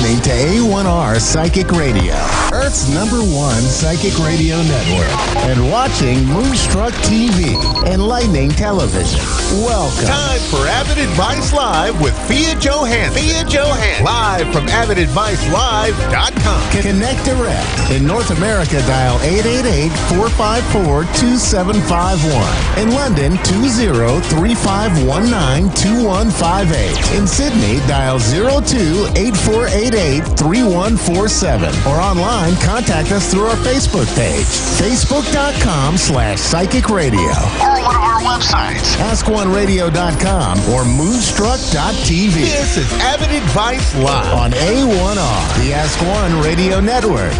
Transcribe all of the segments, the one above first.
listening to A1R Psychic Radio, Earth's #1 psychic radio network, and watching Moonstruck TV, enlightening television. Welcome. Time for Avid Advice Live with Fia Johansson. Live from AvidAdviceLive.com. Connect direct. In North America, dial 888-454-2751. In London, 20-3519-2158. In Sydney, dial 02-8488-3147. Or online, contact us through our Facebook page, facebook.com/psychic radio. Or one of our websites, askoneradio.com or moonstruck.tv. This is Avid Advice Live on A1R, the Ask One Radio Network.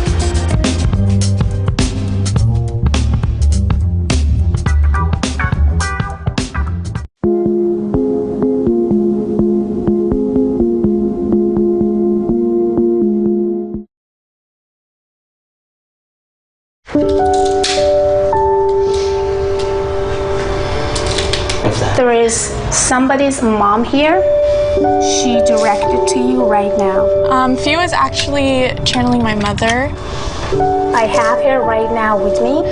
There is somebody's mom here. She directed to you right now. Fia was actually channeling my mother. I have her right now with me.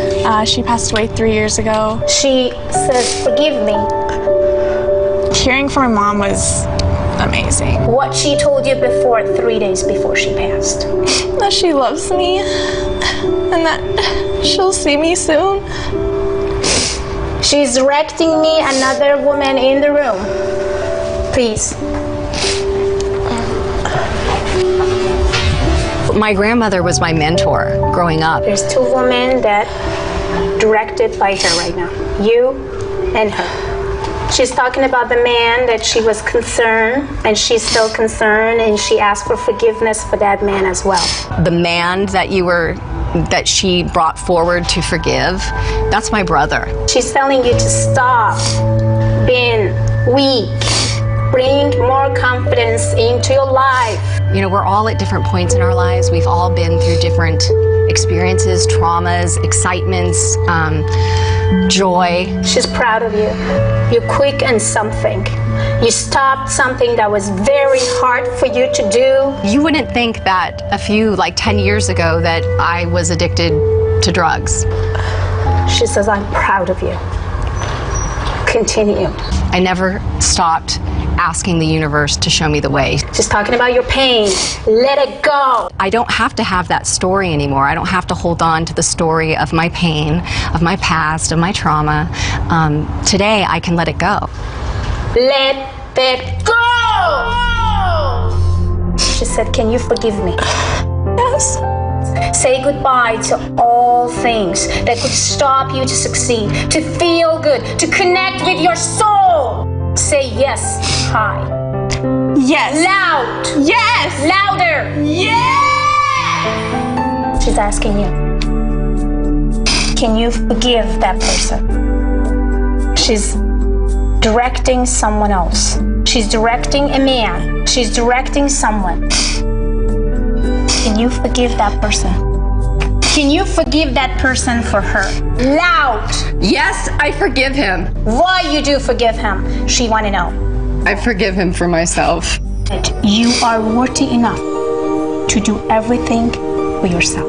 She passed away 3 years ago. She says, forgive me. Hearing from my mom was amazing. What she told you before, 3 days before she passed. That she loves me and that she'll see me soon. She's directing me another woman in the room. Please. My grandmother was my mentor growing up. There's two women that directed by her right now. You and her. She's talking about the man that she was concerned, and she's still concerned, and she asked for forgiveness for that man as well. The man that she brought forward to forgive, that's my brother. She's telling you to stop being weak. Bring more confidence into your life. You know, we're all at different points in our lives. We've all been through different experiences, traumas, excitements, joy. She's proud of you. You're quick on something. You stopped something that was very hard for you to do. You wouldn't think that 10 years ago that I was addicted to drugs. She says, I'm proud of you. Continue. I never stopped asking the universe to show me the way. She's talking about your pain. Let it go. I don't have to have that story anymore. I don't have to hold on to the story of my pain, of my past, of my trauma. Today, I can let it go. Let it go! She said, can you forgive me? Yes. Say goodbye to all things that could stop you to succeed, to feel good, to connect with your soul. Say yes high. Yes. Loud. Yes. Louder. Yes. She's asking you, can you forgive that person? She's directing someone else. She's directing a man. She's directing someone. Can you forgive that person? Can you forgive that person for her? Loud. Yes, I forgive him. Why you do forgive him? She want to know. I forgive him for myself. That you are worthy enough to do everything for yourself.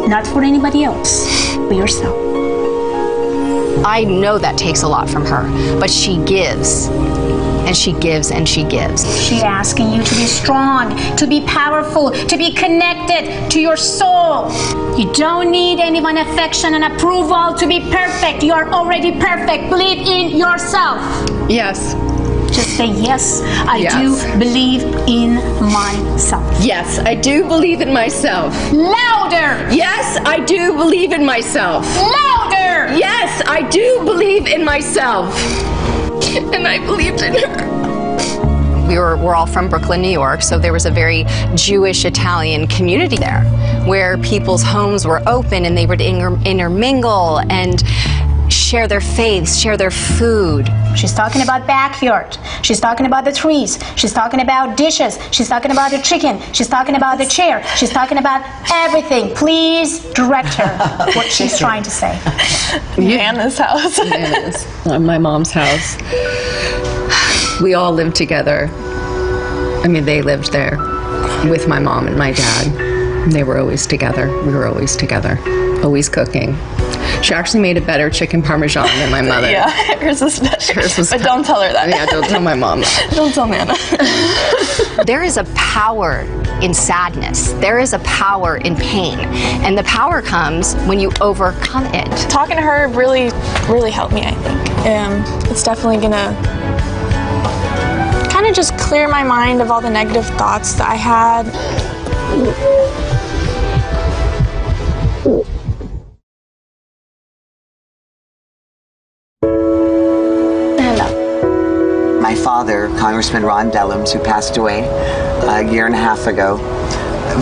Not for anybody else, for yourself. I know that takes a lot from her, but she gives. And she gives and she gives. She's asking you to be strong, to be powerful, to be connected to your soul. You don't need anyone's affection and approval to be perfect. You are already perfect. Believe in yourself. Yes. Just say, yes, I do believe in myself. Yes, I do believe in myself. Louder! Yes, I do believe in myself. Louder! Yes, I do believe in myself. And I believed in her. We're all from Brooklyn, New York, so there was a very Jewish Italian community there where people's homes were open and they would intermingle and share their faiths, share their food. She's talking about backyard. She's talking about the trees. She's talking about dishes. She's talking about the chicken. She's talking about the chair. She's talking about everything. Please direct her what she's trying to say. Nana's house. Yes, my mom's house. We all lived together. I mean, they lived there. with my mom and my dad. They were always together. We were always together, always cooking. She actually made a better chicken parmesan than my mother. Yeah, hers was better. But don't tell her that. Yeah, don't tell my mom. Don't tell Nana. There is a power in sadness. There is a power in pain. And the power comes when you overcome it. Talking to her really, really helped me, I think. It's definitely gonna kind of just clear my mind of all the negative thoughts that I had. My father, Congressman Ron Dellums, who passed away a year and a half ago,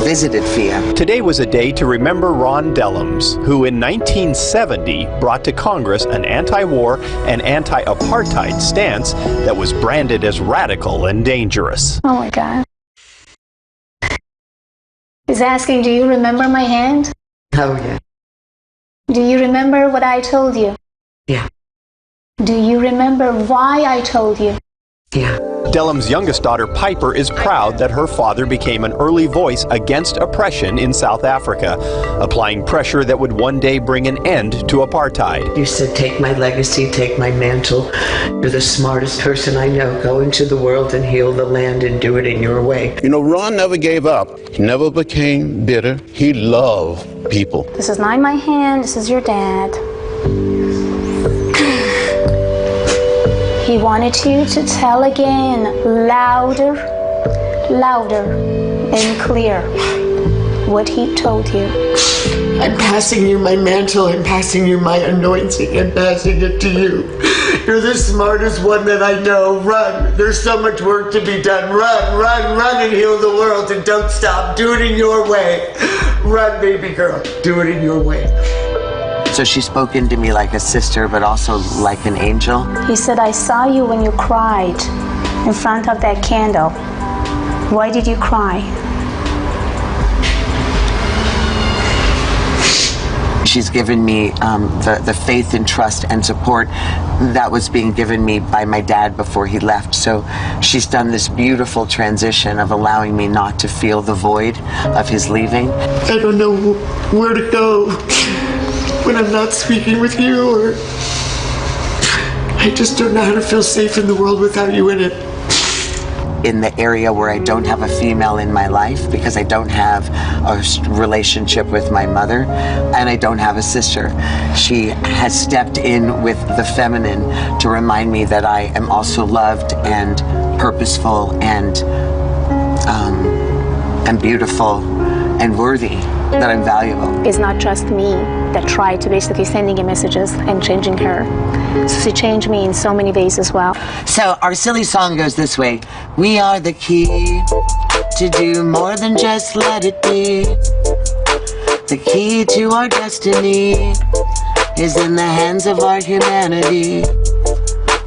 visited Fia. Today was a day to remember Ron Dellums, who in 1970 brought to Congress an anti-war and anti-apartheid stance that was branded as radical and dangerous. Oh my God. He's asking, do you remember my hand? Oh, yeah. Do you remember what I told you? Yeah. Do you remember why I told you? Yeah. Dellums' youngest daughter, Piper, is proud that her father became an early voice against oppression in South Africa, applying pressure that would one day bring an end to apartheid. You said, take my legacy, take my mantle. You're the smartest person I know. Go into the world and heal the land and do it in your way. You know, Ron never gave up. He never became bitter. He loved people. This is not my hand, this is your dad. He wanted you to tell again, louder, louder and clear, what he told you. I'm passing you my mantle, I'm passing you my anointing, and passing it to you. You're the smartest one that I know. Run. There's so much work to be done. Run, run, run and heal the world, and don't stop. Do it in your way. Run, baby girl. Do it in your way. So she's spoken to me like a sister, but also like an angel. He said, I saw you when you cried in front of that candle. Why did you cry? She's given me the faith and trust and support that was being given me by my dad before he left. So she's done this beautiful transition of allowing me not to feel the void of his leaving. I don't know where to go when I'm not speaking with you, or I just don't know how to feel safe in the world without you in it. In the area where I don't have a female in my life, because I don't have a relationship with my mother, and I don't have a sister. She has stepped in with the feminine to remind me that I am also loved and purposeful and beautiful and worthy, that I'm valuable. It's not just me that tried to basically sending you messages and changing her. So she changed me in so many ways as well. So our silly song goes this way. We are the key to do more than just let it be. The key to our destiny is in the hands of our humanity.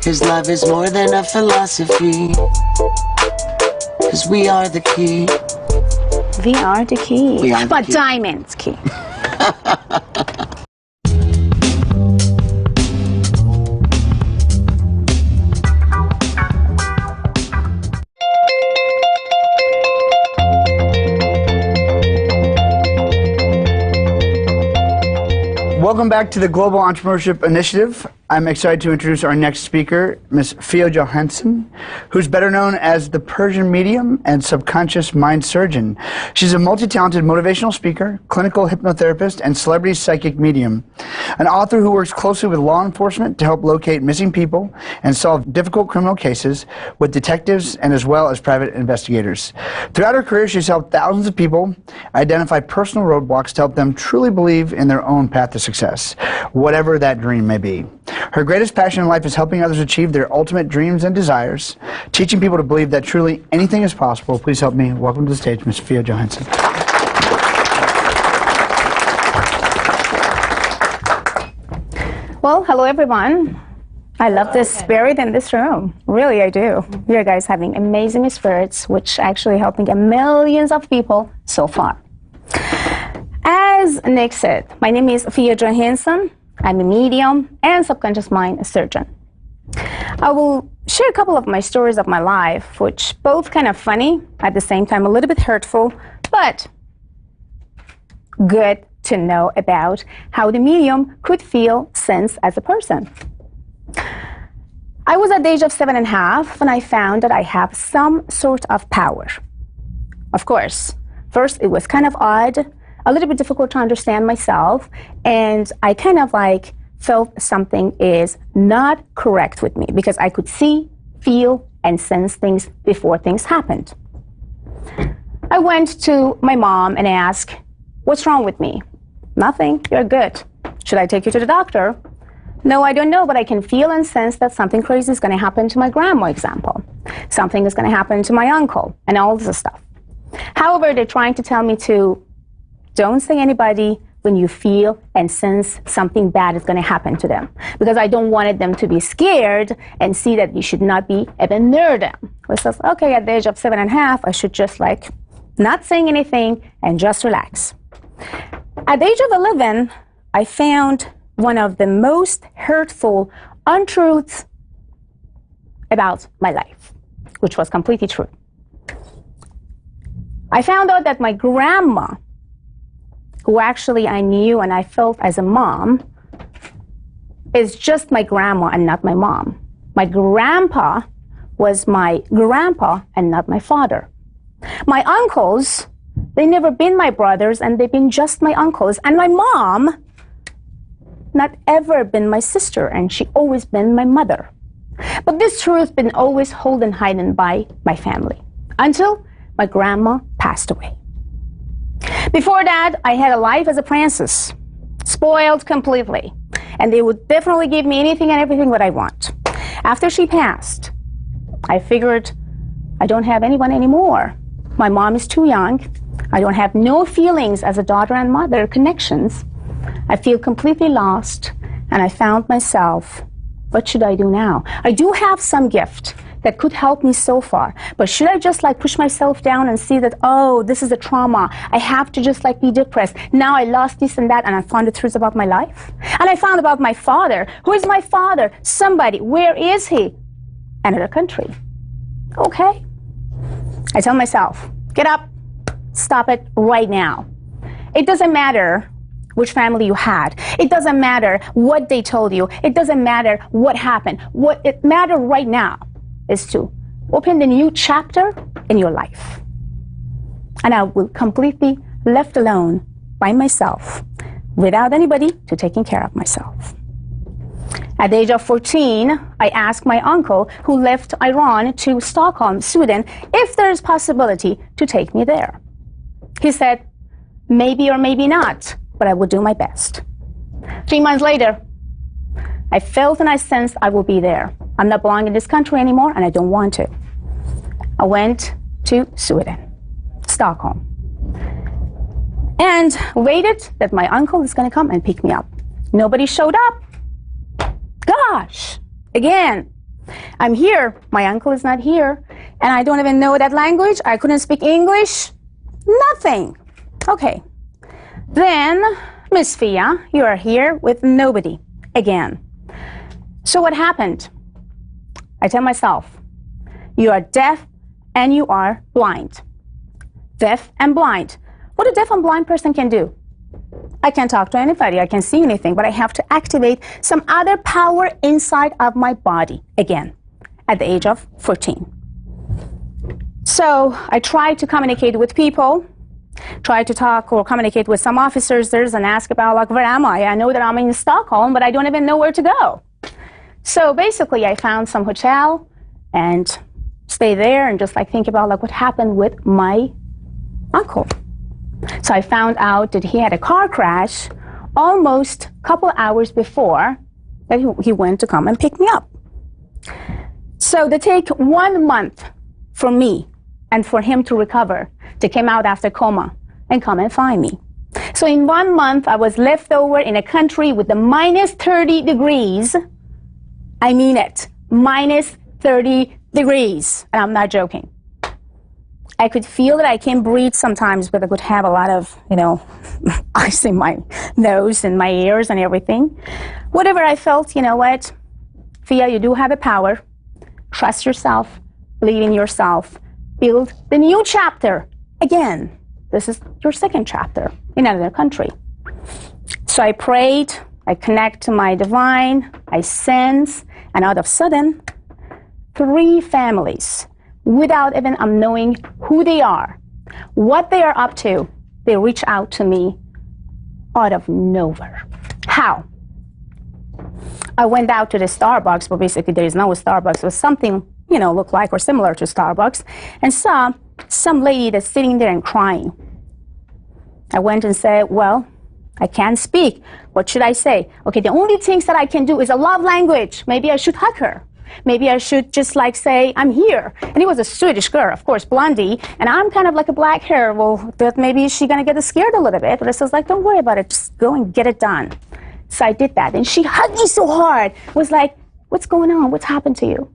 His love is more than a philosophy, 'cause we are the key. We are the key. We are the but key. Diamond's key. Welcome back to the Global Entrepreneurship Initiative. I'm excited to introduce our next speaker, Ms. Fia Johansson, who's better known as the Persian medium and subconscious mind surgeon. She's a multi-talented motivational speaker, clinical hypnotherapist, and celebrity psychic medium. An author who works closely with law enforcement to help locate missing people and solve difficult criminal cases with detectives and as well as private investigators. Throughout her career, she's helped thousands of people identify personal roadblocks to help them truly believe in their own path to success, whatever that dream may be. Her greatest passion in life is helping others achieve their ultimate dreams and desires, teaching people to believe that truly anything is possible. Please help me welcome to the stage Ms. Fia Johansson. Well, hello everyone. I love the spirit in this room. Really, I do. You guys having amazing spirits, which actually helping millions of people so far. As Nick said, my name is Fia Johansson. I'm a medium and subconscious mind surgeon. I will share a couple of my stories of my life, which both kind of funny, at the same time a little bit hurtful, but good to know about how the medium could feel, sense as a person. I was at the age of 7.5 when I found that I have some sort of power. Of course, first it was kind of odd, a little bit difficult to understand myself, and I kind of like felt something is not correct with me because I could see, feel, and sense things before things happened. I went to my mom and asked, "What's wrong with me?" "Nothing, you're good." "Should I take you to the doctor?" "No, I don't know, but I can feel and sense that something crazy is going to happen to my grandma," example. "Something is going to happen to my uncle," and all this stuff. However, they're trying to tell me to don't say anybody when you feel and sense something bad is going to happen to them, because I don't wanted them to be scared and see that you should not be even near them. I says, okay, at the age of 7.5, I should just like not saying anything and just relax. At the age of 11, I found one of the most hurtful untruths about my life, which was completely true. I found out that my grandma, who actually I knew and I felt as a mom, is just my grandma and not my mom. My grandpa was my grandpa and not my father. My uncles, they never been my brothers and they've been just my uncles. And my mom, not ever been my sister, and she always been my mother. But this truth been always held and hidden by my family until my grandma passed away. Before that, I had a life as a princess, spoiled completely, and they would definitely give me anything and everything that I want. After she passed, I figured I don't have anyone anymore. My mom is too young. I don't have no feelings as a daughter and mother connections. I feel completely lost, and I found myself, what should I do now? I do have some gift that could help me so far, but should I just like push myself down and see that, oh, this is a trauma, I have to just like be depressed, now I lost this and that, and I found the truth about my life? And I found about my father. Who is my father? Somebody. Where is he? Another country. Okay. I tell myself, get up, stop it right now. It doesn't matter which family you had. It doesn't matter what they told you. It doesn't matter what happened. What it matters right now is to open the new chapter in your life. And I will completely left alone by myself without anybody to taking care of myself. At the age of 14, I asked my uncle, who left Iran to Stockholm, Sweden, if there is possibility to take me there. He said, maybe or maybe not, but I will do my best. 3 months later, I felt and I sensed I will be there. I'm not belonging in this country anymore, and I don't want to. I went to Sweden, Stockholm, and waited that my uncle is going to come and pick me up. Nobody showed up. Gosh, again, I'm here. My uncle is not here, and I don't even know that language. I couldn't speak English. Nothing. Okay. Then, Miss Fia, you are here with nobody again. So what happened? I tell myself, you are deaf and you are blind. Deaf and blind. What a deaf and blind person can do? I can't talk to anybody, I can't see anything, but I have to activate some other power inside of my body again at the age of 14. So I tried to communicate with people, tried to talk or communicate with some officers and ask about, like, where am I? I know that I'm in Stockholm, but I don't even know where to go. So basically I found some hotel and stay there and just like think about like what happened with my uncle. So I found out that he had a car crash almost a couple hours before that he went to come and pick me up. So they take 1 month for me and for him to recover, to come out after coma and come and find me. So in 1 month, I was left over in a country with the minus 30 degrees. I mean it, minus 30 degrees, and I'm not joking. I could feel that I can't breathe sometimes, but I could have a lot of, ice in my nose and my ears and everything. Whatever I felt, you know what, Fia, you do have a power. trust yourself, believe in yourself, build the new chapter. Again, this is your second chapter in another country. So I prayed, I connect to my divine, I sense, and out of sudden, 3 families, without even knowing who they are, what they are up to, they reach out to me out of nowhere. How? I went out to the Starbucks, but basically there is no Starbucks. It was something, looked like or similar to Starbucks, and saw some lady that's sitting there and crying. I went and said, well, I can't speak. What should I say? Okay, the only things that I can do is a love language. Maybe I should hug her. Maybe I should just say, I'm here. And it was a Swedish girl, of course, blondie, and I'm kind of like a black hair. Well, that maybe she's gonna get scared a little bit, but I was like, don't worry about it, just go and get it done. So I did that, and she hugged me so hard. Was like, what's going on? What's happened to you?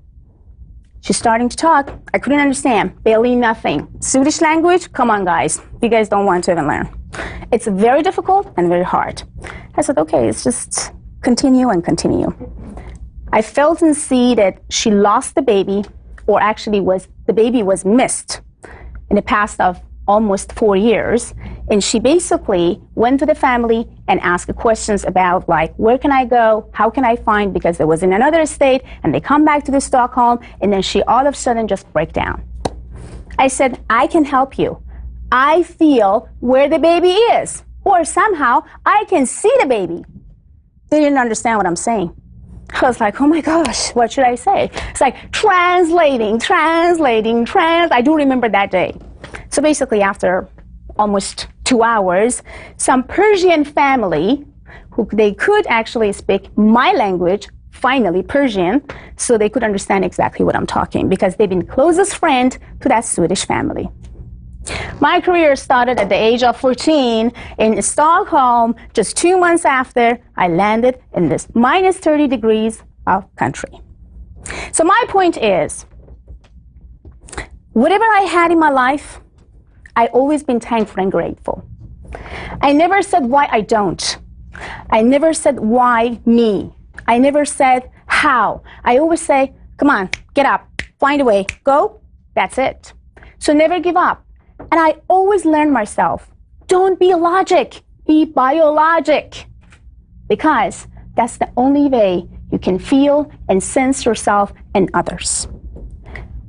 She's starting to talk. I couldn't understand, barely nothing. Swedish language, come on guys, you guys don't want to even learn. It's very difficult and very hard. I said, okay, it's just continue and continue. I felt and see that she lost the baby, or actually the baby was missed in the past of almost 4 years. And she basically went to the family and asked questions about where can I go? How can I find, because it was in another state, and they come back to the Stockholm, and then she all of a sudden just break down. I said, I can help you. I feel where the baby is, or somehow I can see the baby. They didn't understand what I'm saying. I was like, oh my gosh, what should I say? It's like translating. I do remember that day. So basically after almost 2 hours, some Persian family, who they could actually speak my language, finally Persian, so they could understand exactly what I'm talking, because they've been closest friend to that Swedish family. My career started at the age of 14 in Stockholm. Just 2 months after, I landed in this minus 30 degrees of country. So my point is, whatever I had in my life, I always been thankful and grateful. I never said why I don't. I never said why me. I never said how. I always say, come on, get up, find a way, go, that's it. So never give up. And I always learn myself, don't be logic, be biologic. Because that's the only way you can feel and sense yourself and others.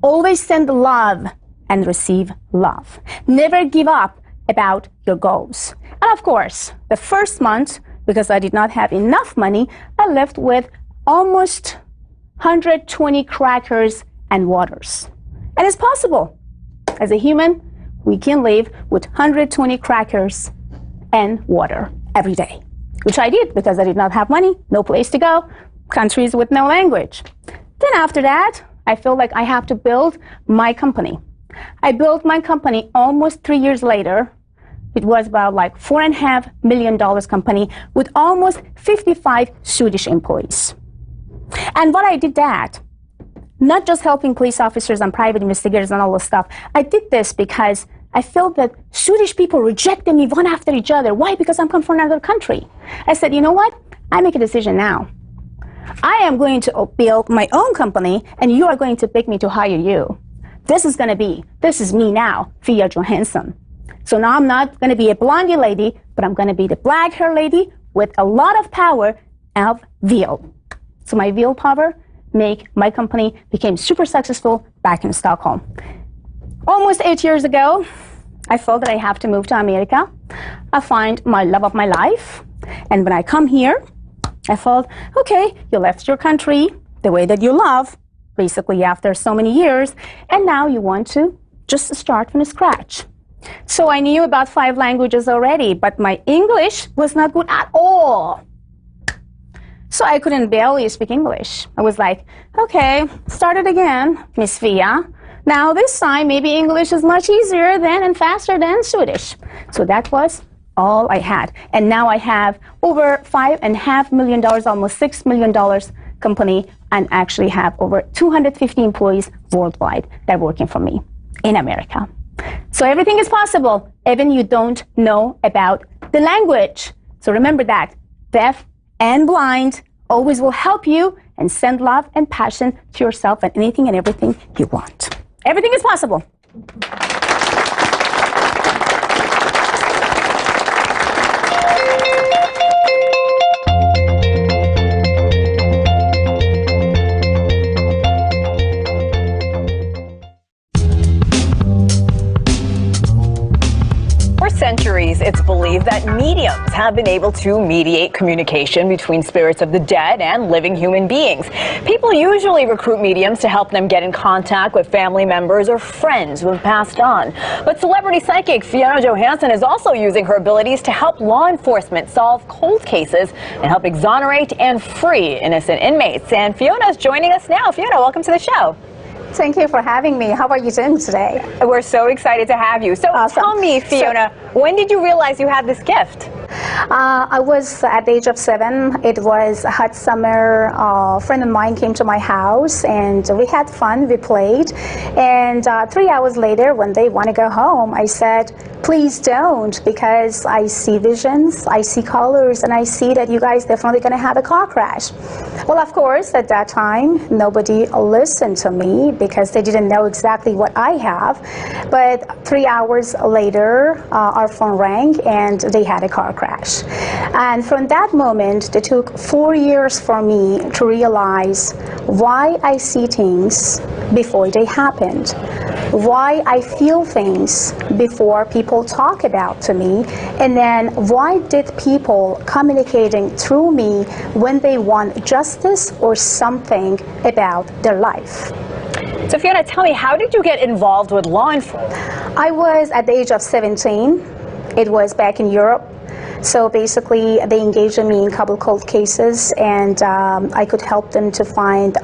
Always send love and receive love. Never give up about your goals. And of course, the first month, because I did not have enough money, I left with almost 120 crackers and waters. And it's possible. As a human, we can live with 120 crackers and water every day, which I did because I did not have money, no place to go, countries with no language. Then after that, I feel like I have to build my company. I built my company almost 3 years later. It was about $4.5 million company with almost 55 Swedish employees. And what I did that, not just helping police officers and private investigators and all this stuff. I did this because I felt that Swedish people rejected me one after each other. Why? Because I'm come from another country. I said, you know what? I make a decision now. I am going to build my own company, and you are going to pick me to hire you. This is me now, Fia Johansson. So now I'm not going to be a blondie lady, but I'm going to be the black hair lady with a lot of power of will. So my will power make my company became super successful back in Stockholm. Almost 8 years ago, I felt that I have to move to America. I find my love of my life. And when I come here, I felt, okay, you left your country, the way that you love, basically after so many years, and now you want to just start from scratch. So I knew about 5 languages already, but my English was not good at all. So I couldn't barely speak English. I was like, okay, start it again, Miss Fia. Now this time, maybe English is much easier than and faster than Swedish. So that was all I had. And now I have over $5.5 million, almost $6 million company, and actually have over 250 employees worldwide that are working for me in America. So everything is possible, even you don't know about the language. So remember that, deaf and blind always will help you and send love and passion to yourself and anything and everything you want. Everything is possible. Centuries, it's believed that mediums have been able to mediate communication between spirits of the dead and living human beings. People usually recruit mediums to help them get in contact with family members or friends who have passed on. But celebrity psychic Fiona Johansson is also using her abilities to help law enforcement solve cold cases and help exonerate and free innocent inmates. And Fiona is joining us now. Fiona, welcome to the show. Thank you for having me. How are you doing today? We're so excited to have you. So awesome. Tell me, Fiona, when did you realize you had this gift? I was at the age of 7. It was a hot summer. A friend of mine came to my house and we had fun. We played. And 3 hours later, when they want to go home, I said, please don't, because I see visions, I see colors, and I see that you guys definitely going to have a car crash. Well, of course, at that time, nobody listened to me because they didn't know exactly what I have. But 3 hours later, our phone rang and they had a car crash. And from that moment, it took 4 years for me to realize why I see things before they happened, why I feel things before people talk about to me, and then why did people communicating through me when they want justice or something about their life. So Fiona, tell me, how did you get involved with law enforcement? I was at the age of 17. It was back in Europe. So basically, they engaged me in a couple cold cases, and I could help them to find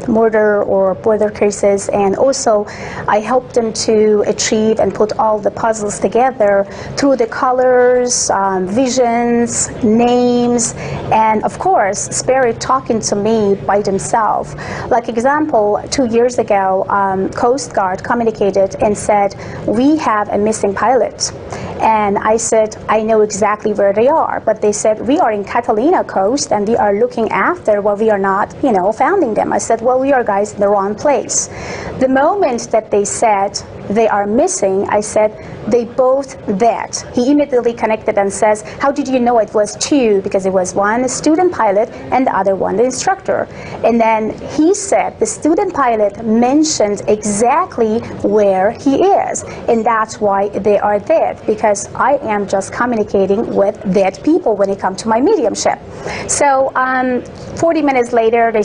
murder or border cases, and also I helped them to achieve and put all the puzzles together through the colors, visions, names, and of course, spirit talking to me by themselves. Like example, 2 years ago, Coast Guard communicated and said, we have a missing pilot. And I said, I know exactly where they are, but they said, we are in Catalina coast and we are looking after, well, we are not, finding them. I said, well, we are guys in the wrong place. The moment that they said they are missing, I said, they both dead. He immediately connected and says, how did you know it was two? Because it was one student pilot and the other one the instructor. And then he said the student pilot mentioned exactly where he is, and that's why they are dead, because I am just communicating with dead people when it comes to my mediumship. So 40 minutes later, they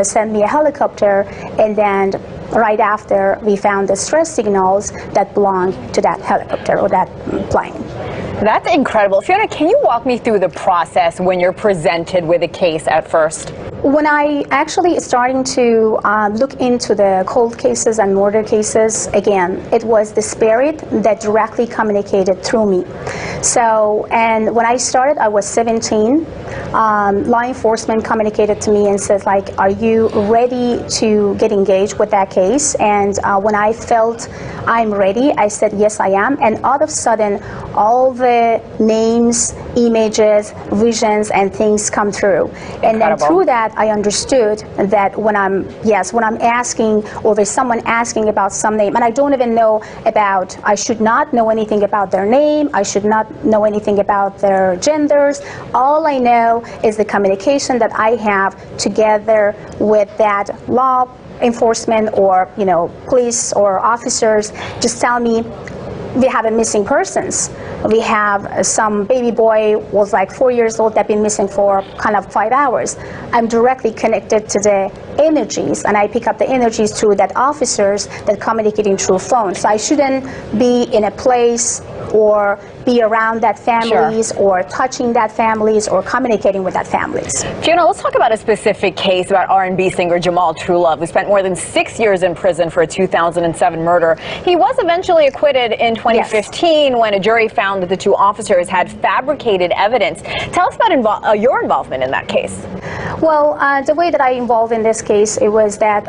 sent me a helicopter, and then right after, we found the stress signals that belong to that helicopter or that plane. That's incredible. Fiona, can you walk me through the process when you're presented with a case at first? When I actually starting to look into the cold cases and murder cases, again, it was the spirit that directly communicated through me. So, and when I started, I was 17. Law enforcement communicated to me and said, like, are you ready to get engaged with that case? And when I felt I'm ready, I said, yes, I am. And all of a sudden, all the names, images, visions, and things come through. Incredible. And then through that, I understood that when I'm asking, or there's someone asking about some name, and I don't even know about, I should not know anything about their name, I should not know anything about their genders. All I know is the communication that I have together with that law enforcement or, police or officers just tell me, we have a missing persons. We have some baby boy was like 4 years old that been missing for kind of 5 hours. I'm directly connected to the energies, and I pick up the energies through that officers that communicating through phone. So I shouldn't be in a place or be around that families, sure, or touching that families or communicating with that families. Fiona, let's talk about a specific case about R&B singer Jamal Truelove, who spent more than 6 years in prison for a 2007 murder. He was eventually acquitted in 2015 when a jury found that the two officers had fabricated evidence. Tell us about your involvement in that case. Well, the way that I involved in this case, it was that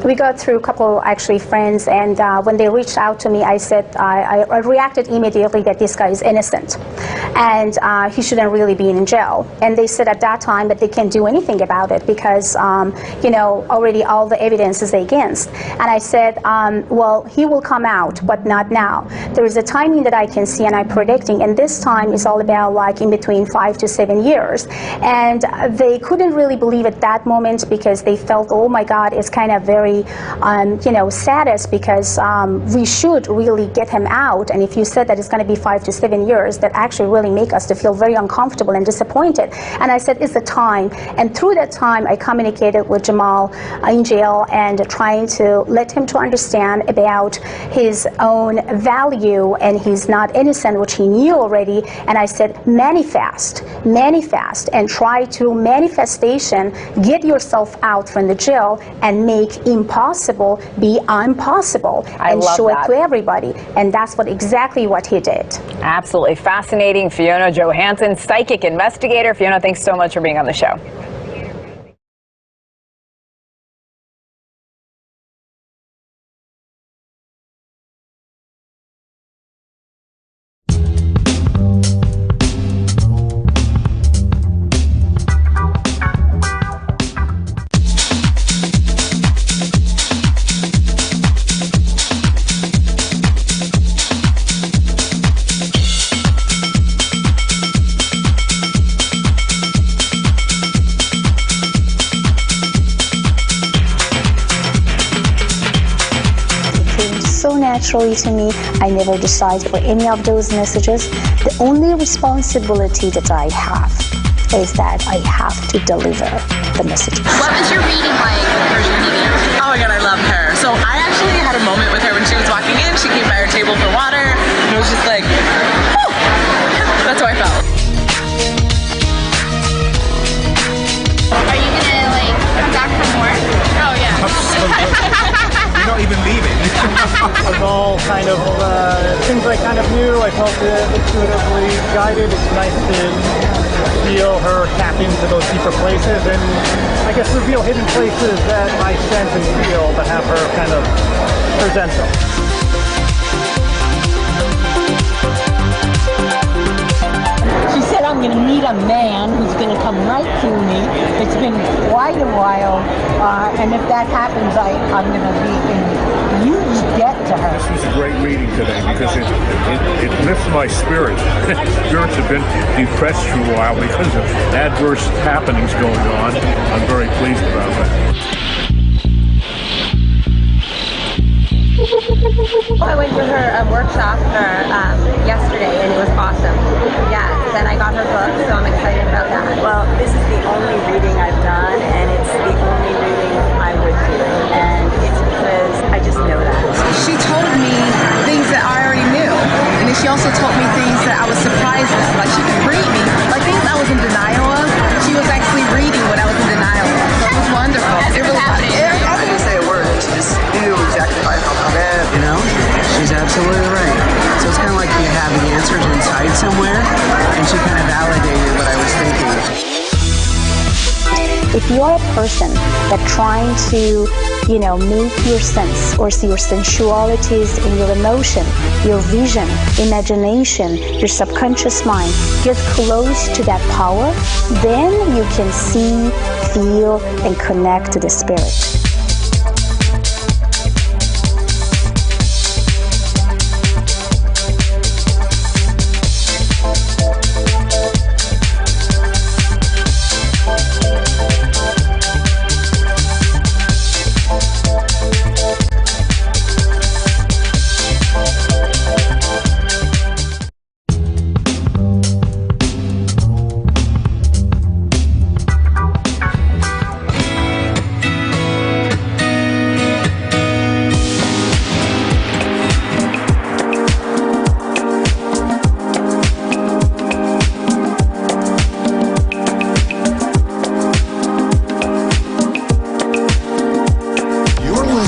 we got through a couple actually friends, and when they reached out to me, I said, I reacted immediately that this guy is innocent, and he shouldn't really be in jail. And they said at that time that they can't do anything about it because, you know, already all the evidence is against. And I said, well, he will come out, but not now. There is a timing that I can see, and I'm predicting, and this time is all about like in between 5 to 7 years. And they couldn't really believe at that moment because they felt, oh my God, it's kind of very, you know, saddest because we should really get him out. And if you said that it's going to be 5 to 7 years, that actually really make us to feel very uncomfortable and disappointed. And I said, it's the time. And through that time, I communicated with Jamal in jail and trying to let him to understand about his own value, and he's not innocent, which he knew already. And I said, manifest, and try to manifestation, get yourself out from the jail and make impossible be impossible and show it to everybody. And that's exactly what he did. Absolutely fascinating. Fiona Johansson, psychic investigator. Fiona, thanks so much for being on the show. Naturally to me, I never decide for any of those messages. The only responsibility that I have is that I have to deliver the messages. What was your reading like, Persian medium? Oh my God, I love her. So I actually had a moment with her when she was walking in. She came by our table for water, and it was just like, whew. That's how I felt. Are you gonna like come back for more? Oh yeah. You don't even leave it. It was all kind of things I kind of knew. I felt intuitively guided. It's nice to feel her tap into those deeper places and I guess reveal hidden places that I sense and feel, but have her kind of present them. She said, I'm going to meet a man who's going to come right to me. It's been quite a while, and if that happens, I'm going to be in huge debt to her. This was a great reading today because it lifts my spirits. Spirits have been depressed for a while because of adverse happenings going on. I'm very pleased about that. I went to her workshop yesterday, and it was awesome. Yes, and I got her book, so I'm excited about that. Well, this is the only reading I've done, and it's the only reading I would do. And it's because I just know that. She told me things that I already knew, and then she also told me things that I was surprised at. Like she could read me, like things I was in denial of. She was actually reading what I was in denial of. So it was wonderful. It really was. I didn't say a word. She just knew exactly how I felt about it. You know, she's absolutely right. So it's kind of like you have the answers inside somewhere, and she kind of validated what I was thinking. If you are a person that trying to, make your sense or see your sensualities in your emotion, your vision, imagination, your subconscious mind, get close to that power, then you can see, feel, and connect to the spirit.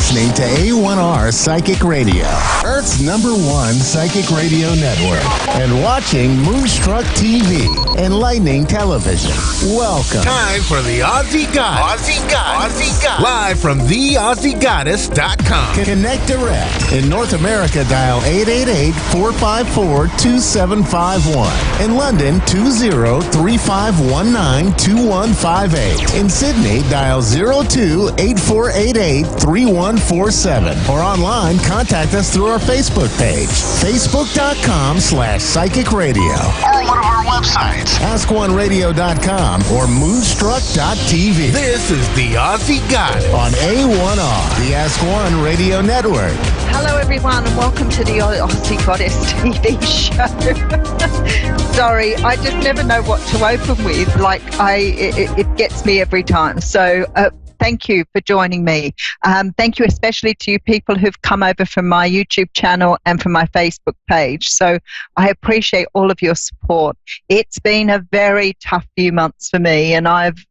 listening to A1R Psychic Radio, Earth's #1 psychic radio network, and watching Moonstruck TV, enlightening television. Welcome. Time for the Aussie Goddess. Live from theaussiegoddess.com. Connect direct. In North America, dial 888-454-2751. In London, 20-3519-2158. In Sydney, dial 02-8488-3147. Or online, contact us through our Facebook page, facebook.com/psychic radio. Or one of our websites, askoneradio.com or moonstruck.tv. This is the Aussie Goddess on A1R, the Ask One Radio Network. Hello, everyone, and welcome to the Aussie Goddess TV show. Sorry, I just never know what to open with. It gets me every time. So thank you for joining me. Thank you especially to you people who've come over from my YouTube channel and from my Facebook page. So I appreciate all of your support. It's been a very tough few months for me, and I've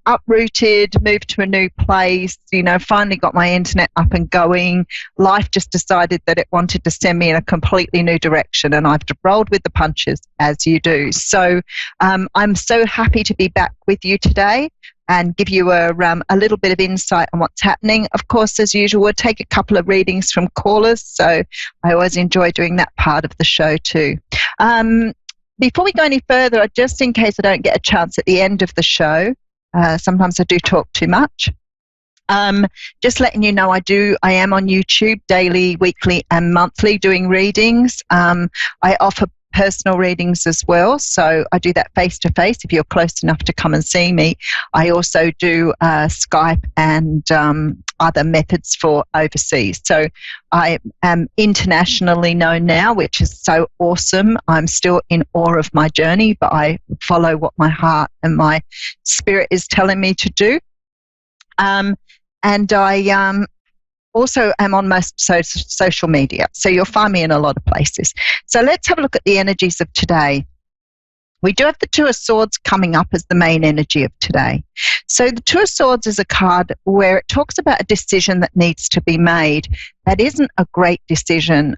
uprooted, moved to a new place, finally got my internet up and going. Life just decided that it wanted to send me in a completely new direction, and I've rolled with the punches, as you do. So I'm so happy to be back with you today and give you a little bit of insight on what's happening. Of course, as usual, we'll take a couple of readings from callers, so I always enjoy doing that part of the show too. Before we go any further, just in case I don't get a chance at the end of the show, sometimes I do talk too much. Just letting you know, I am on YouTube daily, weekly, and monthly doing readings. I offer personal readings as well, so I do that face-to-face if you're close enough to come and see me. I also do Skype and other methods for overseas. So I am internationally known now, which is so awesome. I'm still in awe of my journey, but I follow what my heart and my spirit is telling me to do. And I also am on most social media, so you'll find me in a lot of places. So let's have a look at the energies of today. We do have the Two of Swords coming up as the main energy of today. So the Two of Swords is a card where it talks about a decision that needs to be made. That isn't a great decision.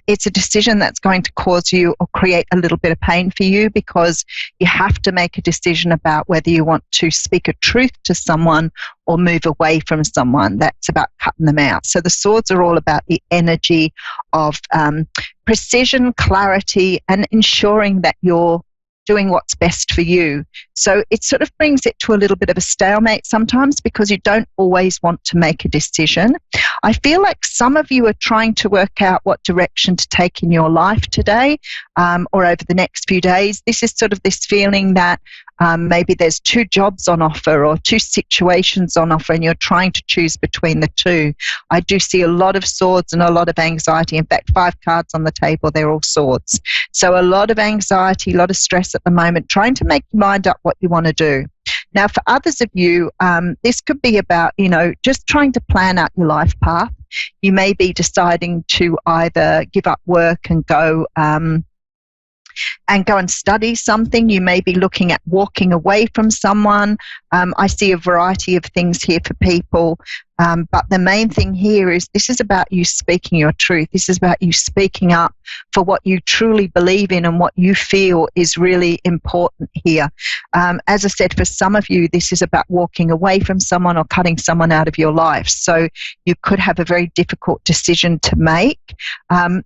It's a decision that's going to cause you or create a little bit of pain for you, because you have to make a decision about whether you want to speak a truth to someone or move away from someone. That's about cutting them out. So the swords are all about the energy of precision, clarity, and ensuring that you're doing what's best for you. So it sort of brings it to a little bit of a stalemate sometimes, because you don't always want to make a decision. I feel like some of you are trying to work out what direction to take in your life today, or over the next few days. This is sort of this feeling that maybe there's two jobs on offer or two situations on offer, and you're trying to choose between the two. I do see a lot of swords and a lot of anxiety. In fact, 5 cards on the table, they're all swords. So a lot of anxiety, a lot of stress at the moment, trying to make your mind up what you want to do. Now, for others of you, this could be about, just trying to plan out your life path. You may be deciding to either give up work and go and study something. You may be looking at walking away from someone. I see a variety of things here for people. But the main thing here is this is about you speaking your truth. This is about you speaking up for what you truly believe in and what you feel is really important here. As I said, for some of you, this is about walking away from someone or cutting someone out of your life. So you could have a very difficult decision to make.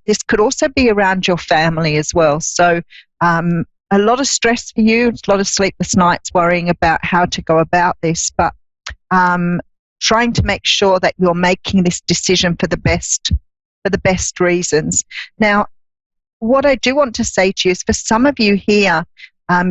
This could also be around your family as well. So a lot of stress for you, a lot of sleepless nights worrying about how to go about this, but trying to make sure that you're making this decision for the best reasons. Now, what I do want to say to you is, for some of you here,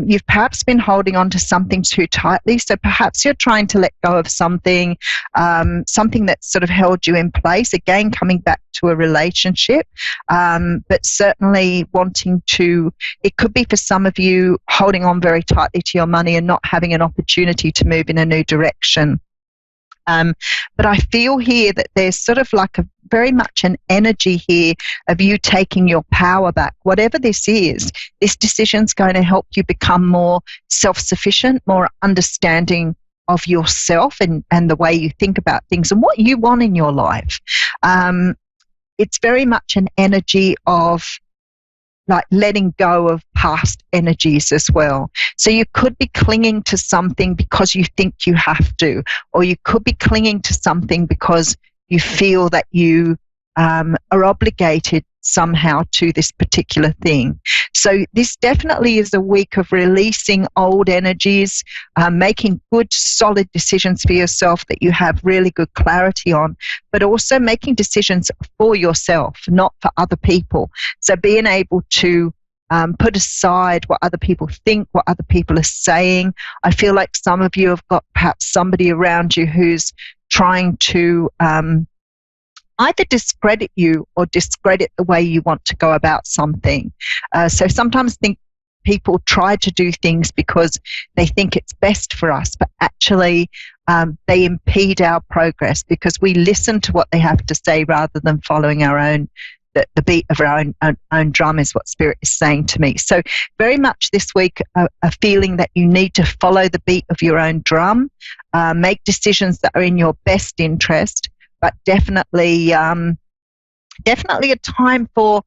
you've perhaps been holding on to something too tightly. So perhaps you're trying to let go of something that sort of held you in place. Again, coming back to a relationship, but certainly wanting to, it could be for some of you holding on very tightly to your money and not having an opportunity to move in a new direction. But I feel here that there's sort of like very much an energy here of you taking your power back. Whatever this is, this decision's going to help you become more self-sufficient, more understanding of yourself and the way you think about things and what you want in your life. It's very much an energy of like letting go of past energies as well. So you could be clinging to something because you think you have to, or you could be clinging to something because you feel that you are obligated somehow to this particular thing. So this definitely is a week of releasing old energies, making good, solid decisions for yourself that you have really good clarity on, but also making decisions for yourself, not for other people. So being able to put aside what other people think, what other people are saying. I feel like some of you have got perhaps somebody around you who's trying to either discredit you or discredit the way you want to go about something. So sometimes people try to do things because they think it's best for us, but actually they impede our progress because we listen to what they have to say rather than following our own, the beat of our own drum is what Spirit is saying to me. So very much this week, a feeling that you need to follow the beat of your own drum, make decisions that are in your best interest, but definitely a time for,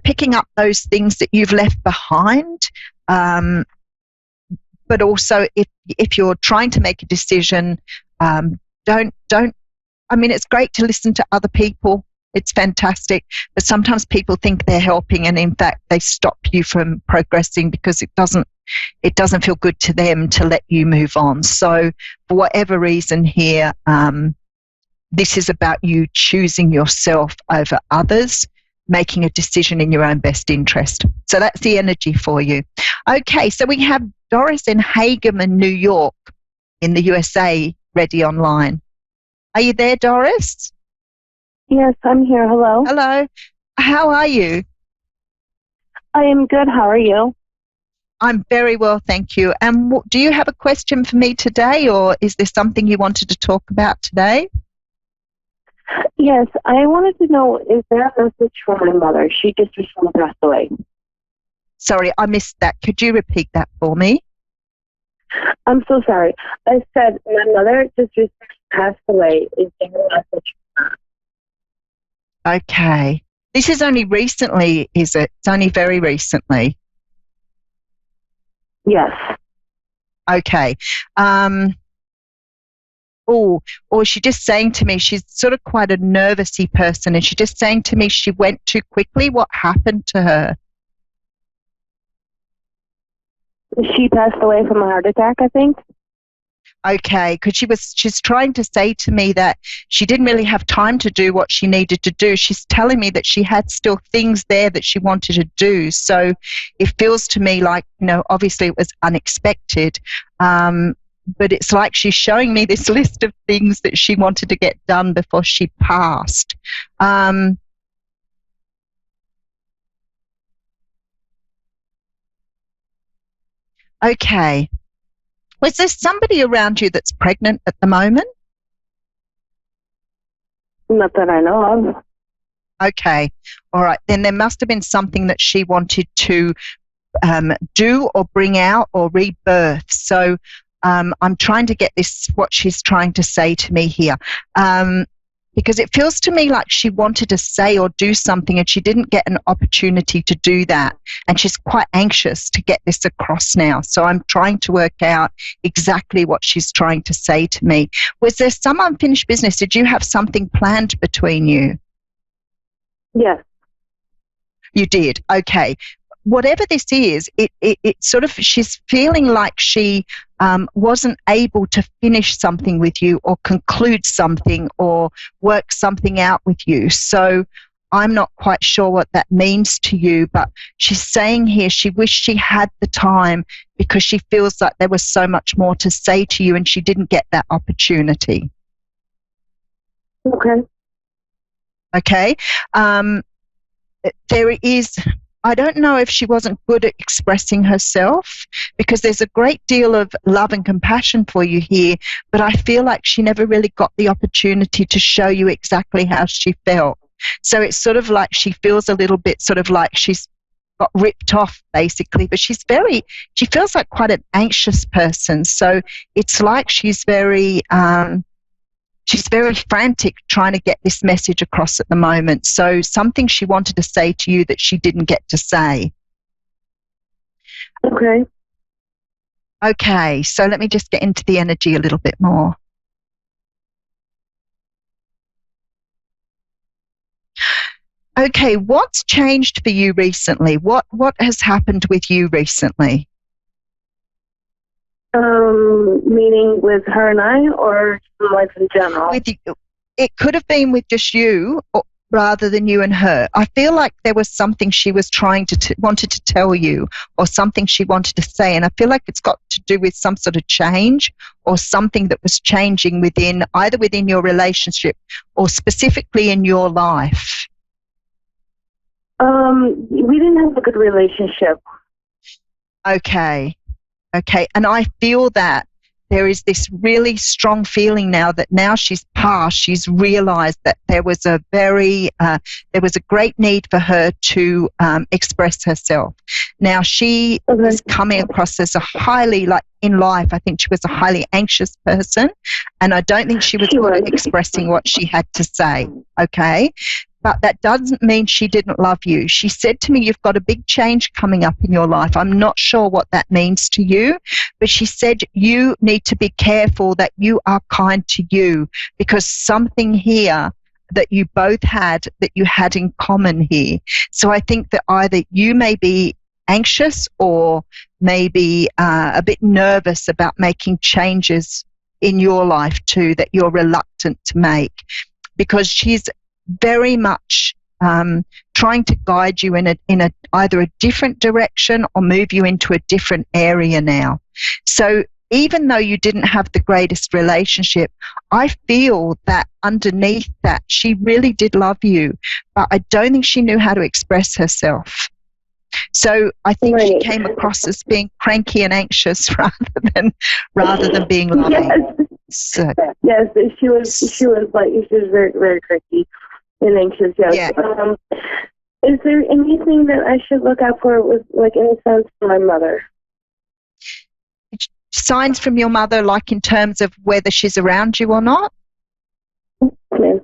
picking up those things that you've left behind. But also if you're trying to make a decision, it's great to listen to other people. It's fantastic. But sometimes people think they're helping and in fact they stop you from progressing because it doesn't feel good to them to let you move on. So for whatever reason here, this is about you choosing yourself over others, making a decision in your own best interest. So that's the energy for you. Okay, so we have Doris in Hagerman, New York, in the USA, ready online. Are you there, Doris? Yes, I'm here. Hello. Hello. How are you? I am good. How are you? I'm very well, thank you. And do you have a question for me today, or is there something you wanted to talk about today? Yes, I wanted to know, is there a message for my mother? She just recently passed away. Sorry, I missed that. Could you repeat that for me? I'm so sorry. I said my mother just recently passed away. Is there a message for her? Okay. This is only recently, is it? It's only very recently. Yes. Okay. Or she's just saying to me, she's sort of quite a nervousy person, and she's just saying to me she went too quickly. What happened to her? She passed away from a heart attack, I think. Okay, because she's trying to say to me that she didn't really have time to do what she needed to do. She's telling me that she had still things there that she wanted to do. So it feels to me like, obviously it was unexpected. But it's like she's showing me this list of things that she wanted to get done before she passed. Okay. Was there somebody around you that's pregnant at the moment? Not that I know of. Okay. All right. Then there must have been something that she wanted to do or bring out or rebirth. So I'm trying to get this, what she's trying to say to me here. Because it feels to me like she wanted to say or do something and she didn't get an opportunity to do that. And she's quite anxious to get this across now. So I'm trying to work out exactly what she's trying to say to me. Was there some unfinished business? Did you have something planned between you? Yes. You did? Okay. Whatever this is, it sort of, she's feeling like she wasn't able to finish something with you or conclude something or work something out with you. So I'm not quite sure what that means to you, but she's saying here she wished she had the time because she feels like there was so much more to say to you and she didn't get that opportunity. Okay. Okay. There is... I don't know if she wasn't good at expressing herself because there's a great deal of love and compassion for you here, but I feel like she never really got the opportunity to show you exactly how she felt. So it's sort of like she feels a little bit sort of like she's got ripped off, basically. But she feels like quite an anxious person. So it's like she's very frantic trying to get this message across at the moment. So something she wanted to say to you that she didn't get to say. Okay. Okay, so let me just get into the energy a little bit more. Okay, what's changed for you recently? What has happened with you recently? Meaning with her and I, or life in general? With you, it could have been with just you, rather than you and her. I feel like there was something she was trying to wanted to tell you, or something she wanted to say, and I feel like it's got to do with some sort of change, or something that was changing either within your relationship or specifically in your life. We didn't have a good relationship. Okay. And I feel that there is this really strong feeling now that now she's passed, she's realized that there was a great need for her to express herself. Now she is coming across as a highly, in life, I think she was a highly anxious person, and I don't think she was good at expressing what she had to say. Okay. But that doesn't mean she didn't love you. She said to me, you've got a big change coming up in your life. I'm not sure what that means to you, but she said you need to be careful that you are kind to you, because something here that you both had, that you had in common here. So I think that either you may be anxious or maybe a bit nervous about making changes in your life too, that you're reluctant to make, because she's very much trying to guide you in either a different direction or move you into a different area now. So even though you didn't have the greatest relationship, I feel that underneath that she really did love you, but I don't think she knew how to express herself. So I think she came across as being cranky and anxious rather than being loving. Yes, yes, she was very, very cranky and anxious. Yes. Yeah. Is there anything that I should look out for with, in a sense, for my mother? Signs from your mother, in terms of whether she's around you or not? Okay.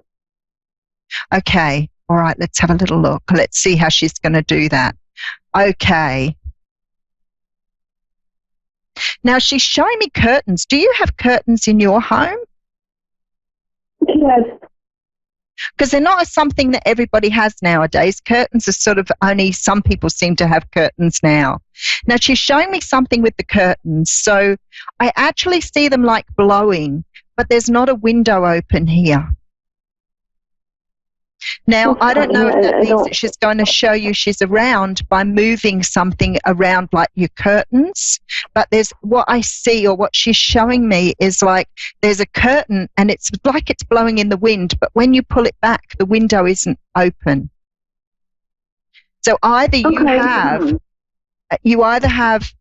Okay. All right. Let's have a little look. Let's see how she's going to do that. Okay. Now she's showing me curtains. Do you have curtains in your home? Yes. Because they're not something that everybody has nowadays. Curtains are sort of only some people seem to have curtains now. Now she's showing me something with the curtains. So I actually see them blowing, but there's not a window open here. Now, I don't know if that means that she's going to show you she's around by moving something around your curtains, but there's what I see, or what she's showing me is there's a curtain and it's like it's blowing in the wind, but when you pull it back, the window isn't open. So either you either have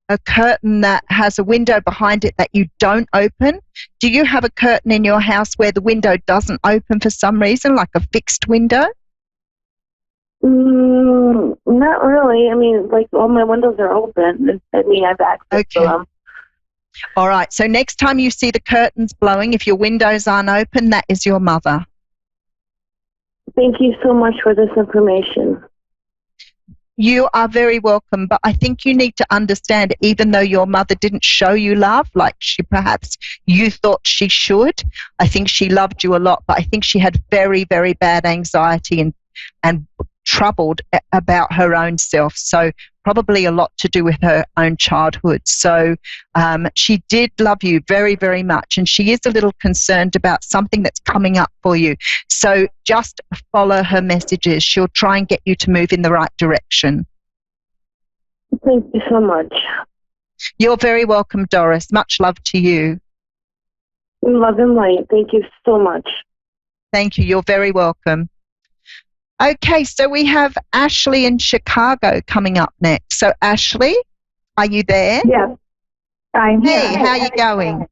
a curtain that has a window behind it that you don't open. Do you have a curtain in your house where the window doesn't open for some reason, like a fixed window? Not really. I mean, all my windows are open. I mean, I have access to them. All right. So next time you see the curtains blowing, if your windows aren't open, that is your mother. Thank you so much for this information. You are very welcome, but I think you need to understand, even though your mother didn't show you love like perhaps you thought she should, I think she loved you a lot, but I think she had very, very bad anxiety and troubled about her own self. So probably a lot to do with her own childhood. So she did love you very, very much, and she is a little concerned about something that's coming up for you. So just follow her messages. She'll try and get you to move in the right direction. Thank you so much. You're very welcome, Doris. Much love to you. Love and light. Thank you so much. Thank you. You're very welcome. Okay, so we have Ashley in Chicago coming up next. So Ashley, are you there? Yes, I'm here. Hey, how are you going?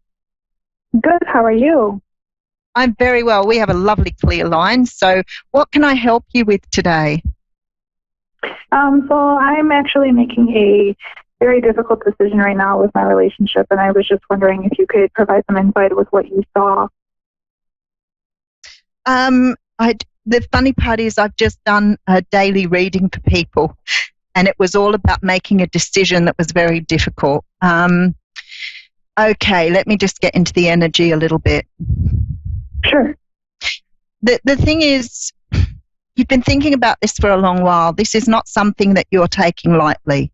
Good, how are you? I'm very well. We have a lovely clear line. So what can I help you with today? So I'm actually making a very difficult decision right now with my relationship, and I was just wondering if you could provide some insight with what you saw. The funny part is I've just done a daily reading for people, and it was all about making a decision that was very difficult. Okay, let me just get into the energy a little bit. Sure. The thing is, you've been thinking about this for a long while. This is not something that you're taking lightly.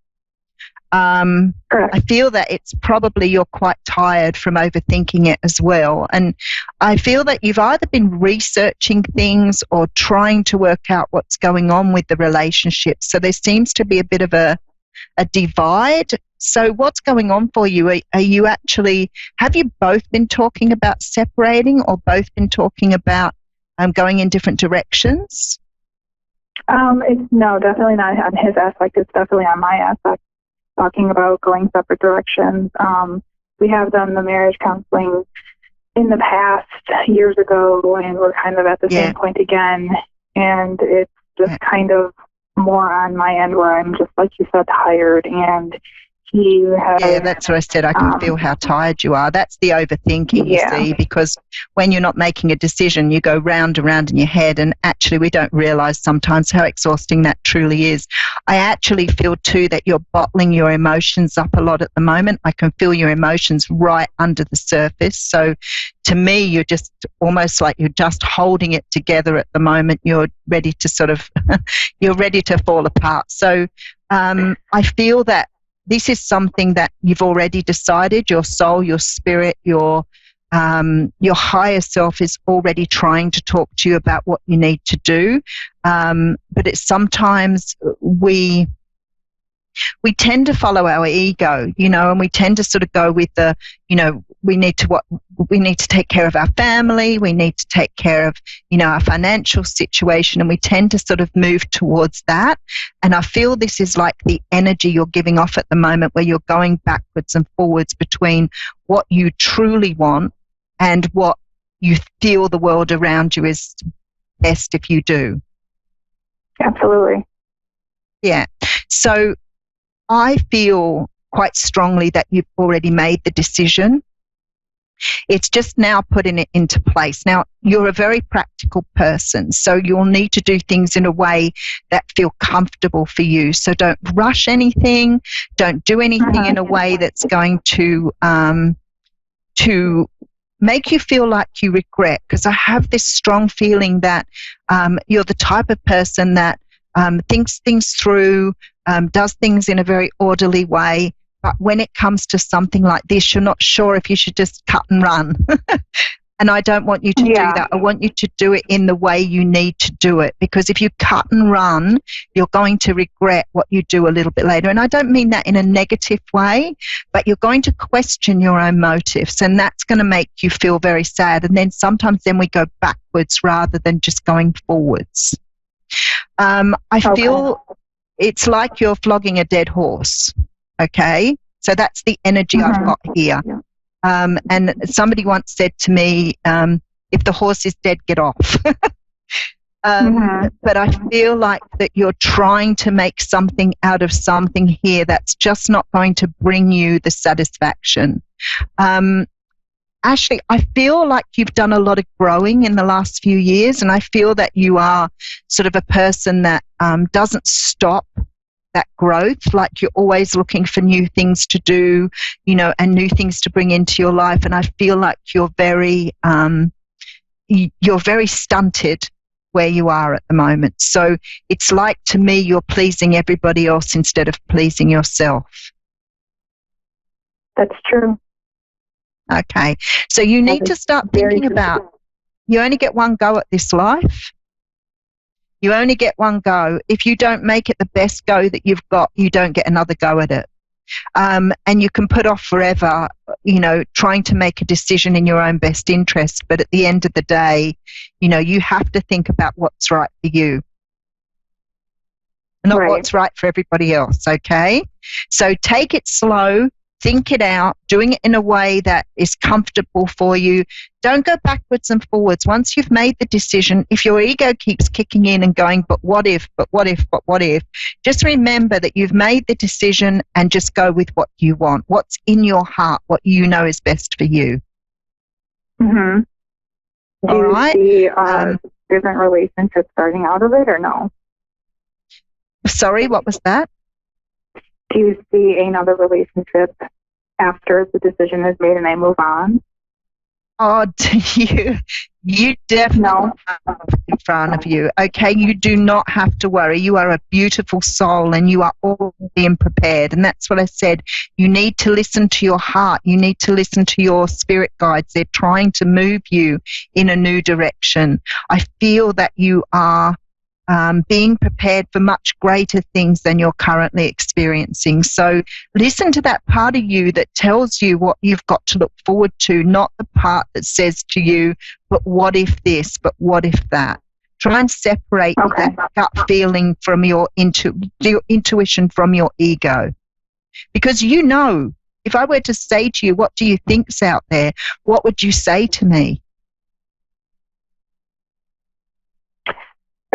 I feel that it's probably you're quite tired from overthinking it as well. And I feel that you've either been researching things or trying to work out what's going on with the relationship. So there seems to be a bit of a divide. So what's going on for you? Are you actually, have you both been talking about separating or both been talking about going in different directions? No, definitely not on his aspect. It's definitely on my aspect, talking about going separate directions. We have done the marriage counseling in the past years ago, and we're kind of at the same point again. And it's just kind of more on my end where I'm just, like you said, tired. And he has, that's what I said. I can feel how tired you are. That's the overthinking, you see, because when you're not making a decision, you go round and round in your head, and actually we don't realize sometimes how exhausting that truly is. I actually feel too that you're bottling your emotions up a lot at the moment. I can feel your emotions right under the surface. So to me, you're just almost like you're just holding it together at the moment. You're ready to sort of, you're ready to fall apart. So I feel that this is something that you've already decided. Your soul, your spirit, your higher self is already trying to talk to you about what you need to do. But it's sometimes we tend to follow our ego, and we tend to sort of go with the, we need to take care of our family, we need to take care of, our financial situation, and we tend to sort of move towards that. And I feel this is like the energy you're giving off at the moment, where you're going backwards and forwards between what you truly want and what you feel the world around you is best if you do. Absolutely. Yeah. So I feel quite strongly that you've already made the decision. It's just now putting it into place. Now, you're a very practical person, so you'll need to do things in a way that feel comfortable for you. So don't rush anything. Don't do anything in a way that's going to make you feel like you regret, because I have this strong feeling that you're the type of person that thinks things through, does things in a very orderly way. But when it comes to something like this, you're not sure if you should just cut and run. And I don't want you to do that. I want you to do it in the way you need to do it, because if you cut and run, you're going to regret what you do a little bit later. And I don't mean that in a negative way, but you're going to question your own motives, and that's going to make you feel very sad. And then sometimes we go backwards rather than just going forwards. I feel it's like you're flogging a dead horse. Okay, so that's the energy I've got here. And somebody once said to me, if the horse is dead, get off. But I feel like that you're trying to make something out of something here that's just not going to bring you the satisfaction. Ashley, I feel like you've done a lot of growing in the last few years, and I feel that you are sort of a person that doesn't stop that growth. Like you're always looking for new things to do, and new things to bring into your life. And I feel like you're very stunted where you are at the moment. So it's like, to me, you're pleasing everybody else instead of pleasing yourself. That's true. Okay. So you need to start thinking about, you only get one go at this life. You only get one go. If you don't make it the best go that you've got, you don't get another go at it. And you can put off forever, trying to make a decision in your own best interest. But at the end of the day, you have to think about what's right for you, not what's right for everybody else, okay? So take it slow. think it out, doing it in a way that is comfortable for you. Don't go backwards and forwards. Once you've made the decision, if your ego keeps kicking in and going, but what if, but what if, but what if, just remember that you've made the decision and just go with what you want, what's in your heart, what you know is best for you. Mm-hmm. Do All you right? see different relationships starting out of it or no? Sorry, what was that? Do you see another relationship after the decision is made and I move on? Oh, you definitely have in front of you. Okay, you do not have to worry. You are a beautiful soul and you are already prepared. And that's what I said. You need to listen to your heart. You need to listen to your spirit guides. They're trying to move you in a new direction. I feel that you are being prepared for much greater things than you're currently experiencing. So listen to that part of you that tells you what you've got to look forward to, not the part that says to you, but what if this, but what if that. Try and separate that gut feeling from your intuition from your ego. Because you know, if I were to say to you, what do you think's out there, what would you say to me?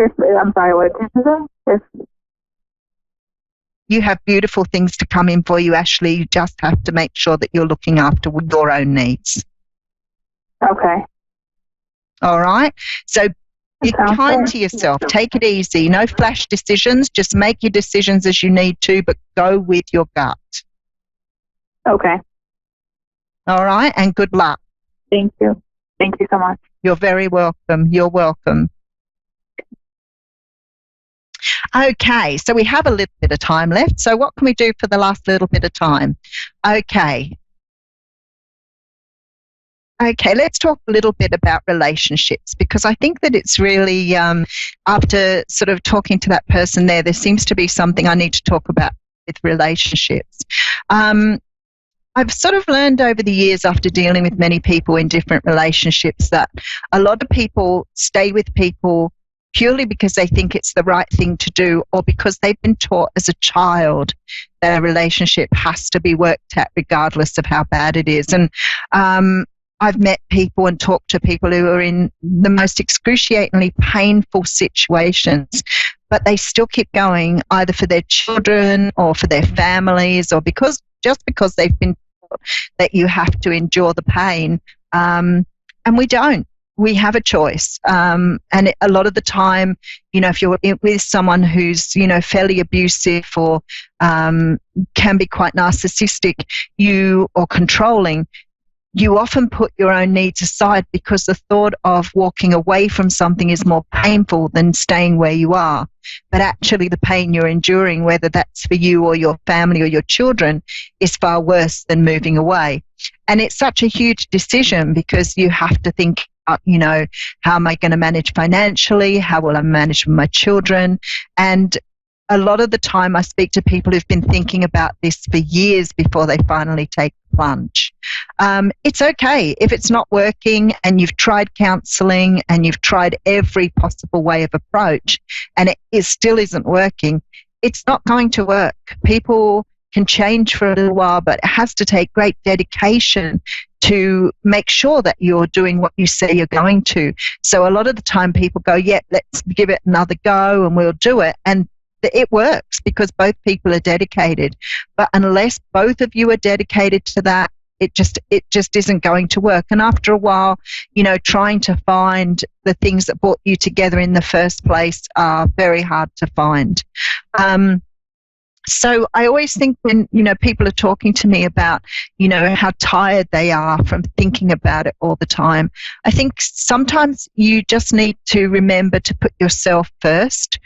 I'm sorry, what is it? You have beautiful things to come in for you, Ashley. You just have to make sure that you're looking after your own needs. Okay. All right? So be kind to yourself. Take it easy. No flash decisions. Just make your decisions as you need to, but go with your gut. Okay. All right? And good luck. Thank you. Thank you so much. You're very welcome. You're welcome. Okay, so we have a little bit of time left. So what can we do for the last little bit of time? Okay, let's talk a little bit about relationships, because I think that it's really, after sort of talking to that person there seems to be something I need to talk about with relationships. I've sort of learned over the years, after dealing with many people in different relationships, that a lot of people stay with people purely because they think it's the right thing to do, or because they've been taught as a child that a relationship has to be worked at regardless of how bad it is. And I've met people and talked to people who are in the most excruciatingly painful situations, but they still keep going, either for their children or for their families, or just because they've been taught that you have to endure the pain. And we don't. We have a choice. And a lot of the time, if you're with someone who's, fairly abusive or can be quite narcissistic, or controlling, you often put your own needs aside because the thought of walking away from something is more painful than staying where you are. But actually the pain you're enduring, whether that's for you or your family or your children, is far worse than moving away. And it's such a huge decision because you have to think, how am I going to manage financially? How will I manage with my children? And a lot of the time I speak to people who've been thinking about this for years before they finally take the plunge. It's okay if it's not working and you've tried counseling and you've tried every possible way of approach and it still isn't working. It's not going to work. People can change for a little while, but it has to take great dedication to make sure that you're doing what you say you're going to. So a lot of the time people go, yeah, let's give it another go and we'll do it. And it works because both people are dedicated. But unless both of you are dedicated to that, it just isn't going to work. And after a while, trying to find the things that brought you together in the first place are very hard to find. So I always think when, people are talking to me about, how tired they are from thinking about it all the time, I think sometimes you just need to remember to put yourself first.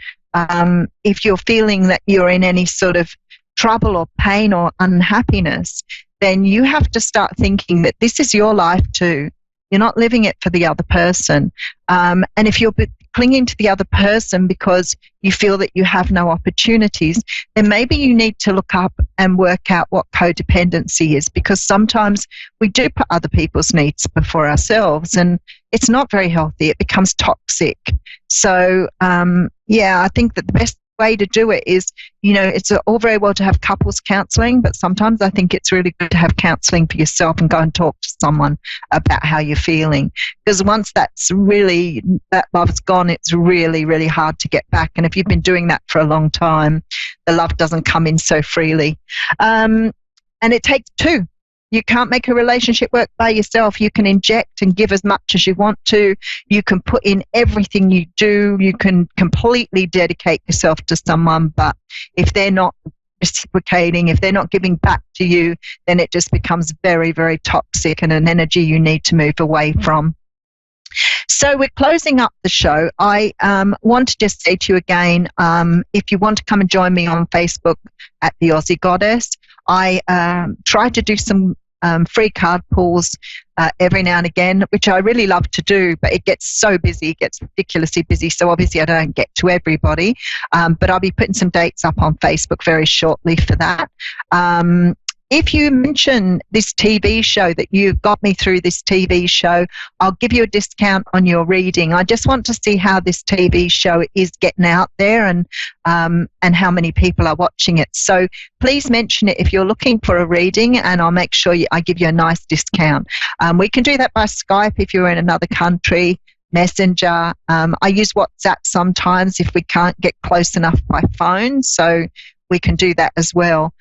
If you're feeling that you're in any sort of trouble or pain or unhappiness, then you have to start thinking that this is your life too. You're not living it for the other person. And if you're clinging to the other person because you feel that you have no opportunities, then maybe you need to look up and work out what codependency is, because sometimes we do put other people's needs before ourselves and it's not very healthy. It becomes toxic. So, I think that the best way to do it is, it's all very well to have couples counseling, but sometimes I think it's really good to have counseling for yourself and go and talk to someone about how you're feeling. Because once that love's gone, it's really, really hard to get back. And if you've been doing that for a long time, the love doesn't come in so freely. And it takes two. You can't make a relationship work by yourself. You can inject and give as much as you want to. You can put in everything you do. You can completely dedicate yourself to someone. But if they're not reciprocating, if they're not giving back to you, then it just becomes very, very toxic and an energy you need to move away from. So we're closing up the show. I want to just say to you again, if you want to come and join me on Facebook at the Aussie Goddess, I try to do some free card pulls every now and again, which I really love to do, but it gets so busy, it gets ridiculously busy, so obviously I don't get to everybody, but I'll be putting some dates up on Facebook very shortly for that. If you mention this TV show, that you got me through this TV show, I'll give you a discount on your reading. I just want to see how this TV show is getting out there and how many people are watching it. So please mention it if you're looking for a reading, and I'll make sure I give you a nice discount. We can do that by Skype if you're in another country, Messenger. I use WhatsApp sometimes if we can't get close enough by phone, so we can do that as well.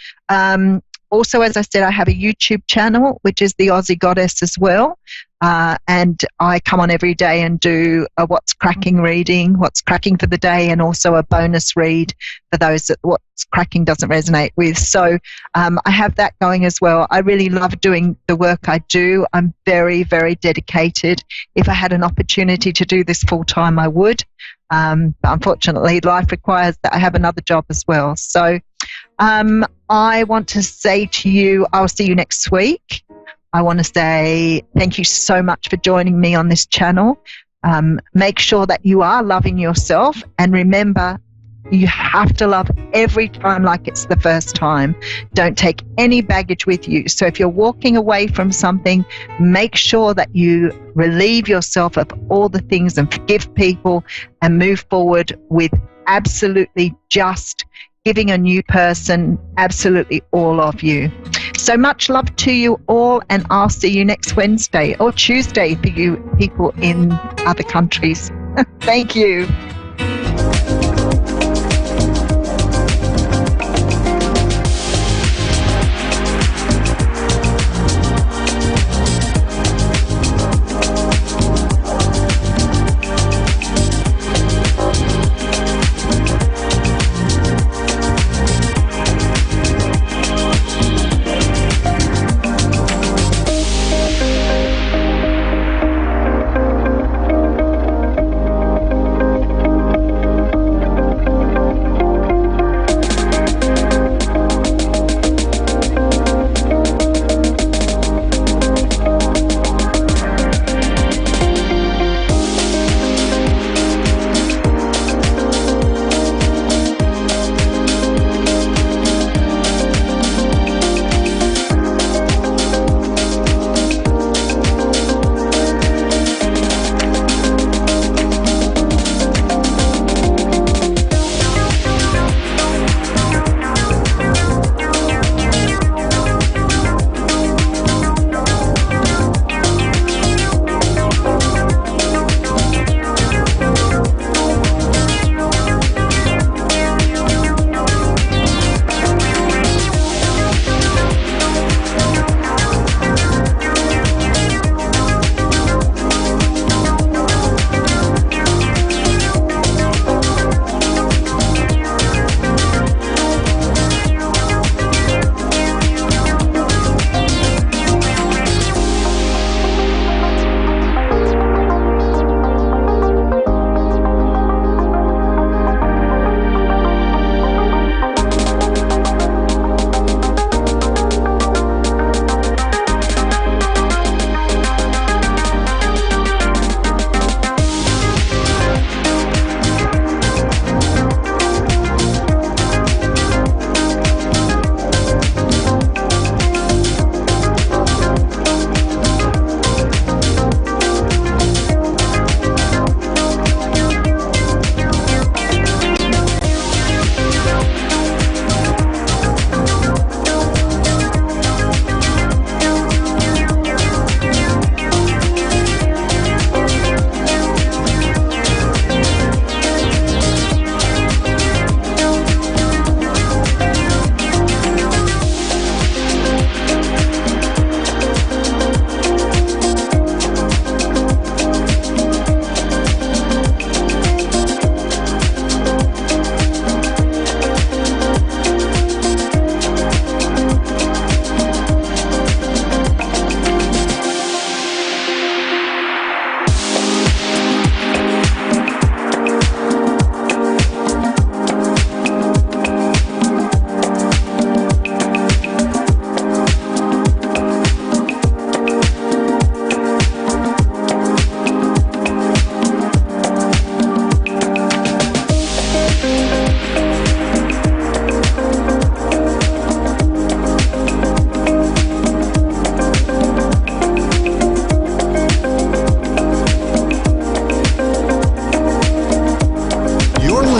Also, as I said, I have a YouTube channel, which is the Aussie Goddess as well. And I come on every day and do a What's Cracking reading, What's Cracking for the day, and also a bonus read for those that What's Cracking doesn't resonate with. So I have that going as well. I really love doing the work I do. I'm very, very dedicated. If I had an opportunity to do this full time, I would. But unfortunately, life requires that I have another job as well. So I want to say to you, I'll see you next week. I want to say thank you so much for joining me on this channel. Make sure that you are loving yourself, and remember, you have to love every time like it's the first time. Don't take any baggage with you. So if you're walking away from something, make sure that you relieve yourself of all the things and forgive people and move forward with absolutely just giving a new person absolutely all of you. So much love to you all, and I'll see you next Wednesday or Tuesday for you people in other countries. Thank you.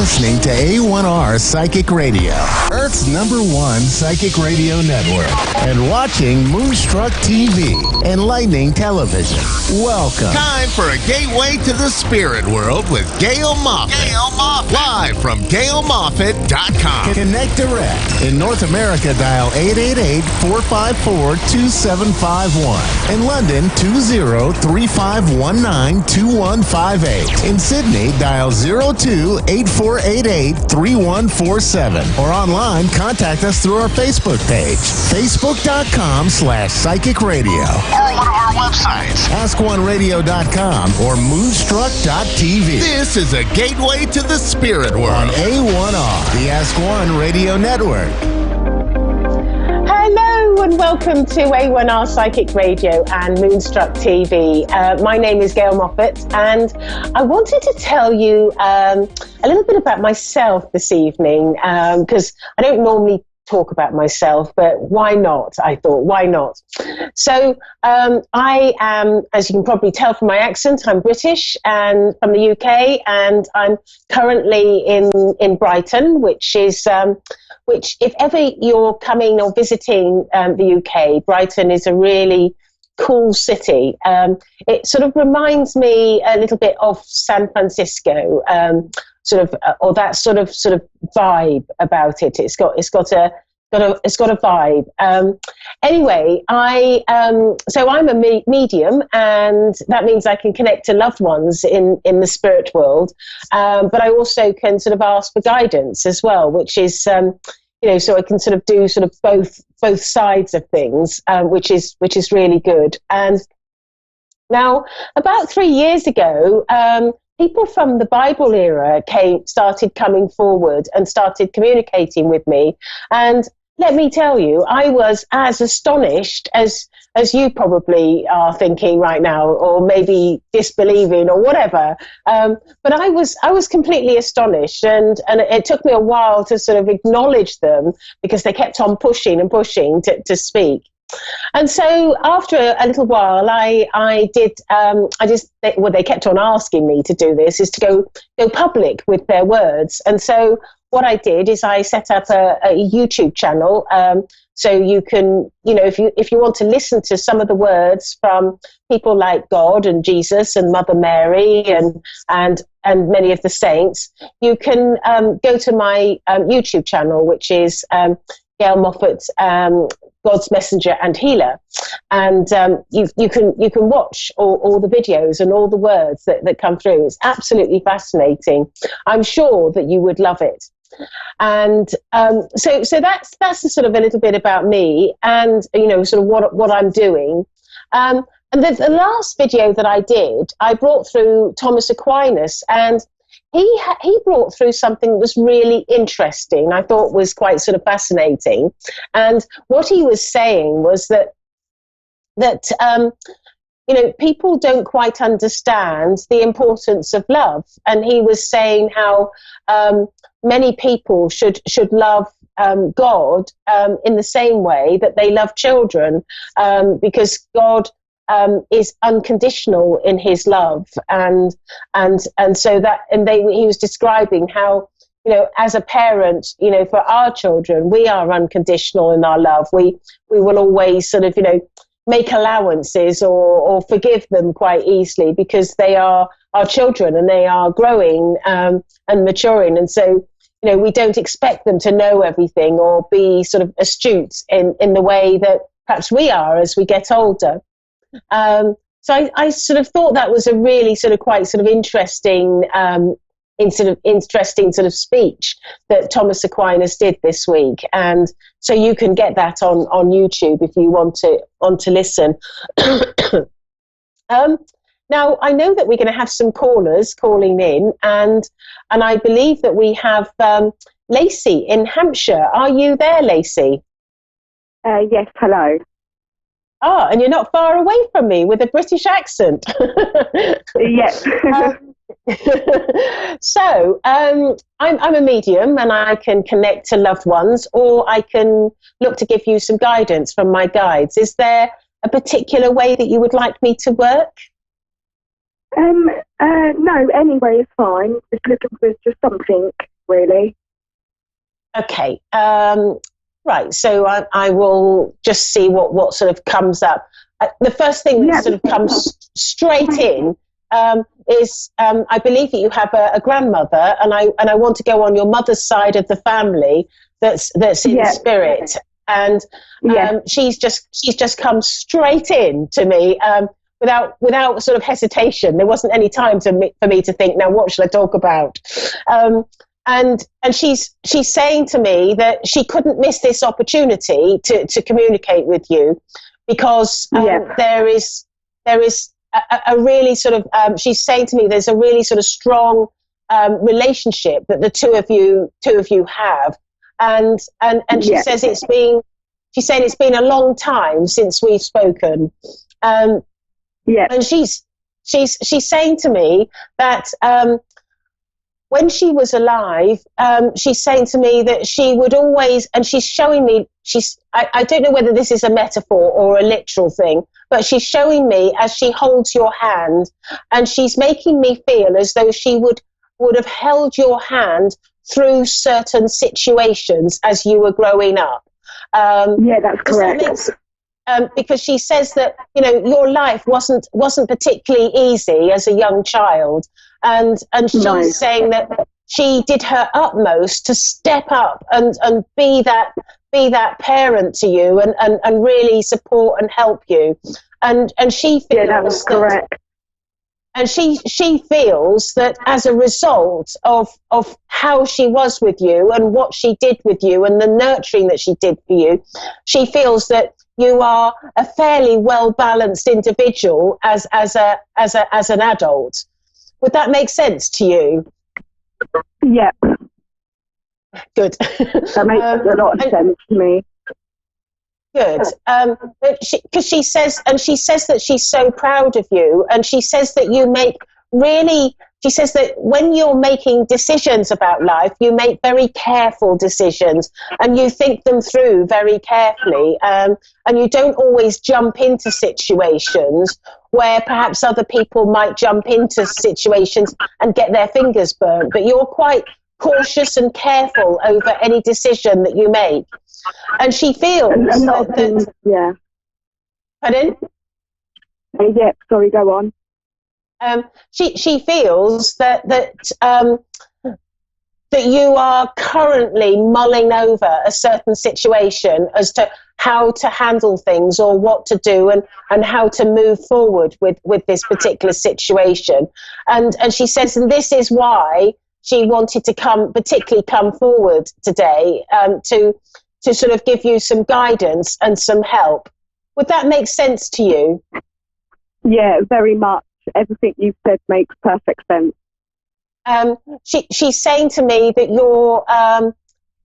listening to A1R Psychic Radio, Earth's #1 psychic radio network, and watching Moonstruck TV, enlightening television. Welcome. Time for a gateway to the spirit world with Gail Moffat. Live from GailMoffat.com. Connect direct. In North America, dial 888-454-2751. In London, 20-3519-2158. In Sydney, dial 02-8488-3147. Or online, contact us through our Facebook page, facebook.com/psychic radio. Or one of our websites, askoneradio.com or moonstruck.tv. This is a gateway to the spirit world on A1R, the Ask One Radio Network. Hello and welcome to A1R Psychic Radio and Moonstruck TV. My name is Gail Moffat, and I wanted to tell you a little bit about myself this evening, because I don't normally talk about myself, but why not? I thought, why not? So I am, as you can probably tell from my accent, I'm British and from the UK, and I'm currently in Brighton, which is which, if ever you're coming or visiting the UK, Brighton is a really cool city. It sort of reminds me a little bit of San Francisco, or that sort of vibe about it. It's got a vibe. Anyway, so I'm a medium, and that means I can connect to loved ones in the spirit world. But I also can sort of ask for guidance as well, which is, so I can sort of do sort of both sides of things, which is really good. And now, about 3 years ago, people from the Bible era started coming forward and started communicating with me. And let me tell you, I was as astonished as you probably are thinking right now, or maybe disbelieving or whatever. But I was completely astonished, and it took me a while to sort of acknowledge them, because they kept on pushing and pushing to speak. And so after a little while, they kept on asking me to do this, is to go public with their words. And so what I did is I set up a YouTube channel, so you can, if you want to listen to some of the words from people like God and Jesus and Mother Mary and many of the saints, you can go to my YouTube channel, which is Gail Moffat, God's Messenger and Healer, and you can watch all the videos and all the words that come through. It's absolutely fascinating. I'm sure that you would love it. And so that's sort of a little bit about me, and sort of what I'm doing. And the last video that I did, I brought through Thomas Aquinas, and he brought through something that was really interesting. I thought was quite sort of fascinating. And what he was saying was that people don't quite understand the importance of love. And he was saying how many people should love God in the same way that they love children, because God is unconditional in his love, and so that, and he was describing how, as a parent, for our children, we are unconditional in our love. We will always sort of make allowances or forgive them quite easily, because they are our children and they are growing and maturing, and so we don't expect them to know everything or be sort of astute in the way that perhaps we are as we get older. So I sort of thought that was a really sort of quite sort of interesting sort of speech that Thomas Aquinas did this week, and so you can get that on YouTube if you want to listen. Now I know that we're going to have some callers calling in, and I believe that we have Lacey in Hampshire. Are you there, Lacey? Yes, hello. Oh, and you're not far away from me with a British accent. Yes. So I'm a medium, and I can connect to loved ones, or I can look to give you some guidance from my guides. Is there a particular way that you would like me to work? No, any way is fine. Just looking for just something really. Okay. Right. So I will just see what sort of comes up. The first thing that sort of comes straight in is I believe that you have a grandmother, and I want to go on your mother's side of the family that's in spirit, and she's just come straight in to me without sort of hesitation. There wasn't any time for me to think, now what should I talk about? And she's saying to me that she couldn't miss this opportunity to communicate with you, because there is a really sort of she's saying to me there's a really sort of strong relationship that the two of you have, and she says she's saying it's been a long time since we've spoken, and she's saying to me that when she was alive, she's saying to me that she would always, and she's showing me, I don't know whether this is a metaphor or a literal thing, but she's showing me as she holds your hand, and she's making me feel as though she would have held your hand through certain situations as you were growing up. That's correct. Because she says that, your life wasn't particularly easy as a young child, and she's saying that she did her utmost to step up and be that parent to you and really support and help you, and she feels that was correct. And she feels that as a result of how she was with you and what she did with you and the nurturing that she did for you, she feels that you are a fairly well-balanced individual as an adult. Would that make sense to you? Yeah. Good. That makes a lot of sense to me. Good. Because she says that she's so proud of you, and she says that you make she says that when you're making decisions about life, you make very careful decisions, and you think them through very carefully, and you don't always jump into situations where perhaps other people might jump into situations and get their fingers burnt, but you're quite cautious and careful over any decision that you make. And she feels yeah. Pardon? Yeah, sorry, go on. She feels that you are currently mulling over a certain situation as to how to handle things or what to do and how to move forward with this particular situation. And she says, and this is why she wanted to particularly come forward today to sort of give you some guidance and some help. Would that make sense to you? Yeah, very much. Everything you've said makes perfect sense. She's saying to me that you're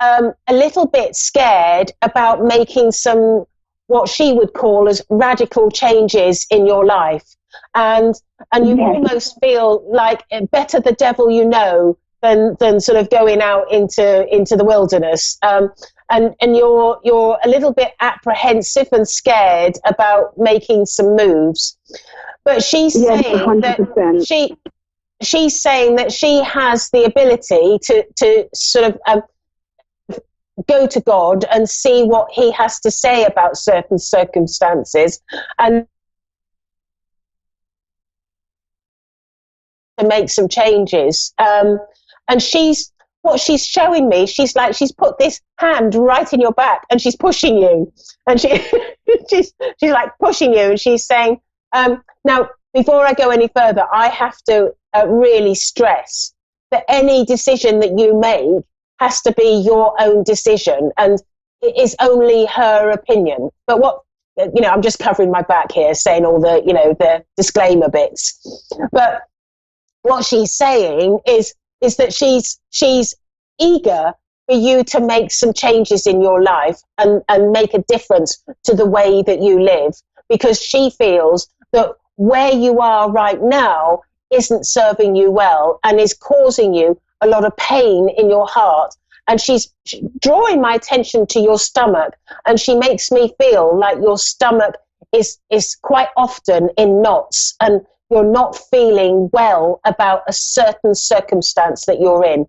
a little bit scared about making some, what she would call as radical changes in your life. And you almost feel like better the devil you know than sort of going out into the wilderness. And you're a little bit apprehensive and scared about making some moves. But she's saying 100%. She's saying that she has the ability to sort of go to God and see what he has to say about certain circumstances and to make some changes. And what she's showing me, she's put this hand right in your back and she's pushing you. And she's like pushing you, and she's saying, now, before I go any further, I have to really stress that any decision that you make has to be your own decision, and it is only her opinion. But I'm just covering my back here, saying all the disclaimer bits. But what she's saying is that she's eager for you to make some changes in your life and make a difference to the way that you live, because she feels that where you are right now isn't serving you well and is causing you a lot of pain in your heart. And she's drawing my attention to your stomach, and she makes me feel like your stomach is quite often in knots and you're not feeling well about a certain circumstance that you're in.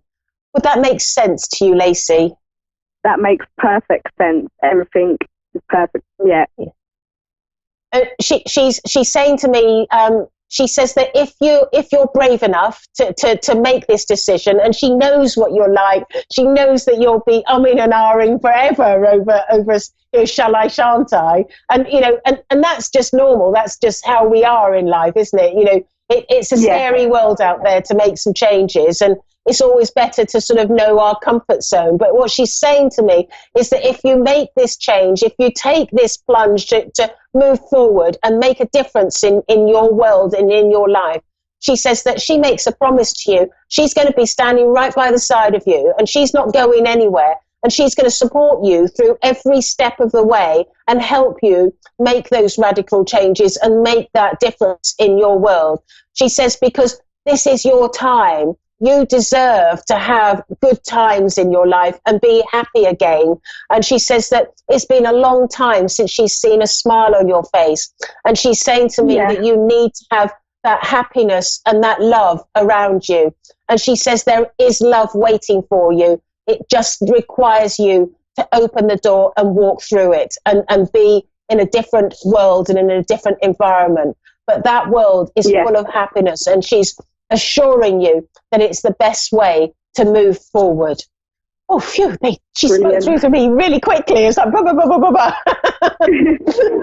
Would that make sense to you, Lacey? That makes perfect sense. Everything is perfect. Yeah. She's saying to me, she says that if you're brave enough to make this decision, and she knows what you're like, she knows that you'll be umming and ahhing forever over shall I, shan't I, and and that's just normal. That's just how we are in life, isn't it? It's a scary world out there to make some changes, and it's always better to sort of know our comfort zone. But what she's saying to me is that if you make this change, if you take this plunge to move forward and make a difference in your world and in your life, she says that she makes a promise to you. She's going to be standing right by the side of you, and she's not going anywhere. And she's going to support you through every step of the way and help you make those radical changes and make that difference in your world. She says, because this is your time. You deserve to have good times in your life and be happy again. And she says that it's been a long time since she's seen a smile on your face. And she's saying to me that you need to have that happiness and that love around you. And she says there is love waiting for you. It just requires you to open the door and walk through it and be in a different world and in a different environment. But that world is full of happiness, and she's assuring you that it's the best way to move forward. Oh, phew, she spoke through to me really quickly. It's like, blah, blah, blah, blah, blah, blah.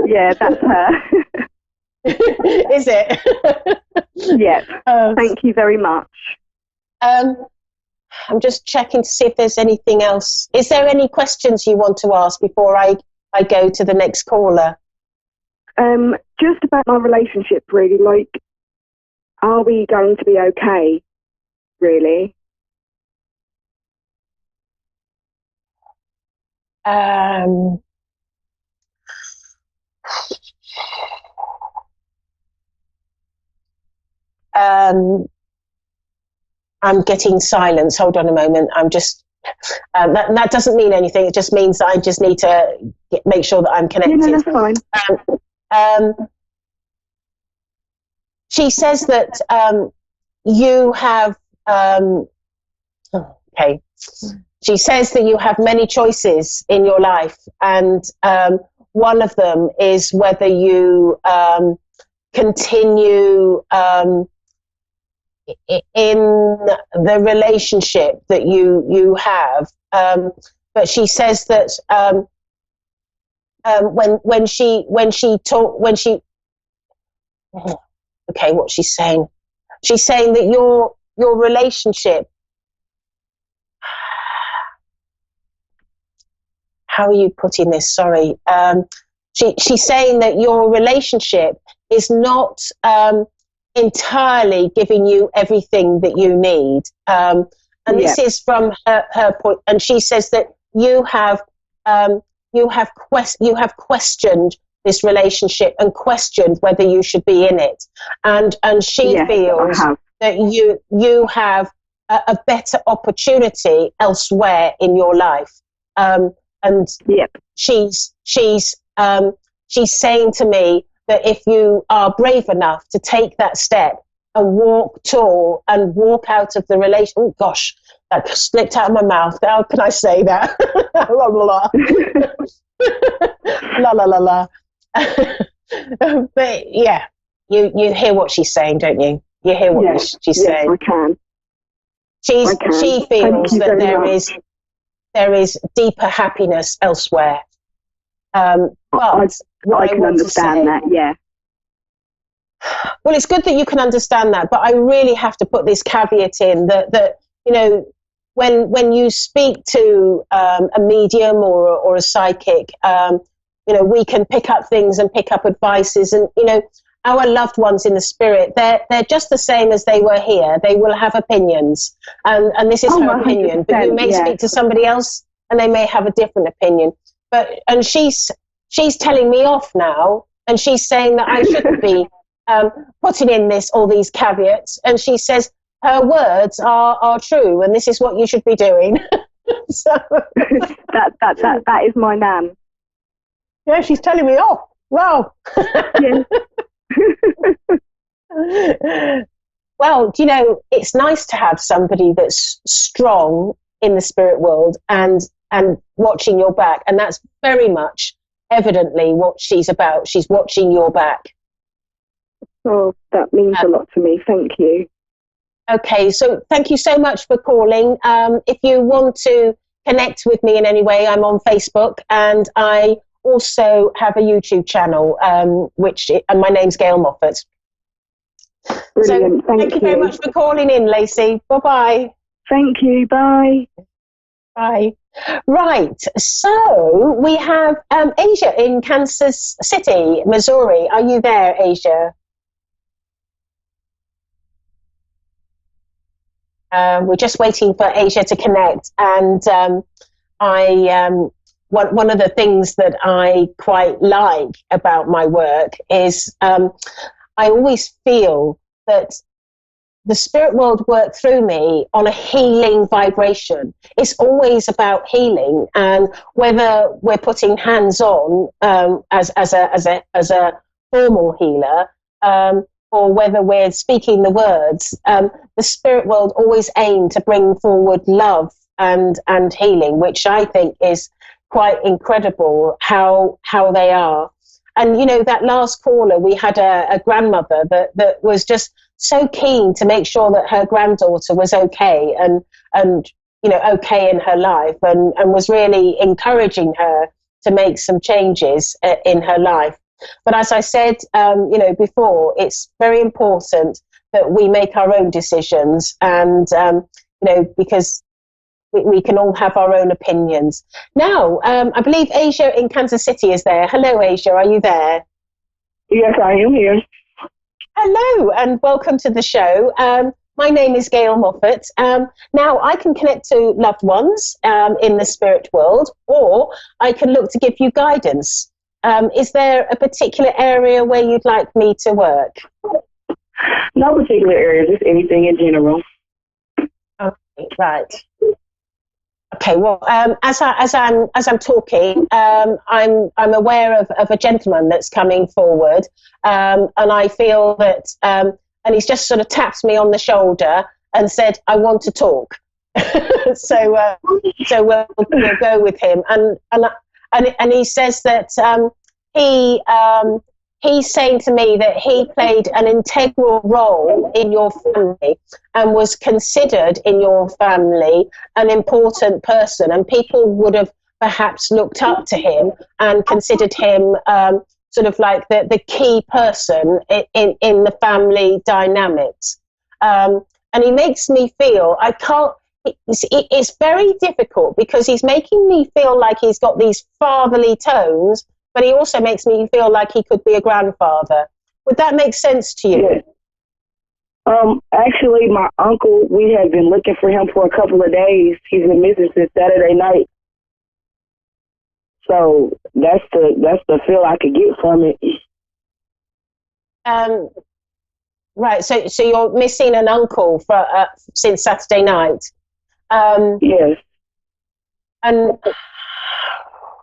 Yeah, that's her. Is it? Yes. Thank you very much. I'm just checking to see if there's anything else. Is there any questions you want to ask before I go to the next caller? Just about my relationship, really. Like, are we going to be okay, really? I'm getting silence. Hold on a moment. I'm just... that doesn't mean anything. It just means that I just need to make sure that I'm connected. Yeah, no, that's fine. She says that you have... okay. She says that you have many choices in your life, and one of them is whether you continue in the relationship that you have. But she says that when she okay, what's she saying? She's saying that your relationship, how are you putting this? Sorry. She's saying that your relationship is not entirely giving you everything that you need. And this is from her point. And she says that you have questioned this relationship and questioned whether you should be in it. And she feels that you have a better opportunity elsewhere in your life. And she's saying to me that if you are brave enough to take that step and walk tall and walk out of the relation, oh gosh, that slipped out of my mouth. How can I say that? La la la. La la la la. But yeah, you hear what she's saying, don't you? You hear what she's saying. I can. She feels that there is deeper happiness elsewhere. But I can understand that, yeah. Well, it's good that you can understand that, but I really have to put this caveat in that you know, when you speak to a medium or a psychic, you know, we can pick up things and pick up advices, and you know, our loved ones in the spirit, they're just the same as they were here. They will have opinions, and this is her opinion. But you may speak to somebody else, and they may have a different opinion. And she's telling me off now, and she's saying that I shouldn't be putting in all these caveats. And she says her words are true, and this is what you should be doing. So that is my nan. Yeah, she's telling me off. Wow. Well, you know, it's nice to have somebody that's strong in the spirit world and watching your back. And that's very much evidently what she's about. She's watching your back. Oh, that means a lot to me. Thank you. Okay, so thank you so much for calling. If you want to connect with me in any way, I'm on Facebook, and I also have a YouTube channel, and my name's Gail Moffat. Brilliant. So thank you very much for calling in, Lacey. Bye-bye. Thank you. Bye. Bye. Right, so we have Asia in Kansas City, Missouri. Are you there, Asia? We're just waiting for Asia to connect, and one of the things that I quite like about my work is I always feel that the spirit world work through me on a healing vibration. It's always about healing, and whether we're putting hands on as a formal healer, or whether we're speaking the words, the spirit world always aim to bring forward love and healing, which I think is quite incredible how they are. And, you know, that last caller, we had a grandmother that was just so keen to make sure that her granddaughter was okay and you know, okay in her life, and was really encouraging her to make some changes in her life. But as I said, you know, before, it's very important that we make our own decisions, and, you know, because we can all have our own opinions. Now, I believe Asia in Kansas City is there. Hello, Asia. Are you there? Yes, I am here. Hello, and welcome to the show. My name is Gail Moffat. Now, I can connect to loved ones in the spirit world, or I can look to give you guidance. Is there a particular area where you'd like me to work? No particular area, just anything in general. Okay, right. Okay, well, as I'm talking, I'm aware of a gentleman that's coming forward, and I feel that, and he's just sort of tapped me on the shoulder and said, "I want to talk." so we'll go with him, and he says that he's saying to me that he played an integral role in your family and was considered in your family an important person, and people would have perhaps looked up to him and considered him sort of like the key person in the family dynamics. And he makes me feel, it's very difficult because he's making me feel like he's got these fatherly tones, but he also makes me feel like he could be a grandfather. Would that make sense to you? Yes. Actually, my uncle, we have been looking for him for a couple of days. He's been missing since Saturday night. So that's the feel I could get from it. Right. So you're missing an uncle since Saturday night. Yes. And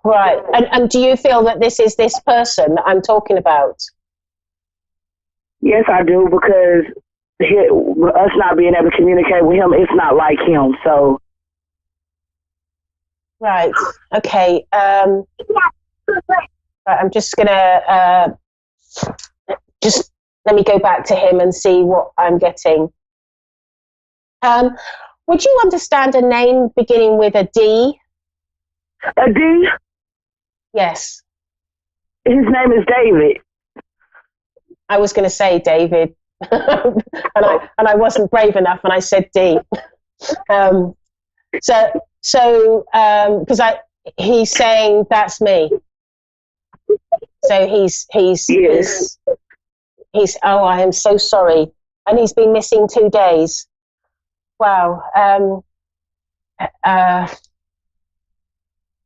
right. And do you feel that this is this person that I'm talking about? Yes, I do, because us not being able to communicate with him, it's not like him. So. Right. Okay. Right, I'm just gonna just let me go back to him and see what I'm getting. Would you understand a name beginning with a D? A D? Yes. His name is David. I was going to say David, and I wasn't brave enough, and I said D. So because he's saying that's me. So he's oh, I am so sorry, and he's been missing 2 days. Wow.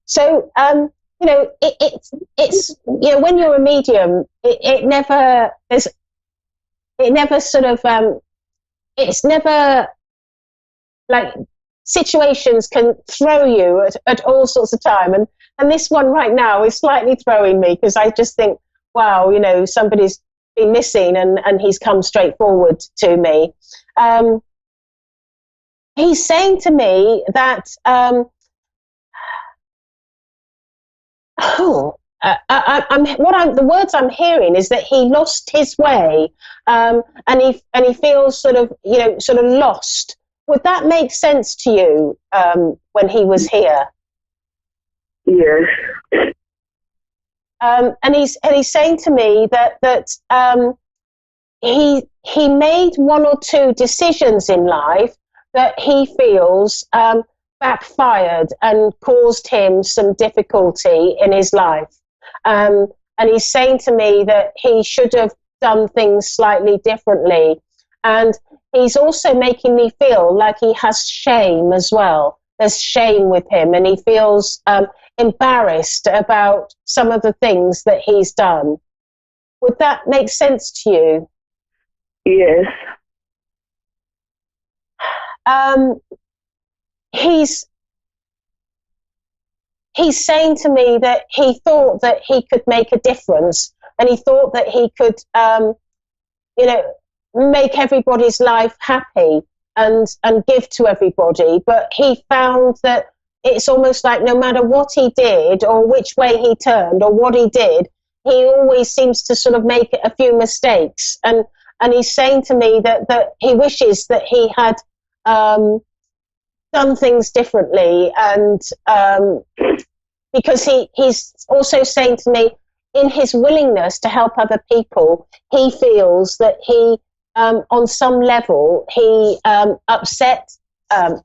So you know, it's you know, when you're a medium, it's never like, situations can throw you at all sorts of time, and this one right now is slightly throwing me, because I just think, wow, you know, somebody's been missing, and he's come straight forward to me. He's saying to me that the words I'm hearing is that he lost his way, and he feels sort of lost. Would that make sense to you when he was here? Yes. And he's saying to me that he made one or two decisions in life that he feels backfired and caused him some difficulty in his life. And he's saying to me that he should have done things slightly differently. And he's also making me feel like he has shame as well. There's shame with him, and he feels embarrassed about some of the things that he's done. Would that make sense to you? Yes. He's saying to me that he thought that he could make a difference, and he thought that he could, make everybody's life happy and give to everybody. But he found that it's almost like no matter what he did or which way he turned or what he did, he always seems to sort of make a few mistakes. And he's saying to me that he wishes that he had done things differently, and because he's also saying to me, in his willingness to help other people, he feels that he on some level he upset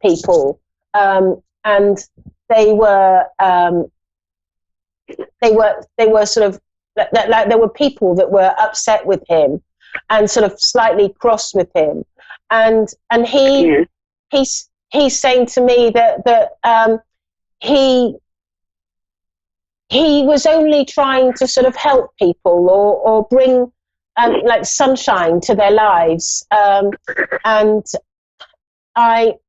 people, and they were sort of like there were people that were upset with him and sort of slightly cross with him, and he's saying to me that he was only trying to sort of help people or bring like sunshine to their lives, and I've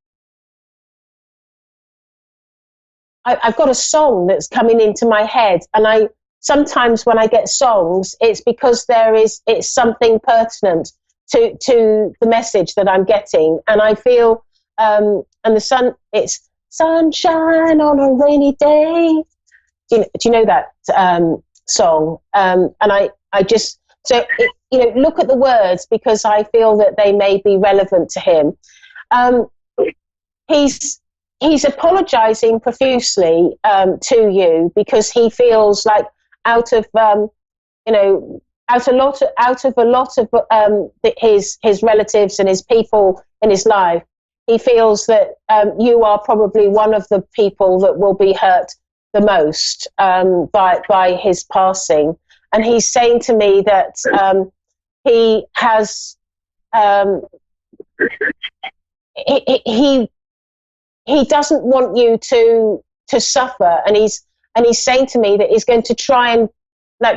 got a song that's coming into my head, and sometimes when I get songs, it's because it's something pertinent to the message that I'm getting, and I feel and it's sunshine on a rainy day. Do you know that song? And I just look at the words, because I feel that they may be relevant to him. He's apologizing profusely to you, because he feels like out of a lot of his relatives and his people in his life, he feels that you are probably one of the people that will be hurt the most by his passing. And he's saying to me that he has he doesn't want you to suffer, and he's saying to me that he's going to try and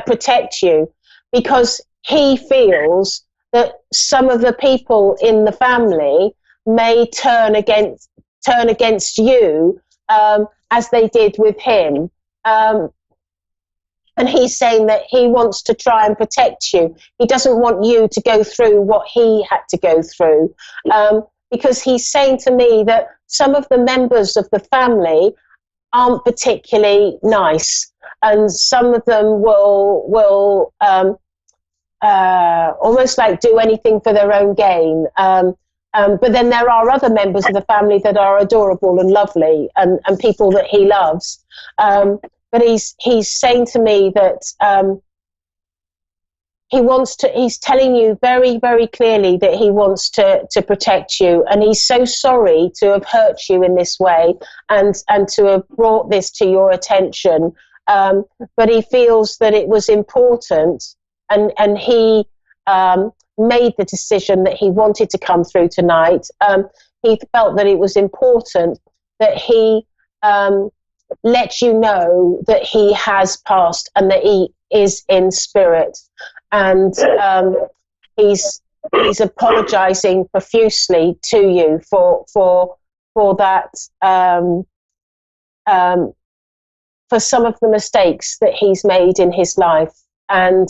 protect you, because he feels that some of the people in the family may turn against you, as they did with him. And he's saying that he wants to try and protect you. He doesn't want you to go through what he had to go through, because he's saying to me that some of the members of the family aren't particularly nice, and some of them will almost like do anything for their own gain. But then there are other members of the family that are adorable and lovely, and people that he loves. But he's saying to me that he's telling you very, very clearly that he wants to protect you, and he's so sorry to have hurt you in this way and to have brought this to your attention. But he feels that it was important, and he made the decision that he wanted to come through tonight. He felt that it was important that he let you know that he has passed and that he is in spirit. And he's apologizing profusely to you for that, for some of the mistakes that he's made in his life, and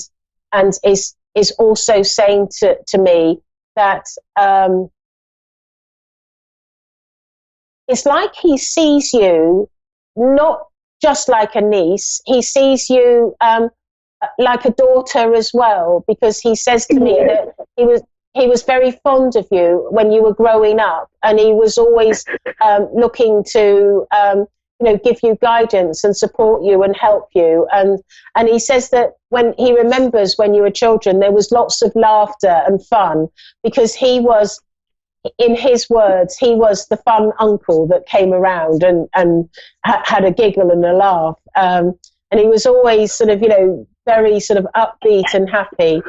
is is also saying to me that it's like he sees you not just like a niece, he sees you like a daughter as well, because he says to me that he was very fond of you when you were growing up, and he was always looking to give you guidance and support you and help you, and he says that when he remembers when you were children, there was lots of laughter and fun, because he was, in his words, he was the fun uncle that came around and had a giggle and a laugh, and he was always sort of very sort of upbeat and happy.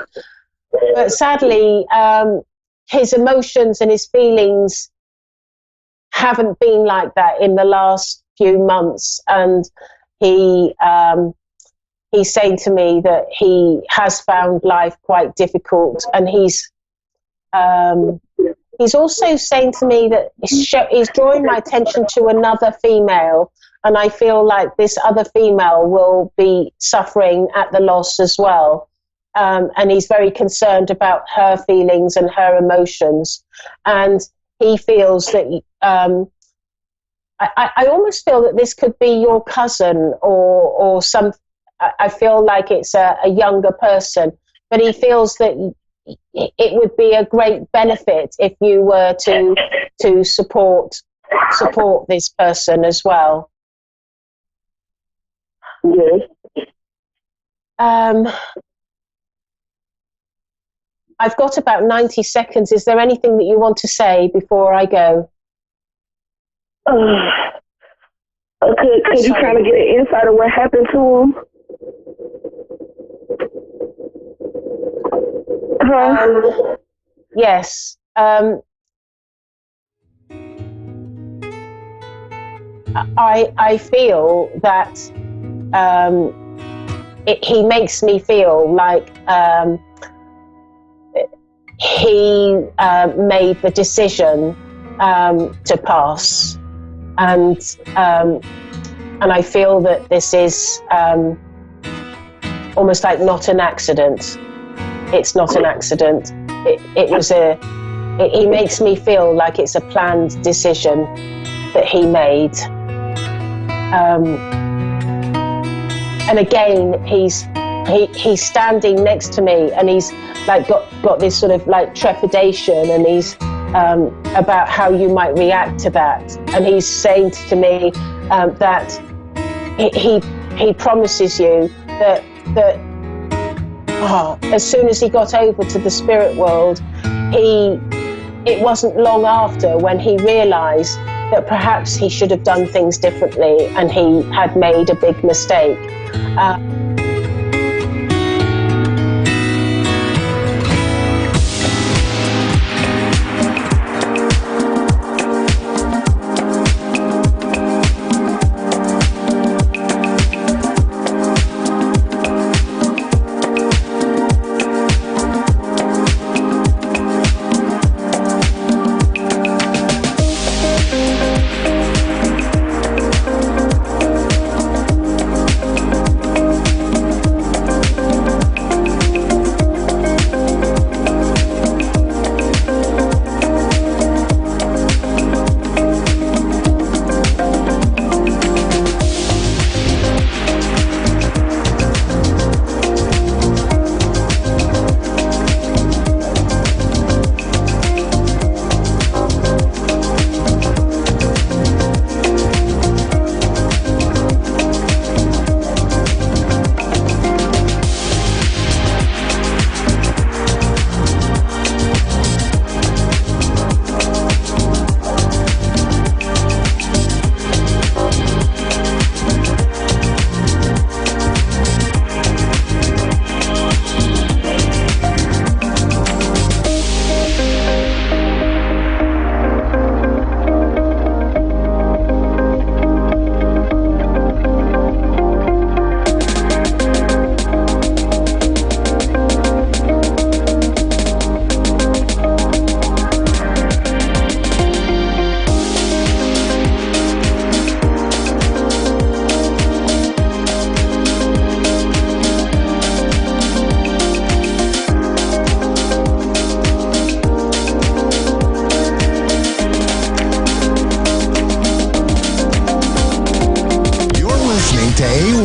But sadly, his emotions and his feelings haven't been like that in the last few months, and he's saying to me that he has found life quite difficult, and he's also saying to me that he's drawing my attention to another female, and I feel like this other female will be suffering at the loss as well. And he's very concerned about her feelings and her emotions. And he feels that I almost feel that this could be your cousin or some. I feel like it's a younger person, but he feels that it would be a great benefit if you were to support this person as well. Yes. I've got about 90 seconds. Is there anything that you want to say before I go? Could you kind of get an insight of what happened to him? Yes. I feel that he makes me feel like he made the decision to pass, and I feel that this is almost like not an accident. It's not an accident. It was he makes me feel like it's a planned decision that he made. And again, he's standing next to me, and he's like got this sort of like trepidation, and he's about how you might react to that. And he's saying to me that he promises you that as soon as he got over to the spirit world, it wasn't long after when he realized that perhaps he should have done things differently, and he had made a big mistake.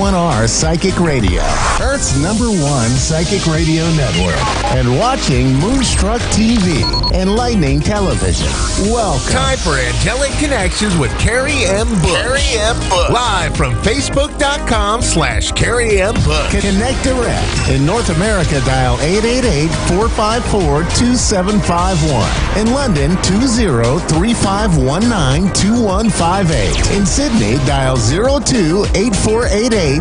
A1R Psychic Radio, Earth's #1 psychic radio network, and watching Moonstruck TV, enlightening television. Welcome. Time for Angelic Connections with Carrie M. Bush. Carrie M. Bush. Live from Facebook.com/Carrie M. Bush. Connect direct. In North America, dial 888-454-2751. In London, 20-3519-2158. In Sydney, dial 02-8488-3147.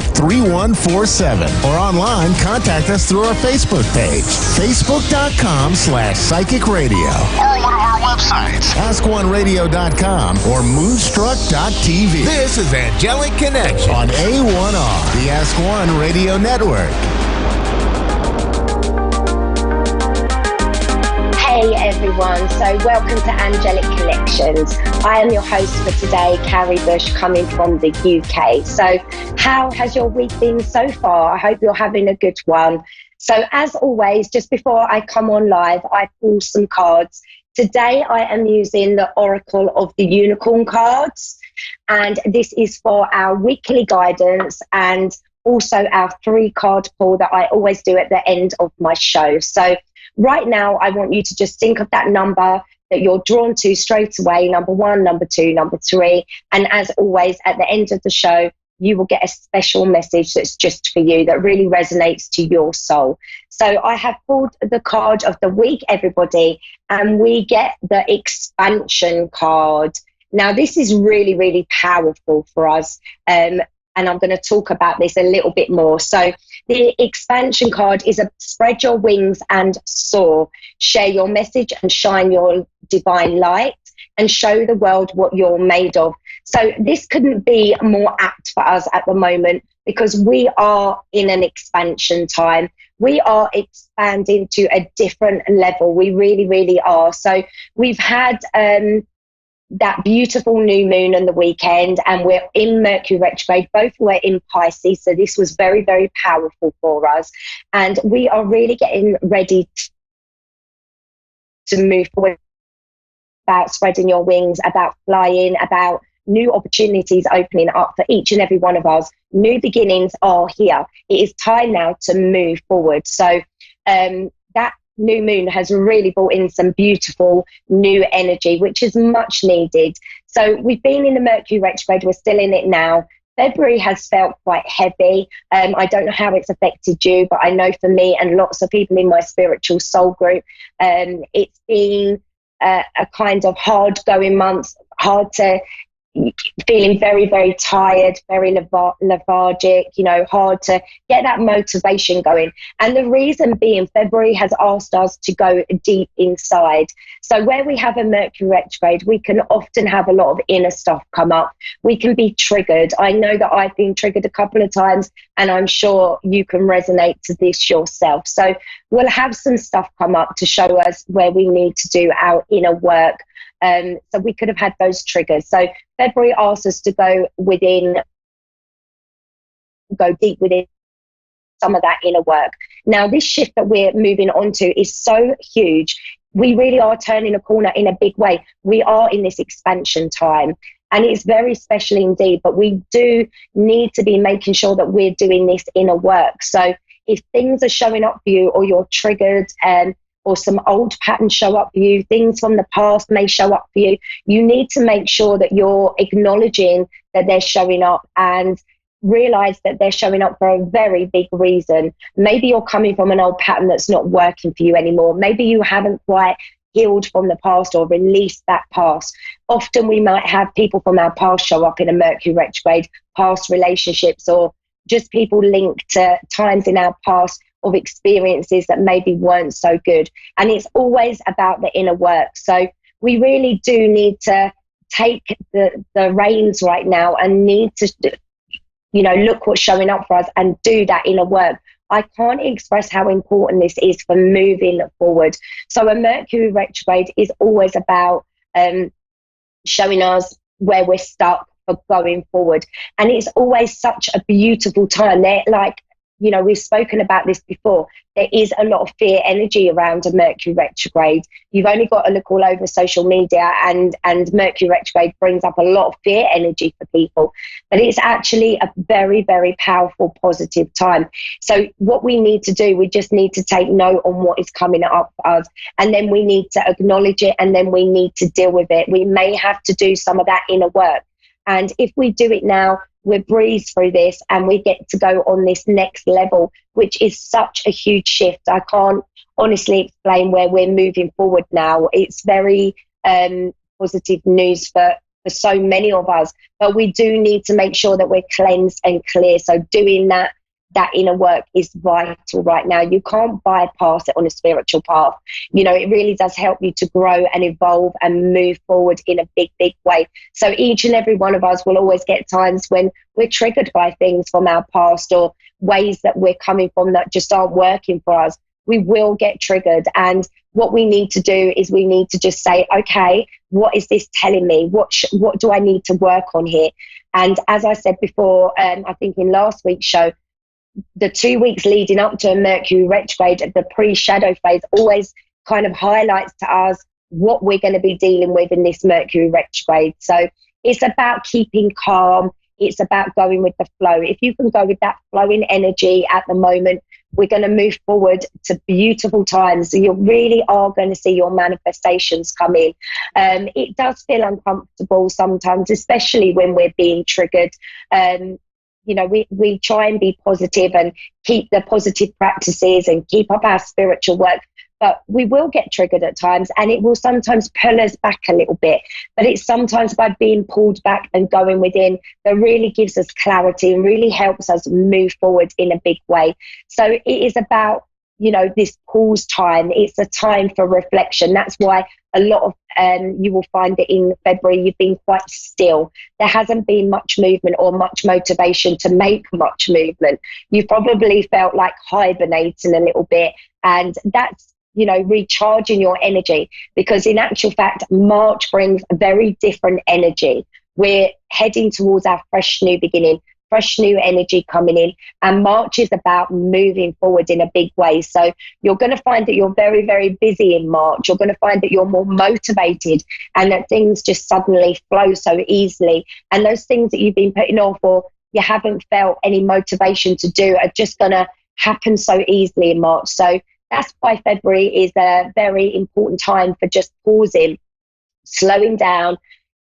Or online, contact us through our Facebook page, Facebook.com/Psychic Radio. Or one of our websites, AskOneRadio.com or Moonstruck.tv. This is Angelic Connection on A1R, the Ask One Radio Network. Hey everyone, so welcome to Angelic Connections. I am your host for today, Carrie Bush, coming from the UK. So how has your week been so far? I hope you're having a good one. So as always, just before I come on live, I pull some cards. Today I am using the Oracle of the Unicorn cards, and this is for our weekly guidance and also our 3-card pull that I always do at the end of my show. So right now, I want you to just think of that number that you're drawn to straight away, number 1, number 2, number 3. And as always, at the end of the show, you will get a special message that's just for you, that really resonates to your soul. So I have pulled the card of the week, everybody, and we get the expansion card. Now, this is really, really powerful for us. And I'm going to talk about this a little bit more. So the expansion card is a spread your wings and soar. Share your message and shine your divine light and show the world what you're made of. So this couldn't be more apt for us at the moment, because we are in an expansion time. We are expanding to a different level. We really, really are. So we've had that beautiful new moon on the weekend, and we're in Mercury retrograde. Both were in Pisces, so this was very, very powerful for us. And we are really getting ready to move forward, about spreading your wings, about flying, about new opportunities opening up for each and every one of us. New beginnings are here. It is time now to move forward. So that new moon has really brought in some beautiful new energy, which is much needed. So we've been in the Mercury retrograde, we're still in it now. February has felt quite heavy. I don't know how it's affected you, but I know for me and lots of people in my spiritual soul group, it's been a kind of hard going month, feeling very, very tired, very lethargic, hard to get that motivation going. And the reason being, February has asked us to go deep inside. So where we have a Mercury retrograde, we can often have a lot of inner stuff come up. We can be triggered. I know that I've been triggered a couple of times, and I'm sure you can resonate to this yourself. So we'll have some stuff come up to show us where we need to do our inner work. So we could have had those triggers. So February asks us to go deep within some of that inner work. Now, this shift that we're moving on to is so huge. We really are turning a corner in a big way. We are in this expansion time, and it's very special indeed, but we do need to be making sure that we're doing this inner work. So if things are showing up for you, or you're triggered, or some old patterns show up for you, things from the past may show up for you, you need to make sure that you're acknowledging that they're showing up, and realize that they're showing up for a very big reason. Maybe you're coming from an old pattern that's not working for you anymore. Maybe you haven't quite healed from the past or released that past. Often we might have people from our past show up in a Mercury retrograde, past relationships, or just people linked to times in our past of experiences that maybe weren't so good. And it's always about the inner work. So we really do need to take the reins right now and need to, look what's showing up for us and do that inner work. I can't express how important this is for moving forward. So a Mercury retrograde is always about showing us where we're stuck for going forward. And it's always such a beautiful time. They're like you know, we've spoken about this before. There is a lot of fear energy around a Mercury retrograde. You've only got to look all over social media, and Mercury retrograde brings up a lot of fear energy for people. But it's actually a very, very powerful, positive time. So what we need to do, we just need to take note on what is coming up for us, and then we need to acknowledge it, and then we need to deal with it. We may have to do some of that inner work. And if we do it now, we breeze through this and we get to go on this next level, which is such a huge shift. I can't honestly explain where we're moving forward now. It's very positive news for so many of us, but we do need to make sure that we're cleansed and clear. So doing that inner work is vital right now. You can't bypass it on a spiritual path. You know, it really does help you to grow and evolve and move forward in a big, big way. So each and every one of us will always get times when we're triggered by things from our past or ways that we're coming from that just aren't working for us. We will get triggered. And what we need to do is we need to just say, okay, what is this telling me? What do I need to work on here? And as I said before, I think in last week's show, the 2 weeks leading up to a Mercury retrograde, the pre-shadow phase, always kind of highlights to us what we're going to be dealing with in this Mercury retrograde. So it's about keeping calm. It's about going with the flow. If you can go with that flowing energy at the moment, we're going to move forward to beautiful times. So you really are going to see your manifestations come in. It does feel uncomfortable sometimes, especially when we're being triggered. You know, we try and be positive and keep the positive practices and keep up our spiritual work, but we will get triggered at times, and it will sometimes pull us back a little bit. But it's sometimes by being pulled back and going within that really gives us clarity and really helps us move forward in a big way. So it is about, you know, this pause time. It's a time for reflection. That's why a lot of you will find that in February you've been quite still. There hasn't been much movement or much motivation to make much movement. You probably felt like hibernating a little bit, and that's, you know, recharging your energy, because in actual fact March brings a very different energy. We're heading towards our fresh new beginning, fresh new energy coming in, and March is about moving forward in a big way. So you're going to find that you're very, very busy in March. You're going to find that you're more motivated and that things just suddenly flow so easily, and those things that you've been putting off or you haven't felt any motivation to do are just going to happen so easily in March. So that's why February is a very important time for just pausing, slowing down,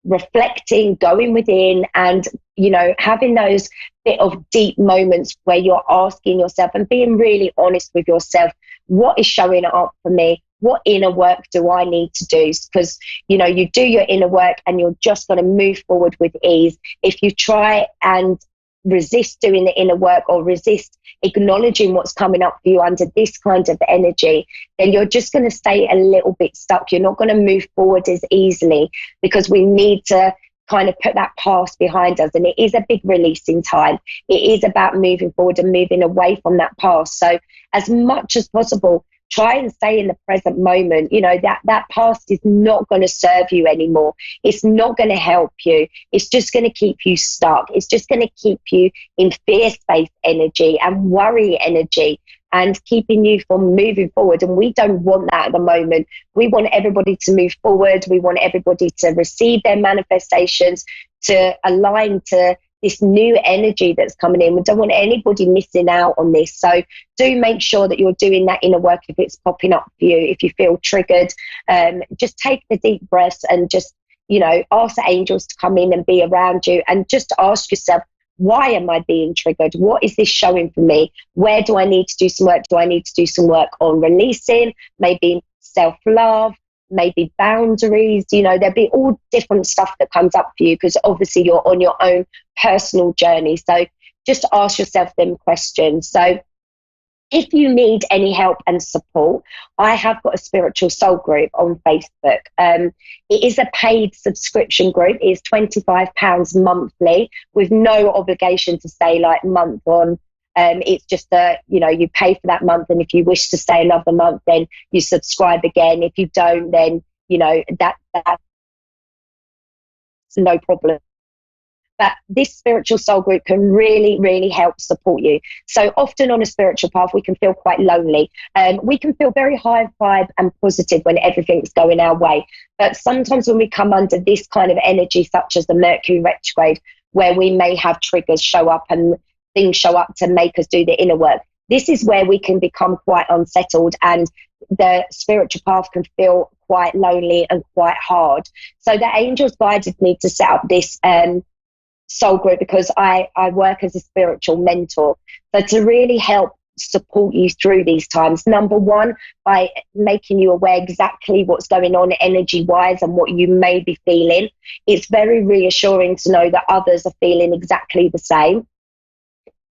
reflecting, going within, and, you know, having those bit of deep moments where you're asking yourself and being really honest with yourself, what is showing up for me? What inner work do I need to do? Because, you know, you do your inner work and you're just going to move forward with ease. If you try and resist doing the inner work or resist acknowledging what's coming up for you under this kind of energy, then you're just going to stay a little bit stuck. You're not going to move forward as easily, because we need to kind of put that past behind us. And it is a big releasing time. It is about moving forward and moving away from that past. So as much as possible, try and stay in the present moment. You know, that past is not going to serve you anymore. It's not going to help you. It's just going to keep you stuck. It's just going to keep you in fear-based energy and worry energy and keeping you from moving forward. And we don't want that at the moment. We want everybody to move forward. We want everybody to receive their manifestations, to align to this new energy that's coming in. We don't want anybody missing out on this. So do make sure that you're doing that inner work if it's popping up for you. If you feel triggered, just take the deep breaths and just, you know, ask the angels to come in and be around you, and just ask yourself, why am I being triggered? What is this showing for me? Where do I need to do some work? Do I need to do some work on releasing, maybe self-love, maybe boundaries? You know, there'll be all different stuff that comes up for you, because obviously you're on your own personal journey. So just ask yourself them questions. So if you need any help and support, I have got a spiritual soul group on Facebook. It is a paid subscription group. It's £25 monthly with no obligation to stay like month on. It's just you know, you pay for that month, and if you wish to stay another month, then you subscribe again. If you don't, then, you know, that's no problem. but this spiritual soul group can really, really help support you. So often on a spiritual path, we can feel quite lonely. We can feel very high vibe and positive when everything's going our way. But sometimes when we come under this kind of energy, such as the Mercury retrograde, where we may have triggers show up and things show up to make us do the inner work, this is where we can become quite unsettled, and the spiritual path can feel quite lonely and quite hard. So the angels guided me to set up this soul group because I work as a spiritual mentor. So to really help support you through these times, number one, by making you aware exactly what's going on energy wise and what you may be feeling. It's very reassuring to know that others are feeling exactly the same.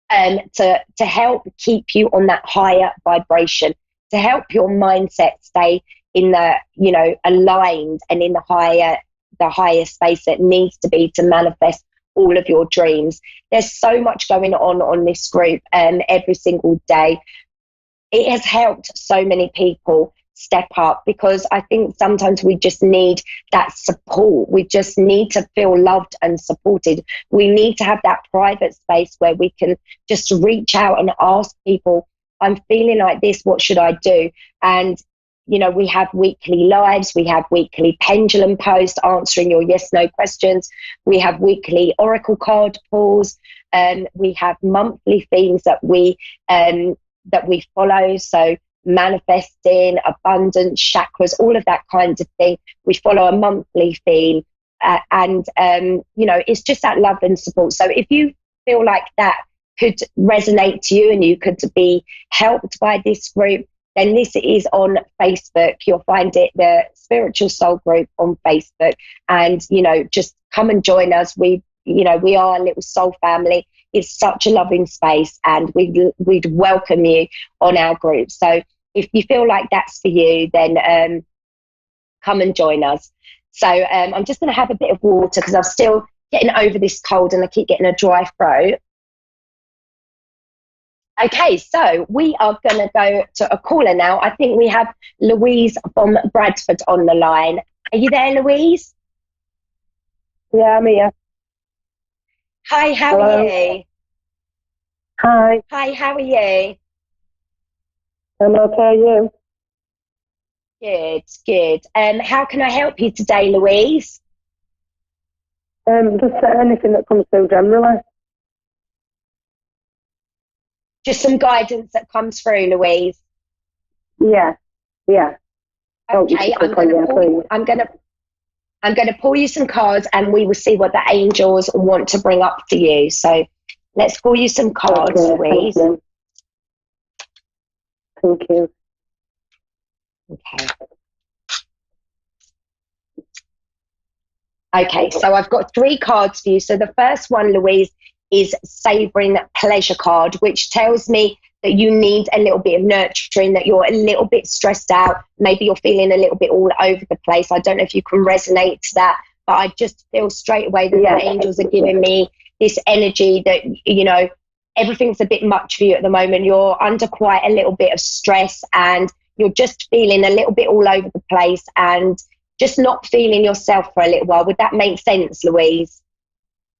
To help keep you on that higher vibration, to help your mindset stay in the, aligned and in the higher space that needs to be to manifest all of your dreams. There's so much going on this group every single day. It has helped so many people step up, because I think sometimes we just need that support. We just need to feel loved and supported. We need to have that private space where we can just reach out and ask people, I'm feeling like this, what should I do? And we have weekly lives, we have weekly pendulum posts answering your yes/no questions, we have weekly oracle card pulls, we have monthly themes that we follow. So manifesting, abundance, chakras, all of that kind of thing. We follow a monthly theme, and it's just that love and support. So if you feel like that could resonate to you and you could be helped by this group, then this is on Facebook. You'll find it, the Spiritual Soul Group on Facebook, and just come and join us. We are a little soul family. It's such a loving space, and we'd welcome you on our group. So if you feel like that's for you, then come and join us. So I'm just going to have a bit of water because I'm still getting over this cold and I keep getting a dry throat. Okay, so we are going to go to a caller now. I think we have Louise from Bradford on the line. Are you there, Louise? Yeah, I'm here. Hi, how are you? Hi. Hi, how are you? I'm okay, you? Good. How can I help you today, Louise? Just anything that comes through generally. Just some guidance that comes through, Louise. Yeah. Okay, I'm going to pull you some cards, and we will see what the angels want to bring up for you. So let's pull you some cards, Louise. Thank you. Okay, so I've got 3 cards for you. So the first one, Louise, is Savouring Pleasure card, which tells me that you need a little bit of nurturing, that you're a little bit stressed out. Maybe you're feeling a little bit all over the place. I don't know if you can resonate to that, but I just feel straight away that the angels are giving me this energy that, everything's a bit much for you at the moment. You're under quite a little bit of stress, and you're just feeling a little bit all over the place and just not feeling yourself for a little while. Would that make sense, Louise?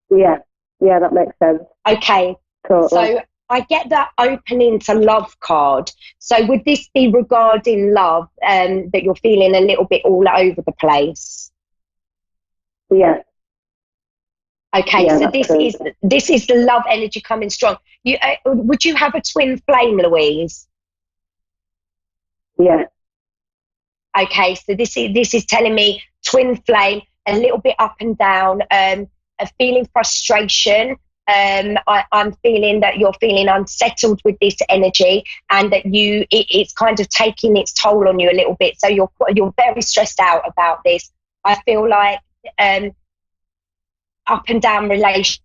Yeah, that makes sense. Okay, totally. So I get that opening to love card. So would this be regarding love, that you're feeling a little bit all over the place? Yeah. Okay, yeah, so this is the love energy coming strong. You would you have a twin flame, Louise? Yeah. Okay, so this is telling me twin flame, a little bit up and down, a feeling frustration. I'm feeling that you're feeling unsettled with this energy, and that it's kind of taking its toll on you a little bit. So you're very stressed out about this. I feel like up and down relationship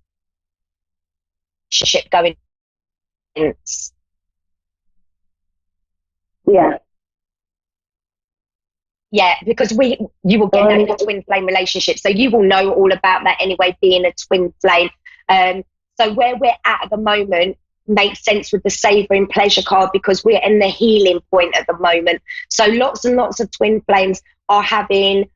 going. Yeah, because you will get that in a twin flame relationship, so you will know all about that anyway, being a twin flame. So where we're at the moment makes sense with the Savouring Pleasure card, because we're in the healing point at the moment. So lots and lots of twin flames are having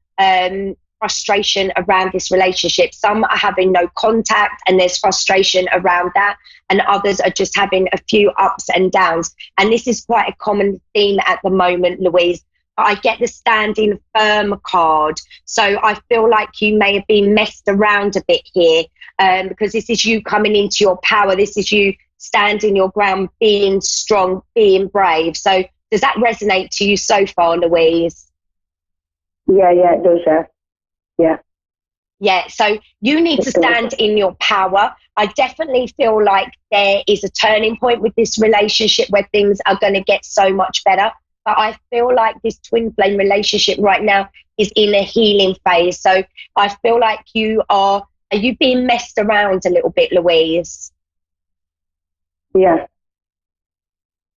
frustration around this relationship. Some are having no contact and there's frustration around that, and others are just having a few ups and downs. And this is quite a common theme at the moment, Louise. I get the standing firm card. So I feel like you may have been messed around a bit here, because this is you coming into your power. This is you standing your ground, being strong, being brave. So does that resonate to you so far, Louise? Yeah, it does, yeah. Yeah, so you need to stand in your power. I definitely feel like there is a turning point with this relationship where things are going to get so much better. But I feel like this twin flame relationship right now is in a healing phase. So I feel like are you being messed around a little bit, Louise? Yeah.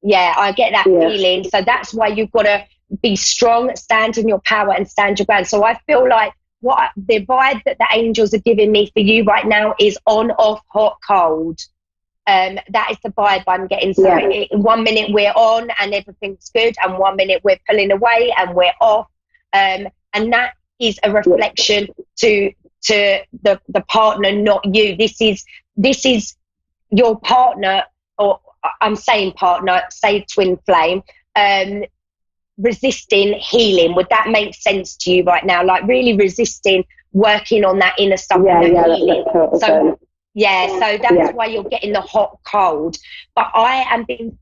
Yeah, I get that feeling. So that's why you've got to be strong, stand in your power and stand your ground. So I feel like the vibe that the angels are giving me for you right now is on, off, hot, cold. That is the vibe I'm getting. So 1 minute we're on and everything's good, and 1 minute we're pulling away and we're off. And that is a reflection to the partner, not you. This is your partner, or I'm saying partner, say twin flame, resisting healing. Would that make sense to you right now? Like really resisting working on that inner stuff and healing. So that's why you're getting the hot cold. But I am being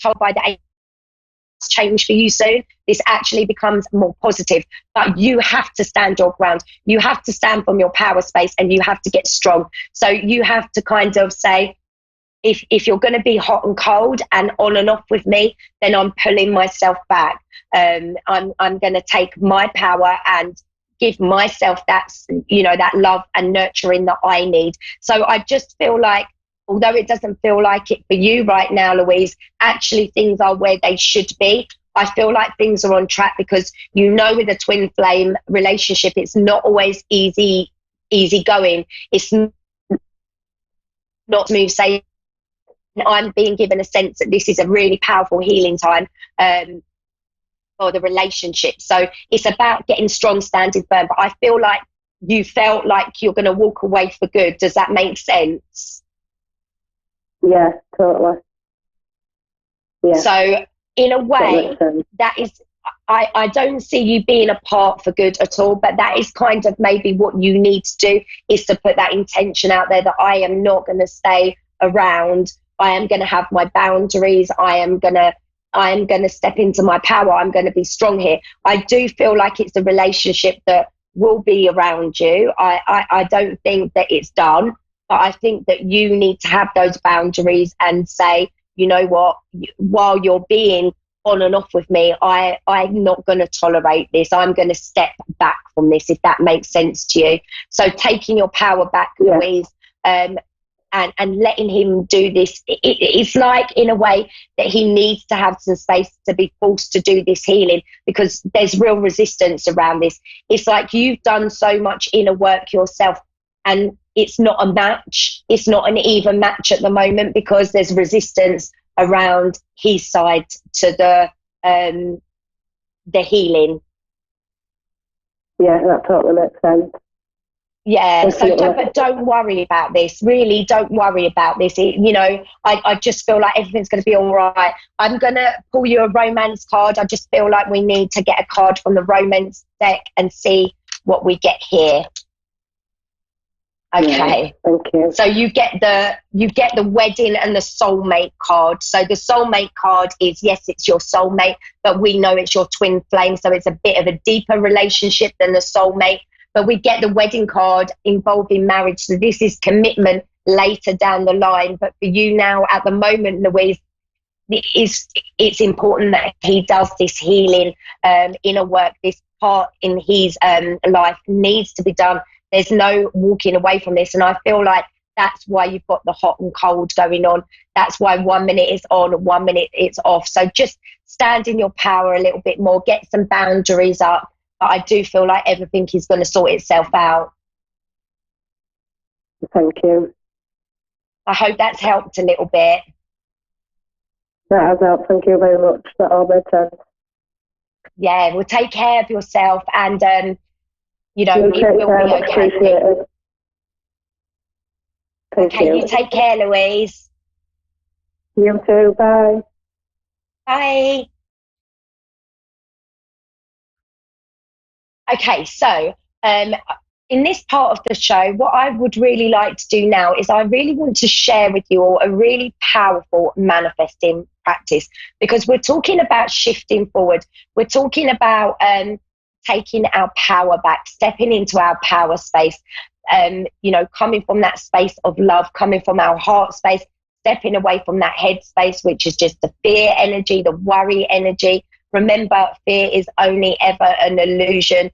told by the angels change for you soon. This actually becomes more positive, but you have to stand your ground. You have to stand from your power space, and you have to get strong. So you have to kind of say, if you're going to be hot and cold and on and off with me, then I'm pulling myself back. I'm going to take my power and give myself that love and nurturing that I need. So I just feel like, although it doesn't feel like it for you right now, Louise, actually things are where they should be. I feel like things are on track, because with a twin flame relationship, it's not always easy going. It's not smooth sailing. I'm being given a sense that this is a really powerful healing time for the relationship. So it's about getting strong, standing firm. But I feel like you felt like you're going to walk away for good. Does that make sense? Yeah, totally. Yeah. So in a way, that is, I don't see you being apart for good at all, but that is kind of maybe what you need to do, is to put that intention out there that I am not going to stay around. I am going to have my boundaries. I am going to step into my power. I'm going to be strong here. I do feel like it's a relationship that will be around you. I don't think that it's done, but I think that you need to have those boundaries and say, you know what, while you're being on and off with me, I'm not going to tolerate this. I'm going to step back from this, if that makes sense to you. So taking your power back, Louise, and letting him do this, it's like, in a way, that he needs to have some space to be forced to do this healing, because there's real resistance around this. It's like you've done so much inner work yourself, and it's not a match. It's not an even match at the moment, because there's resistance around his side to the healing. Yeah, that totally makes sense. Yeah, so don't worry about this. Really, don't worry about this. I just feel like everything's going to be all right. I'm going to pull you a romance card. I just feel like we need to get a card from the romance deck and see what we get here. Okay. Yeah, thank you. So you get the wedding and the soulmate card. So the soulmate card is, yes, it's your soulmate, but we know it's your twin flame. So it's a bit of a deeper relationship than the soulmate. But we get the wedding card involving marriage. So this is commitment later down the line. But for you now, at the moment, Louise, it's important that he does this healing inner work. This part in his life needs to be done. There's no walking away from this. And I feel like that's why you've got the hot and cold going on. That's why 1 minute is on, 1 minute it's off. So just stand in your power a little bit more, get some boundaries up. But I do feel like everything is going to sort itself out. Thank you. I hope that's helped a little bit. That has helped. Thank you very much. That all made sense. Yeah, well, take care of yourself, and you know, You it take will care. be I okay. appreciate it. Thank Okay, you take care, Louise. You too. Bye. Bye. Okay, so in this part of the show, what I would really like to do now is I really want to share with you all a really powerful manifesting practice, because we're talking about shifting forward. We're talking about taking our power back, stepping into our power space, you know, coming from that space of love, coming from our heart space, stepping away from that head space, which is just the fear energy, the worry energy. Remember, fear is only ever an illusion.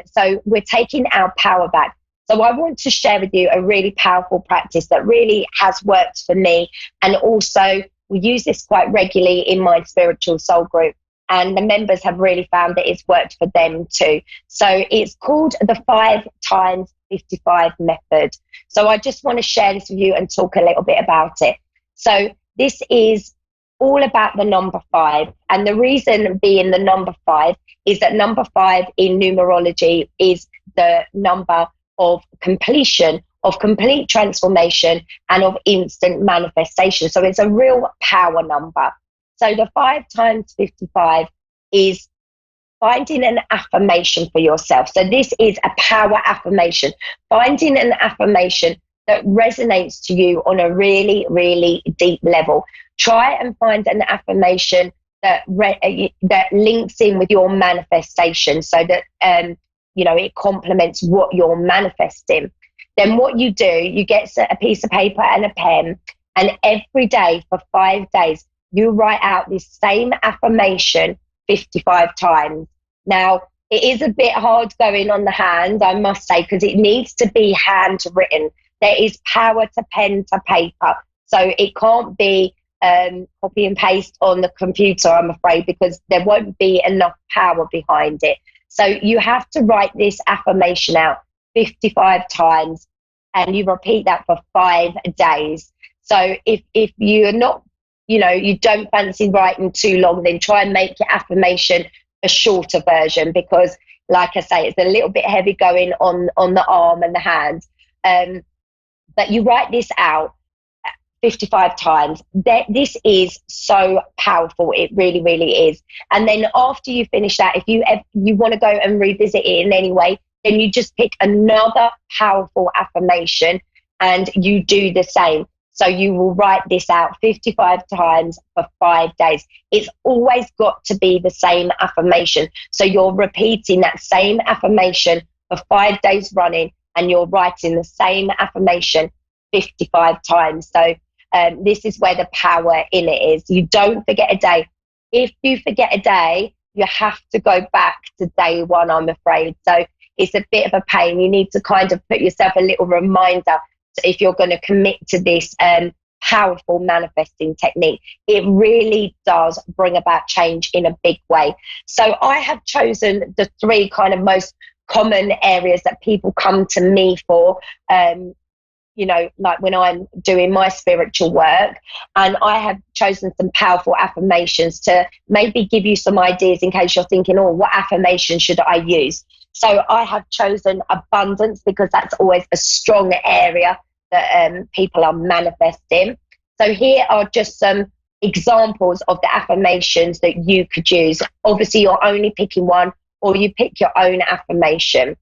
So we're taking our power back. So I want to share with you a really powerful practice that really has worked for me. And also we use this quite regularly in my spiritual soul group. And the members have really found that it's worked for them too. So it's called the 5 times 55 method. So I just want to share this with you and talk a little bit about it. So this is all about the number 5. And the reason being the number 5 is that number 5 in numerology is the number of completion, of complete transformation, and of instant manifestation. So it's a real power number. So the 5 times 55 is finding an affirmation for yourself. So this is a power affirmation, finding an affirmation that resonates to you on a really, really deep level. Try and find an affirmation that that links in with your manifestation, so that you know, it complements what you're manifesting. Then what you do, you get a piece of paper and a pen, and every day for 5 days, you write out this same affirmation 55 times. Now, it is a bit hard going on the hand, I must say, because it needs to be handwritten. There is power to pen to paper. So it can't be copy and paste on the computer, I'm afraid, because there won't be enough power behind it. So you have to write this affirmation out 55 times, and you repeat that for 5 days. So if you're not, you know, you don't fancy writing too long, then try and make your affirmation a shorter version, because like I say, it's a little bit heavy going on the arm and the hand. But you write this out 55 times. This is so powerful. It really, really is. And then after you finish that, if you want to go and revisit it in any way, then you just pick another powerful affirmation and you do the same. So you will write this out 55 times for 5 days. It's always got to be the same affirmation. So you're repeating that same affirmation for 5 days running, and you're writing the same affirmation 55 times. So this is where the power in it is. You don't forget a day. If you forget a day, you have to go back to day 1, I'm afraid. So it's a bit of a pain. You need to kind of put yourself a little reminder if you're going to commit to this powerful manifesting technique. It really does bring about change in a big way. So I have chosen the 3 kind of most common areas that people come to me for, you know, like when I'm doing my spiritual work. And I have chosen some powerful affirmations to maybe give you some ideas in case you're thinking, oh, what affirmation should I use? So I have chosen abundance, because that's always a strong area that people are manifesting. So here are just some examples of the affirmations that you could use. Obviously, you're only picking one, or you pick your own affirmation.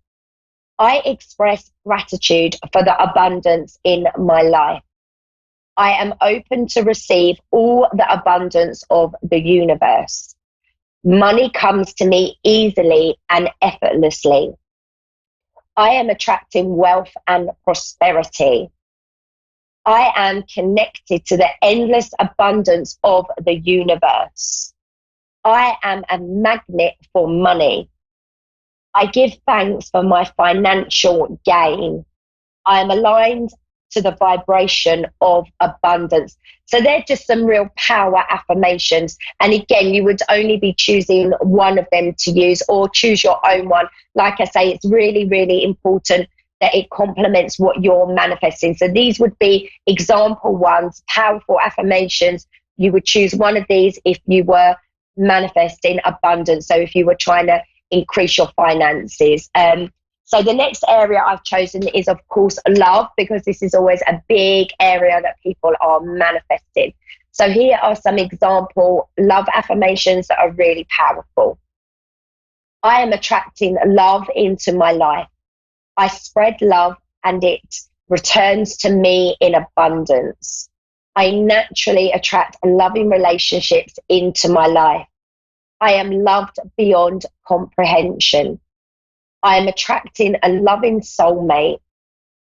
I express gratitude for the abundance in my life. I am open to receive all the abundance of the universe. Money comes to me easily and effortlessly. I am attracting wealth and prosperity. I am connected to the endless abundance of the universe. I am a magnet for money. I give thanks for my financial gain. I am aligned to the vibration of abundance. So they're just some real power affirmations. And again, you would only be choosing one of them to use, or choose your own one. Like I say, it's really, really important that it complements what you're manifesting. So these would be example ones, powerful affirmations. You would choose one of these if you were manifesting abundance. So if you were trying to increase your finances. So the next area I've chosen is, of course, love, because this is always a big area that people are manifesting. So here are some example love affirmations that are really powerful. I am attracting love into my life. I spread love and it returns to me in abundance. I naturally attract loving relationships into my life. I am loved beyond comprehension. I am attracting a loving soulmate.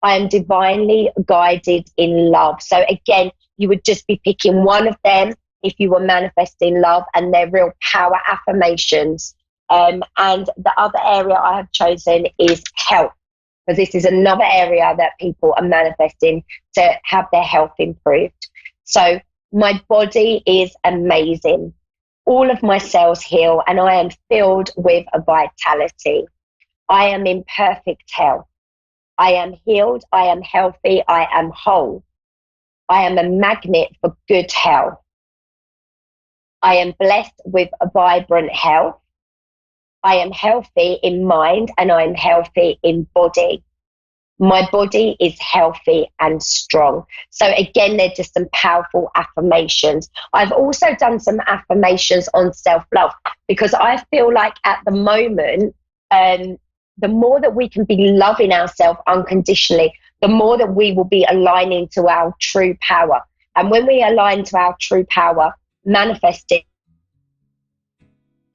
I am divinely guided in love. So again, you would just be picking one of them if you were manifesting love, and they're real power affirmations. And the other area I have chosen is health, because this is another area that people are manifesting to have their health improved. So my body is amazing. All of my cells heal and I am filled with a vitality. I am in perfect health. I am healed. I am healthy. I am whole. I am a magnet for good health. I am blessed with a vibrant health. I am healthy in mind and I am healthy in body. My body is healthy and strong. So again, they're just some powerful affirmations. I've also done some affirmations on self-love, because I feel like at the moment, the more that we can be loving ourselves unconditionally, the more that we will be aligning to our true power. And when we align to our true power, manifesting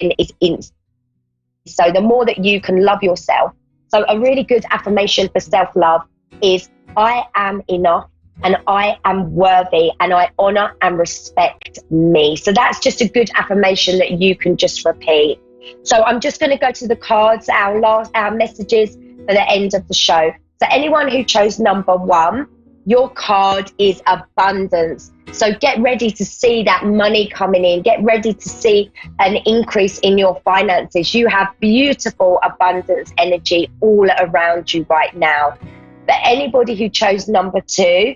is instant. So the more that you can love yourself. So a really good affirmation for self-love is, I am enough and I am worthy and I honor and respect me. So that's just a good affirmation that you can just repeat. So I'm just going to go to the cards, our messages for the end of the show. So anyone who chose number 1, your card is abundance. So get ready to see that money coming in. Get ready to see an increase in your finances. You have beautiful abundance energy all around you right now. But anybody who chose number 2,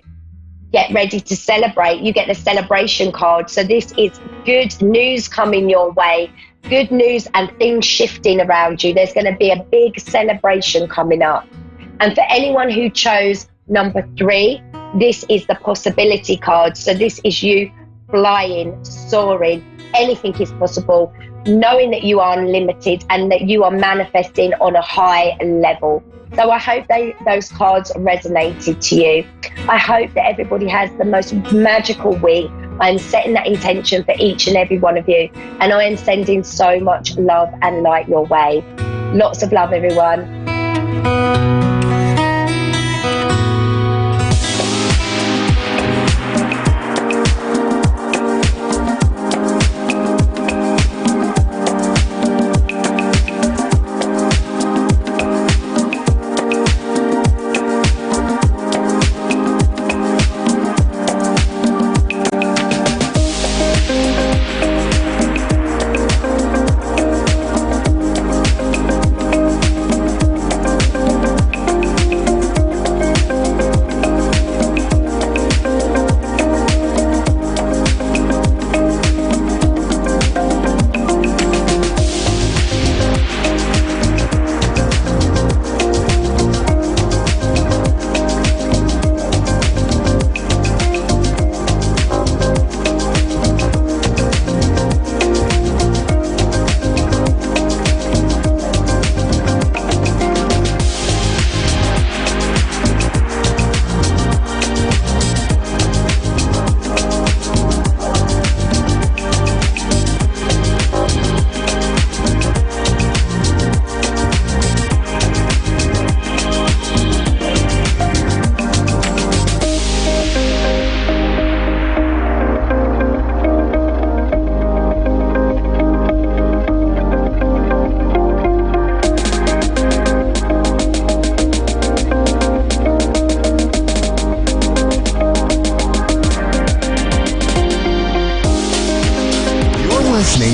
get ready to celebrate. You get the celebration card. So this is good news coming your way. Good news and things shifting around you. There's going to be a big celebration coming up. And for anyone who chose number 3, this is the possibility card. So this is you flying, soaring. Anything is possible, knowing that you are unlimited and that you are manifesting on a high level. So I hope those cards resonated to you. I hope that everybody has the most magical week. I'm setting that intention for each and every one of you. And I am sending so much love and light your way. Lots of love, everyone.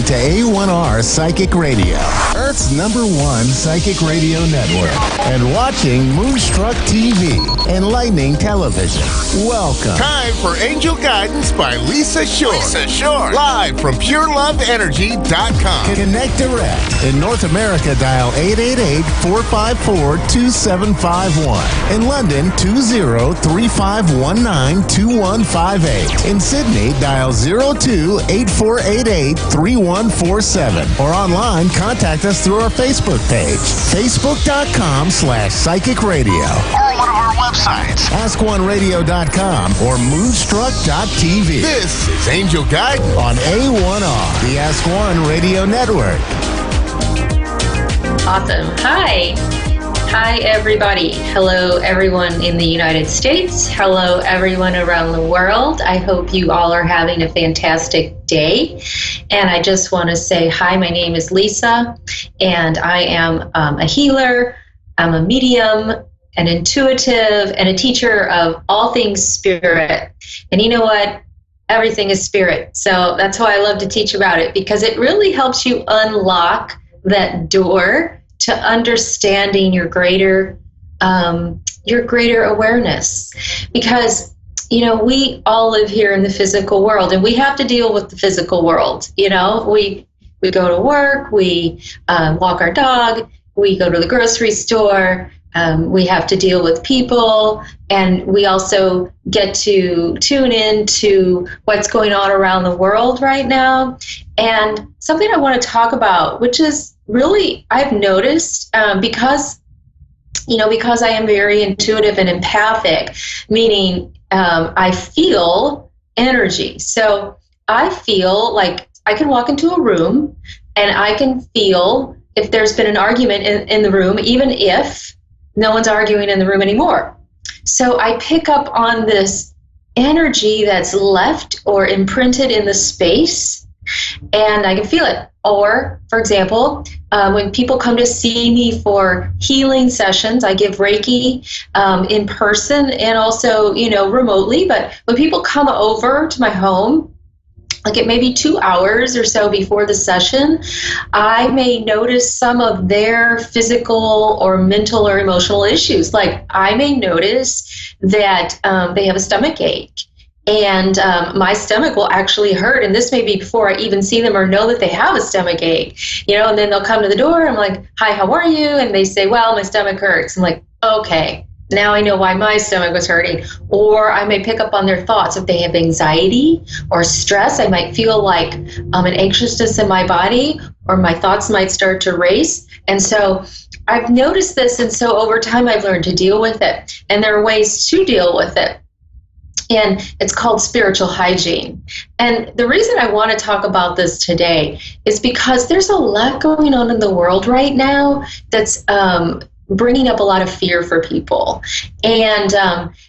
to A1R Psychic Radio, Earth's #1 psychic radio network, and watching Moonstruck TV, enlightening television. Welcome. Time for Angel Guidance by Lisa Shore. Lisa Shore. Live from PureLoveEnergy.com. Connect direct. In North America, dial 888-454-2751. In London, 20-3519-2158. In Sydney, dial 02-8488-3147. Or online, contact us through our Facebook page, facebook.com/psychic radio. Or one of our websites, AskOneRadio.com or Moonstruck.tv. This is Angel Guidance on A1R, the Ask One Radio Network. Awesome. Hi. Hi, everybody. Hello, everyone in the United States. Hello, everyone around the world. I hope you all are having a fantastic day. And I just want to say hi, my name is Lisa, and I am a healer. I'm a medium, an intuitive, and a teacher of all things spirit. And you know what? Everything is spirit. So that's why I love to teach about it, because it really helps you unlock that door to understanding your greater awareness. Because, you know, we all live here in the physical world, and we have to deal with the physical world. You know, we go to work, we walk our dog, we go to the grocery store, we have to deal with people, and we also get to tune in to what's going on around the world right now. And something I want to talk about, which is really, I've noticed, because I am very intuitive and empathic, meaning I feel energy. So I feel like I can walk into a room and I can feel if there's been an argument in the room, even if no one's arguing in the room anymore. So I pick up on this energy that's left or imprinted in the space, and I can feel it. Or, for example, when people come to see me for healing sessions, I give Reiki in person and also, remotely. But when people come over to my home, like it may be 2 hours or so before the session, I may notice some of their physical or mental or emotional issues. Like I may notice that they have a stomach ache. And my stomach will actually hurt, and this may be before I even see them or know that they have a stomach ache, and then they'll come to the door, I'm like, hi, how are you? And they say, well, my stomach hurts. I'm like, okay, now I know why my stomach was hurting. Or I may pick up on their thoughts. If they have anxiety or stress, I might feel like an anxiousness in my body, or my thoughts might start to race. And so I've noticed this, and so over time I've learned to deal with it. And there are ways to deal with it. And it's called spiritual hygiene. And the reason I want to talk about this today is because there's a lot going on in the world right now that's bringing up a lot of fear for people. And,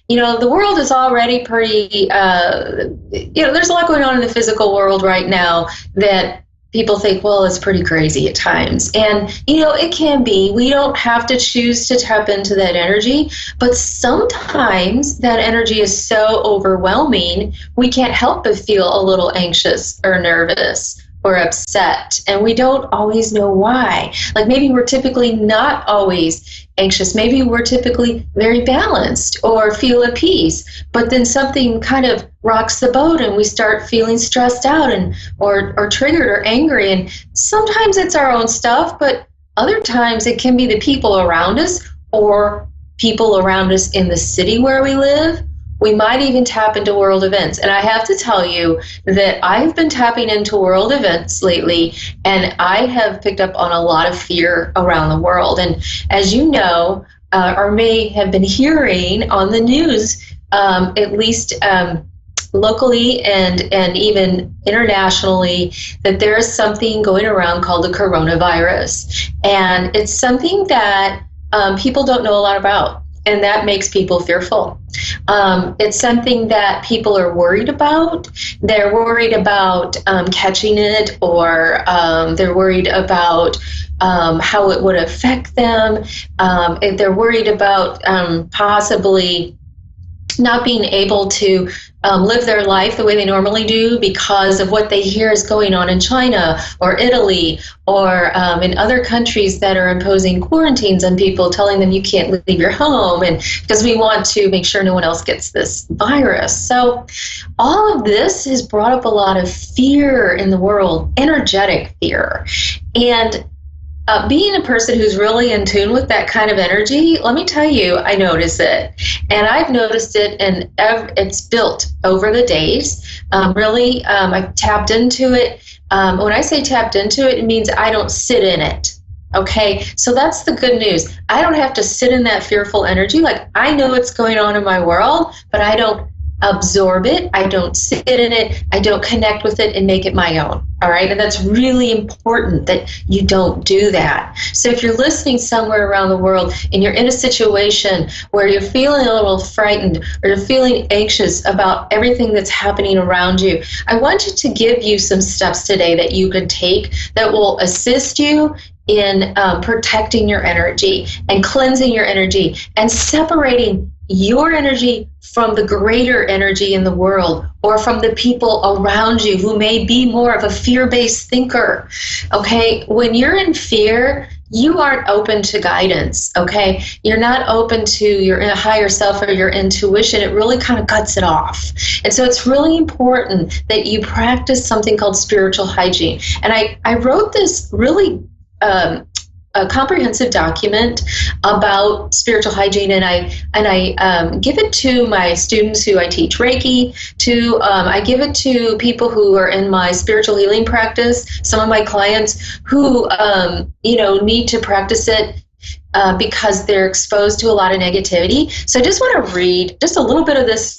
the world is already pretty, there's a lot going on in the physical world right now that people think, well, it's pretty crazy at times. And, it can be. We don't have to choose to tap into that energy, but sometimes that energy is so overwhelming, we can't help but feel a little anxious or nervous or upset, and we don't always know why. Like maybe we're typically not always anxious. Maybe we're typically very balanced or feel at peace, but then something kind of rocks the boat and we start feeling stressed out and or triggered or angry. And sometimes it's our own stuff, but other times it can be the people around us or people around us in the city where we live. We might even tap into world events. And I have to tell you that I've been tapping into world events lately, and I have picked up on a lot of fear around the world. And as you know, or may have been hearing on the news, at least locally and even internationally, that there is something going around called the coronavirus. And it's something that people don't know a lot about. And that makes people fearful. It's something that people are worried about. They're worried about catching it, or they're worried about how it would affect them. They're worried about possibly not being able to live their life the way they normally do because of what they hear is going on in China or Italy or in other countries that are imposing quarantines on people, telling them you can't leave your home, and because we want to make sure no one else gets this virus. So all of this has brought up a lot of fear in the world, energetic fear. And being a person who's really in tune with that kind of energy, let me tell you, I notice it. And I've noticed it, and it's built over the days. I've tapped into it. When I say tapped into it, it means I don't sit in it. Okay, so that's the good news. I don't have to sit in that fearful energy. Like, I know what's going on in my world, but I don't absorb it. I don't sit in it. I don't connect with it and make it my own. All right. And that's really important that you don't do that. So if you're listening somewhere around the world and you're in a situation where you're feeling a little frightened or you're feeling anxious about everything that's happening around you, I wanted to give you some steps today that you can take that will assist you in protecting your energy and cleansing your energy and separating your energy from the greater energy in the world or from the people around you who may be more of a fear-based thinker. Okay, when you're in fear, you aren't open to guidance. Okay, you're not open to your higher self or your intuition. It really kind of cuts it off. And so it's really important that you practice something called spiritual hygiene. And I wrote this really a comprehensive document about spiritual hygiene, and I give it to my students who I teach Reiki to. I give it to people who are in my spiritual healing practice. Some of my clients who need to practice it because they're exposed to a lot of negativity. So I just want to read just a little bit of this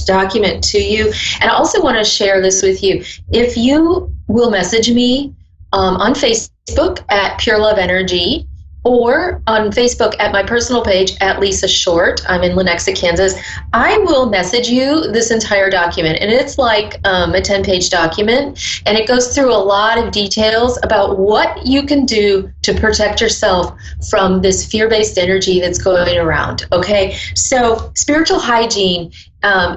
document to you, and I also want to share this with you. If you will message me on Facebook at Pure Love Energy, or on Facebook at my personal page at Lisa Short. I'm in Lenexa, Kansas. I will message you this entire document, and it's like a 10-page document, and it goes through a lot of details about what you can do to protect yourself from this fear-based energy that's going around. Okay, so spiritual hygiene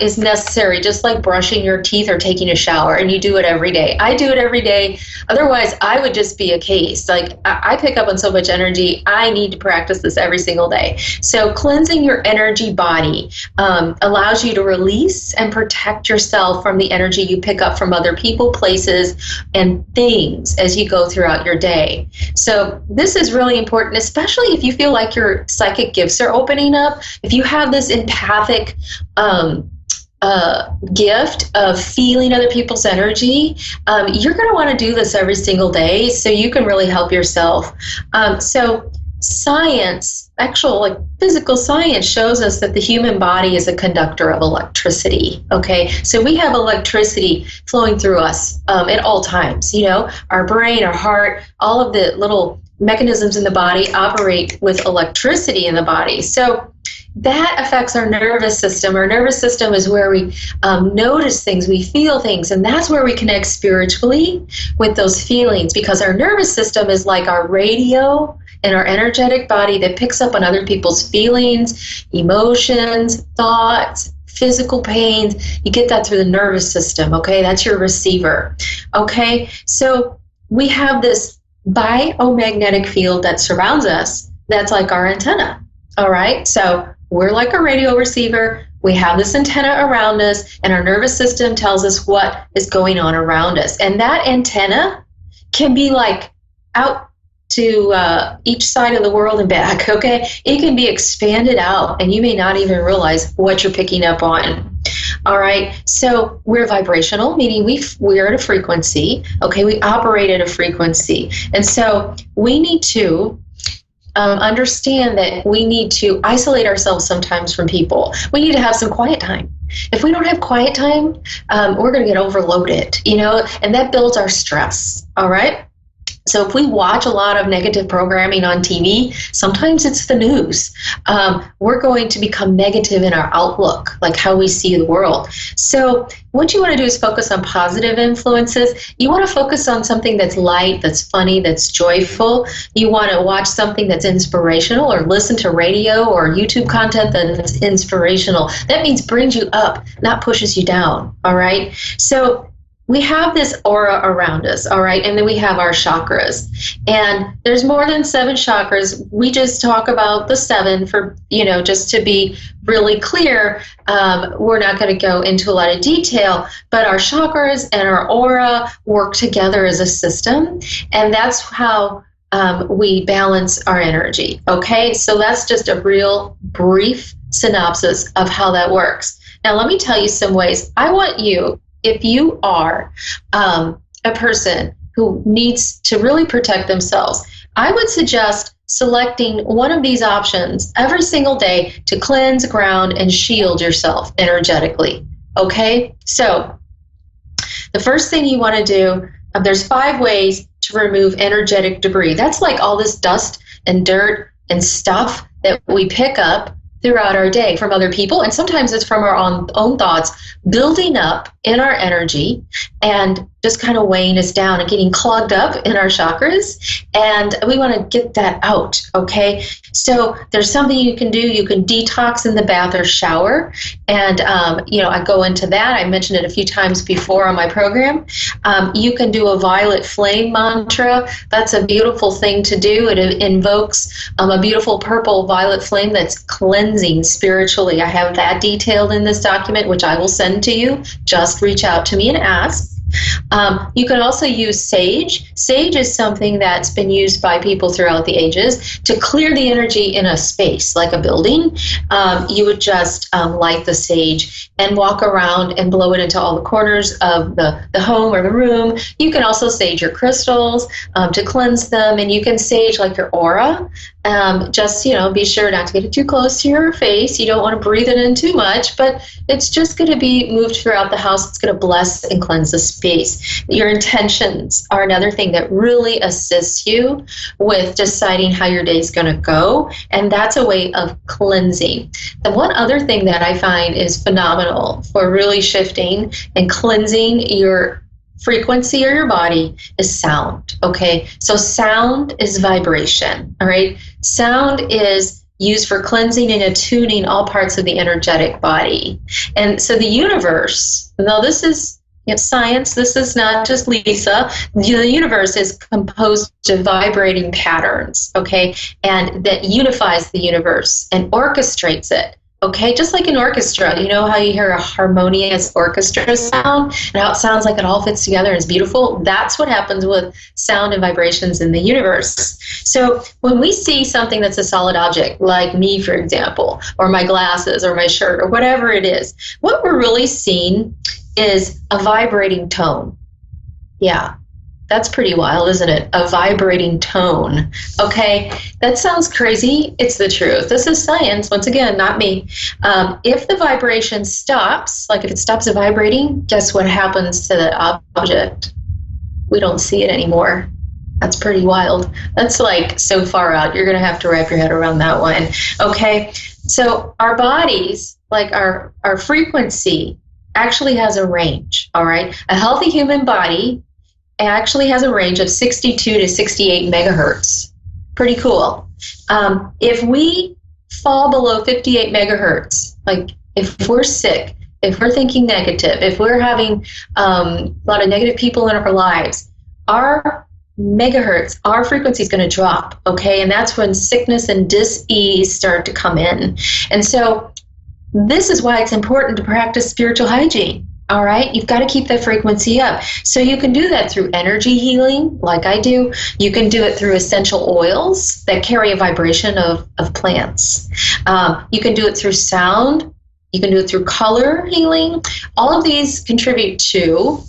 is necessary, just like brushing your teeth or taking a shower, and you do it every day. I do it every day. Otherwise, I would just be a case. Like, I pick up on so much energy. I need to practice this every single day. So cleansing your energy body allows you to release and protect yourself from the energy you pick up from other people, places, and things as you go throughout your day. So this is really important, especially if you feel like your psychic gifts are opening up. If you have this empathic gift of feeling other people's energy, you're going to want to do this every single day so you can really help yourself. So science, actual like physical science, shows us that the human body is a conductor of electricity. Okay, so we have electricity flowing through us at all times. You know, our brain, our heart, all of the little mechanisms in the body operate with electricity in the body. So that affects our nervous system. Our nervous system is where we notice things, we feel things, and that's where we connect spiritually with those feelings, because our nervous system is like our radio in our energetic body that picks up on other people's feelings, emotions, thoughts, physical pains. You get that through the nervous system, okay? That's your receiver, okay? So we have this biomagnetic field that surrounds us that's like our antenna, all right? So we're like a radio receiver. We have this antenna around us, and our nervous system tells us what is going on around us. And that antenna can be like out to each side of the world and back, okay? It can be expanded out, and you may not even realize what you're picking up on. All right, so we're vibrational, meaning we're at a frequency, okay? We operate at a frequency. And so we need to understand that we need to isolate ourselves sometimes from people. We need to have some quiet time. If we don't have quiet time, we're going to get overloaded, you know, and that builds our stress, all right? So if we watch a lot of negative programming on TV, sometimes it's the news, we're going to become negative in our outlook, like how we see the world. So what you want to do is focus on positive influences. You want to focus on something that's light, that's funny, that's joyful. You want to watch something that's inspirational, or listen to radio or YouTube content that's inspirational. That means brings you up, not pushes you down, all right? So we have this aura around us, all right? And then we have our chakras. And there's more than 7 chakras. We just talk about the 7 for, just to be really clear. We're not going to go into a lot of detail, but our chakras and our aura work together as a system. And that's how we balance our energy, okay? So that's just a real brief synopsis of how that works. Now, let me tell you some ways. I want you, if you are a person who needs to really protect themselves, I would suggest selecting one of these options every single day to cleanse, ground, and shield yourself energetically. Okay? So the first thing you want to do, there's 5 ways to remove energetic debris. That's like all this dust and dirt and stuff that we pick up throughout our day from other people, and sometimes it's from our own thoughts building up in our energy and just kind of weighing us down and getting clogged up in our chakras, and we want to get that out, okay? So there's something you can do. You can detox in the bath or shower, and I go into that. I mentioned it a few times before on my program. You can do a violet flame mantra. That's a beautiful thing to do. It invokes a beautiful purple violet flame that's cleansing spiritually. I have that detailed in this document, which I will send to you. Just reach out to me and ask. You can also use sage. Sage is something that's been used by people throughout the ages to clear the energy in a space, like a building. You would just light the sage and walk around and blow it into all the corners of the home or the room. You can also sage your crystals to cleanse them, and you can sage like your aura. Just, be sure not to get it too close to your face. You don't want to breathe it in too much, but it's just going to be moved throughout the house. It's going to bless and cleanse the space. Your intentions are another thing that really assists you with deciding how your day is going to go, and that's a way of cleansing. The one other thing that I find is phenomenal for really shifting and cleansing your frequency or your body is sound, okay? So sound is vibration, all right? Sound is used for cleansing and attuning all parts of the energetic body. And so the universe, now this is science, this is not just Lisa, the universe is composed of vibrating patterns, okay? And that unifies the universe and orchestrates it. Okay, just like an orchestra, you know how you hear a harmonious orchestra sound and how it sounds like it all fits together and is beautiful? That's what happens with sound and vibrations in the universe. So when we see something that's a solid object, like me, for example, or my glasses or my shirt or whatever it is, what we're really seeing is a vibrating tone. Yeah. That's pretty wild, isn't it? A vibrating tone. Okay, that sounds crazy. It's the truth. This is science, once again, not me. If the vibration stops, like if it stops vibrating, guess what happens to the object? We don't see it anymore. That's pretty wild. That's like so far out. You're going to have to wrap your head around that one. Okay, so our bodies, like our frequency, actually has a range, all right? A healthy human body actually has a range of 62 to 68 megahertz. Pretty cool. If we fall below 58 megahertz, like if we're sick, if we're thinking negative, if we're having a lot of negative people in our lives, our megahertz, our frequency is going to drop, okay? And that's when sickness and dis-ease start to come in. And so this is why it's important to practice spiritual hygiene. All right, you've got to keep that frequency up. So you can do that through energy healing, like I do. You can do it through essential oils that carry a vibration of plants. You can do it through sound. You can do it through color healing. All of these contribute to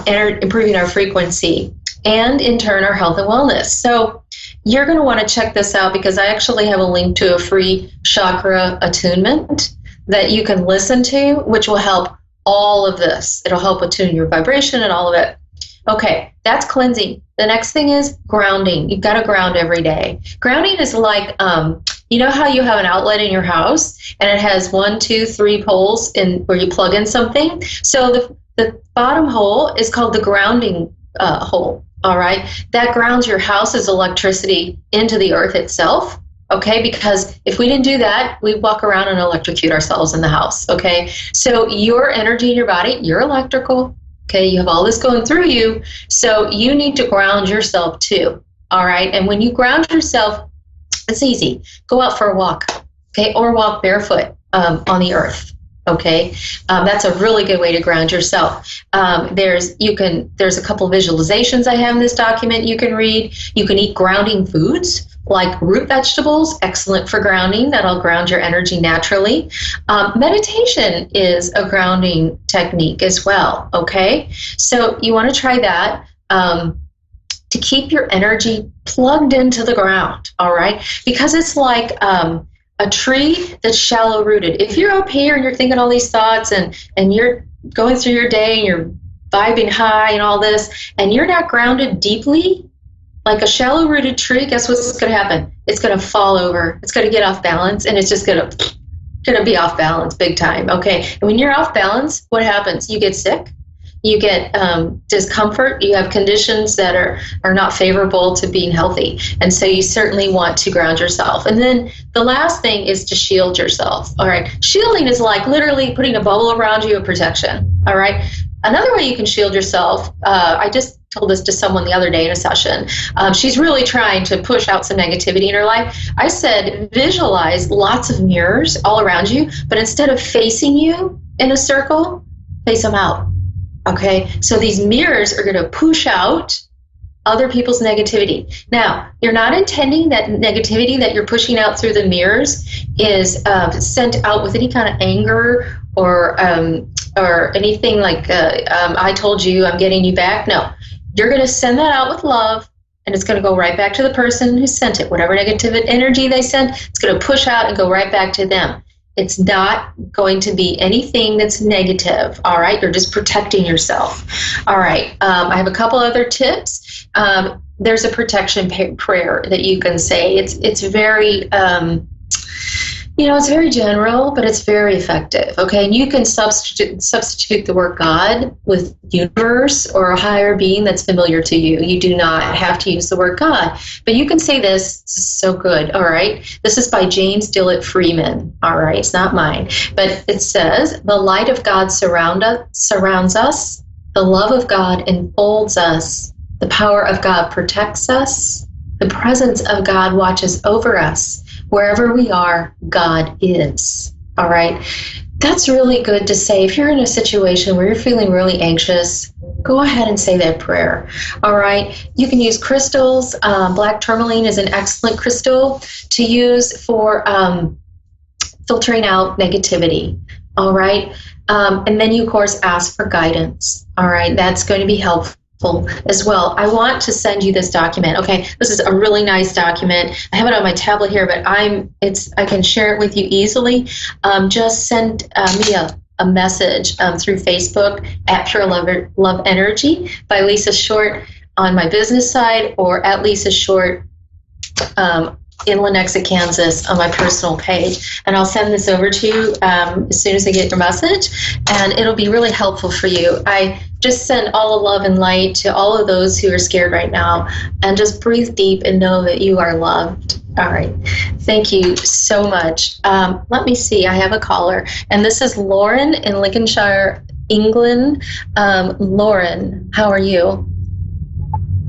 improving our frequency and, in turn, our health and wellness. So you're going to want to check this out because I actually have a link to a free chakra attunement that you can listen to, which will help all of this. It'll help attune your vibration and all of it. Okay, that's cleansing. The next thing is grounding. You've got to ground every day. Grounding is like, you know how you have an outlet in your house and it has 1, 2, 3 poles where you plug in something? So the bottom hole is called the grounding hole, all right? That grounds your house's electricity into the earth itself, okay? Because if we didn't do that, we'd walk around and electrocute ourselves in the house, okay? So your energy in your body, you're electrical, okay? You have all this going through you, so you need to ground yourself too, all right? And when you ground yourself, it's easy. Go out for a walk, okay? Or walk barefoot on the earth, okay? That's a really good way to ground yourself. There's a couple visualizations I have in this document you can read. You can eat grounding foods like root vegetables, excellent for grounding. That'll ground your energy naturally. Meditation is a grounding technique as well, okay? So you want to try that to keep your energy plugged into the ground, all right? Because it's like a tree that's shallow rooted. If you're up here and you're thinking all these thoughts and you're going through your day and you're vibing high and all this, and you're not grounded deeply, like a shallow rooted tree, guess what's going to happen? It's going to fall over. It's going to get off balance, and it's just going to be off balance big time, okay? And when you're off balance, what happens? You get sick. You get discomfort. You have conditions that are not favorable to being healthy. And so you certainly want to ground yourself. And then the last thing is to shield yourself. All right. Shielding is like literally putting a bubble around you of protection. All right. Another way you can shield yourself, I just told this to someone the other day in a session. She's really trying to push out some negativity in her life. I said, visualize lots of mirrors all around you, but instead of facing you in a circle, face them out. Okay, so these mirrors are going to push out other people's negativity. Now, you're not intending that negativity that you're pushing out through the mirrors is sent out with any kind of anger or anything like, I told you, I'm getting you back. No, you're going to send that out with love, and it's going to go right back to the person who sent it. Whatever negative energy they sent, it's going to push out and go right back to them. It's not going to be anything that's negative, all right? You're just protecting yourself. All right, I have a couple other tips. There's a protection prayer that you can say. It's very, it's very general, but it's very effective, okay? And you can substitute the word God with universe or a higher being that's familiar to you. You do not have to use the word God, but you can say this. This is so good, all right? This is by James Dillett Freeman, all right? It's not mine, but it says, the light of God surrounds us, the love of God enfolds us, the power of God protects us, the presence of God watches over us. Wherever we are, God is. All right. That's really good to say. If you're in a situation where you're feeling really anxious, go ahead and say that prayer. All right. You can use crystals. Black tourmaline is an excellent crystal to use for filtering out negativity. All right. And then you, of course, ask for guidance. All right. That's going to be helpful as well. I want to send you this document. Okay, this is a really nice document. I have it on my tablet here, but I can share it with you easily. Just send me a message through Facebook at Pure Love Energy by Lisa Short on my business side, or at Lisa Short in Lenexa, Kansas on my personal page. And I'll send this over to you as soon as I get your message, and it'll be really helpful for you. I just send all the love and light to all of those who are scared right now, and just breathe deep and know that you are loved. All right. Thank you so much. Let me see. I have a caller, and this is Lauren in Lincolnshire, England. Lauren, how are you?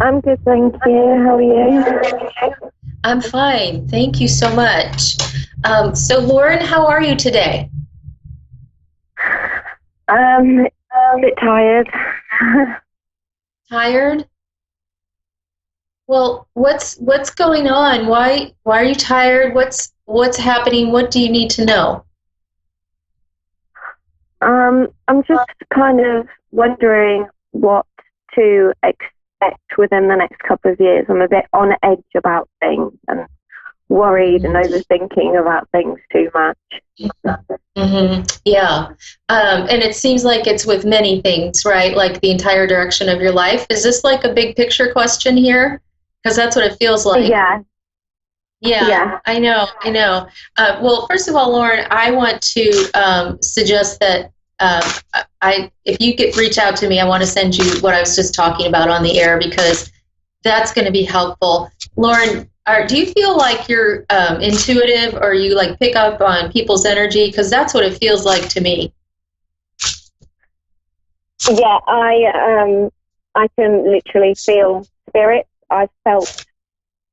I'm good, thank you. How are you? I'm fine. Thank you so much. So, Lauren, how are you today? A bit tired. Tired? Well, what's going on? Why are you tired? What's happening? What do you need to know? I'm just kind of wondering what to expect within the next couple of years. I'm a bit on edge about things and worried and overthinking about things too much. Yeah. And it seems like it's with many things, right? Like the entire direction of your life. Is this like a big picture question here? Because that's what it feels like. Yeah, I know. Well, first of all, Lauren, I want to suggest that if you could reach out to me, I want to send you what I was just talking about on the air, because that's going to be helpful. Lauren, do you feel like you're intuitive, or you like pick up on people's energy? Because that's what it feels like to me. Yeah, I can literally feel spirits. I've felt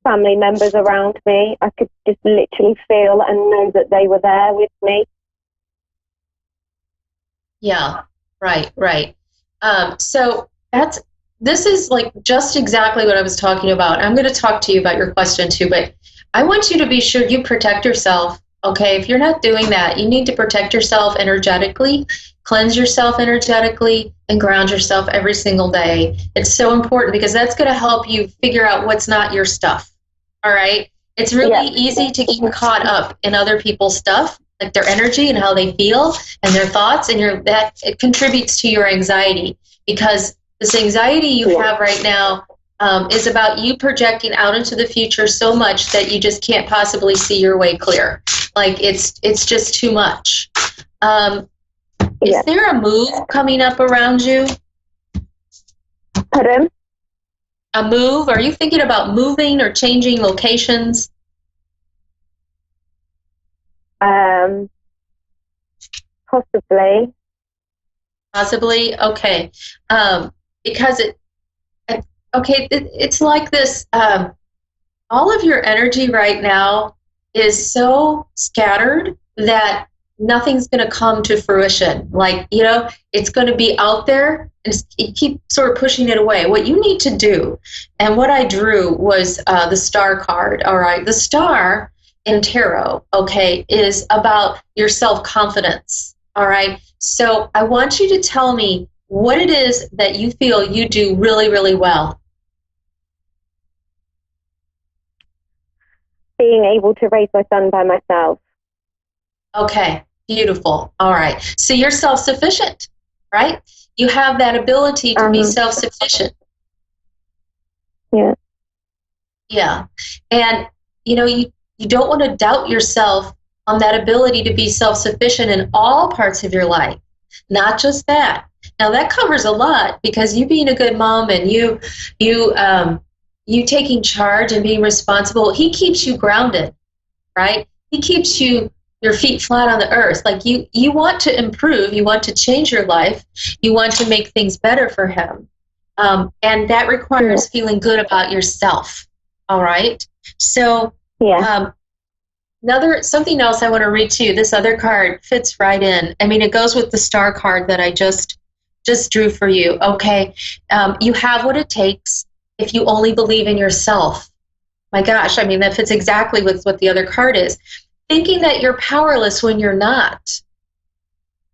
family members around me. I could just literally feel and know that they were there with me. Yeah, right. So this is like just exactly what I was talking about. I'm going to talk to you about your question too, but I want you to be sure you protect yourself. Okay, if you're not doing that, you need to protect yourself energetically, cleanse yourself energetically, and ground yourself every single day. It's so important, because that's going to help you figure out what's not your stuff. All right? It's really easy to get caught up in other people's stuff, like their energy and how they feel and their thoughts, and that it contributes to your anxiety, because this anxiety you have right now is about you projecting out into the future so much that you just can't possibly see your way clear. Like it's just too much. Is there a move coming up around you? Pardon? A move? Are you thinking about moving or changing locations? Possibly. Possibly? Okay. Because it's like this, all of your energy right now is so scattered that nothing's going to come to fruition. Like, it's going to be out there, and you keep sort of pushing it away. What you need to do, and what I drew was the star card, all right? The star in tarot, okay, is about your self-confidence, all right? So I want you to tell me what it is that you feel you do really, really well. Being able to raise my son by myself. Okay, beautiful. All right. So you're self-sufficient, right? You have that ability to be self-sufficient. Yeah. Yeah. And, you don't want to doubt yourself on that ability to be self-sufficient in all parts of your life, not just that. Now that covers a lot, because you being a good mom and you taking charge and being responsible, he keeps you grounded, right? He keeps your feet flat on the earth. Like you want to improve, you want to change your life, you want to make things better for him. And that requires feeling good about yourself. All right. So something else I want to read to you. This other card fits right in. I mean, it goes with the star card that I just drew for you. Okay. You have what it takes if you only believe in yourself. My gosh, I mean, that fits exactly with what the other card is. Thinking that you're powerless when you're not.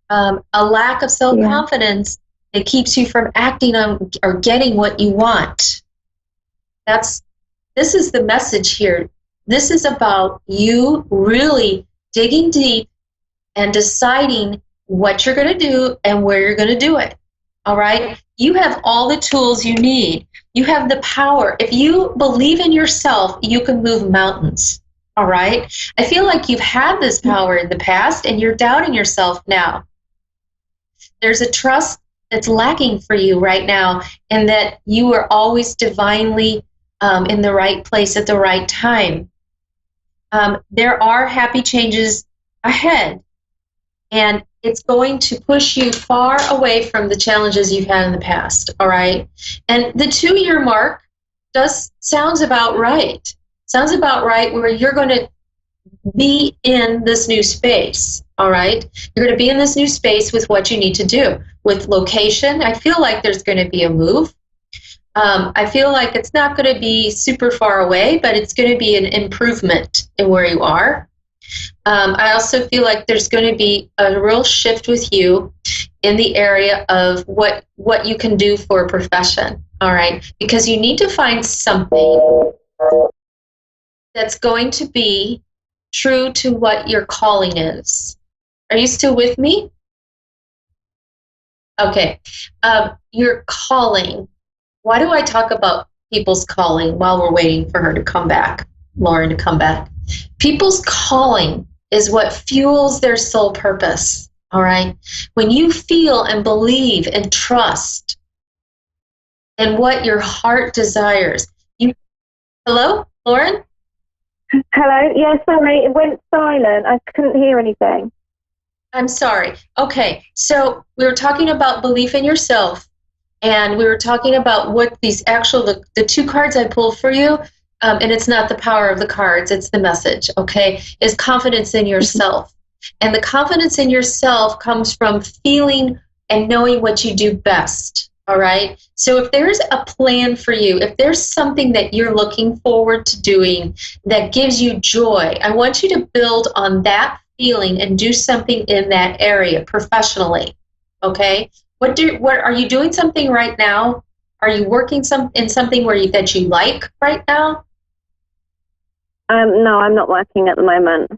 A lack of self-confidence that keeps you from acting on or getting what you want. This is the message here. This is about you really digging deep and deciding what you're going to do and where you're going to do it. All right? You have all the tools you need. You have the power. If you believe in yourself, you can move mountains. All right? I feel like you've had this power in the past and you're doubting yourself now. There's a trust that's lacking for you right now, in that you are always divinely in the right place at the right time. There are happy changes ahead, and it's going to push you far away from the challenges you've had in the past, all right? And the 2-year mark sounds about right. Sounds about right, where you're going to be in this new space, all right? You're going to be in this new space with what you need to do. With location, I feel like there's going to be a move. I feel like it's not going to be super far away, but it's going to be an improvement in where you are. I also feel like there's going to be a real shift with you in the area of what you can do for a profession, all right? Because you need to find something that's going to be true to what your calling is. Are you still with me? Okay. Your calling. Why do I talk about people's calling while we're waiting for her to come back, Lauren to come back? People's calling is what fuels their soul purpose, all right? When you feel and believe and trust in what your heart desires. Hello, Lauren? Hello? Yeah, sorry, it went silent. I couldn't hear anything. I'm sorry. Okay, so we were talking about belief in yourself, and we were talking about what these the two cards I pulled for you, and it's not the power of the cards, it's the message, okay, is confidence in yourself. And the confidence in yourself comes from feeling and knowing what you do best, all right? So if there's a plan for you, if there's something that you're looking forward to doing that gives you joy, I want you to build on that feeling and do something in that area professionally, okay? What are you doing something right now? Are you working in something that you like right now? No, I'm not working at the moment.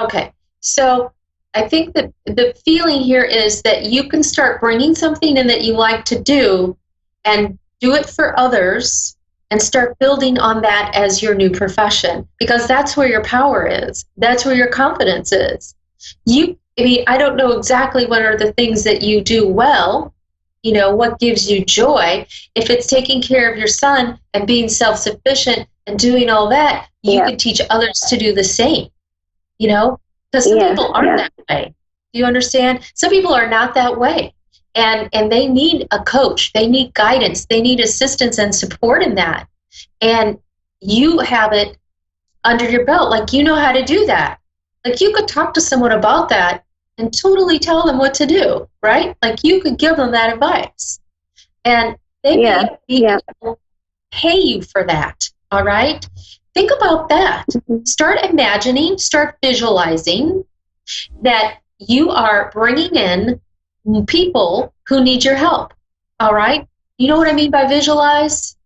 Okay, so I think that the feeling here is that you can start bringing something in that you like to do and do it for others and start building on that as your new profession, because that's where your power is. That's where your confidence is. I don't know exactly what are the things that you do well, what gives you joy. If it's taking care of your son and being self-sufficient and doing all that, you could teach others to do the same, because some people aren't that way. Do you understand? Some people are not that way. And they need a coach. They need guidance. They need assistance and support in that. And you have it under your belt. Like, you know how to do that. Like, you could talk to someone about that and totally tell them what to do, right? Like, you could give them that advice. And they may pay you for that, all right? Think about that. Start imagining, start visualizing that you are bringing in people who need your help, all right? You know what I mean by visualize?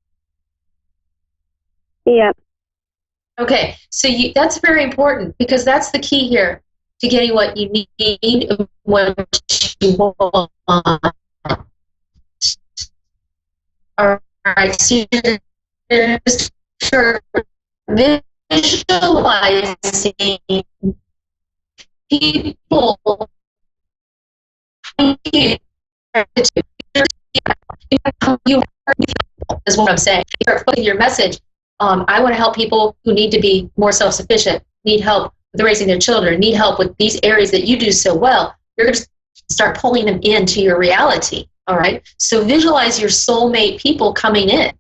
Yeah. Okay, so that's very important, because that's the key here to getting what you need, what you want. All right, so you're just visualizing people you is what I'm saying. You're putting your message. I want to help people who need to be more self-sufficient, need help with raising their children, need help with these areas that you do so well. You're going to start pulling them into your reality, all right? So visualize your soulmate people coming in.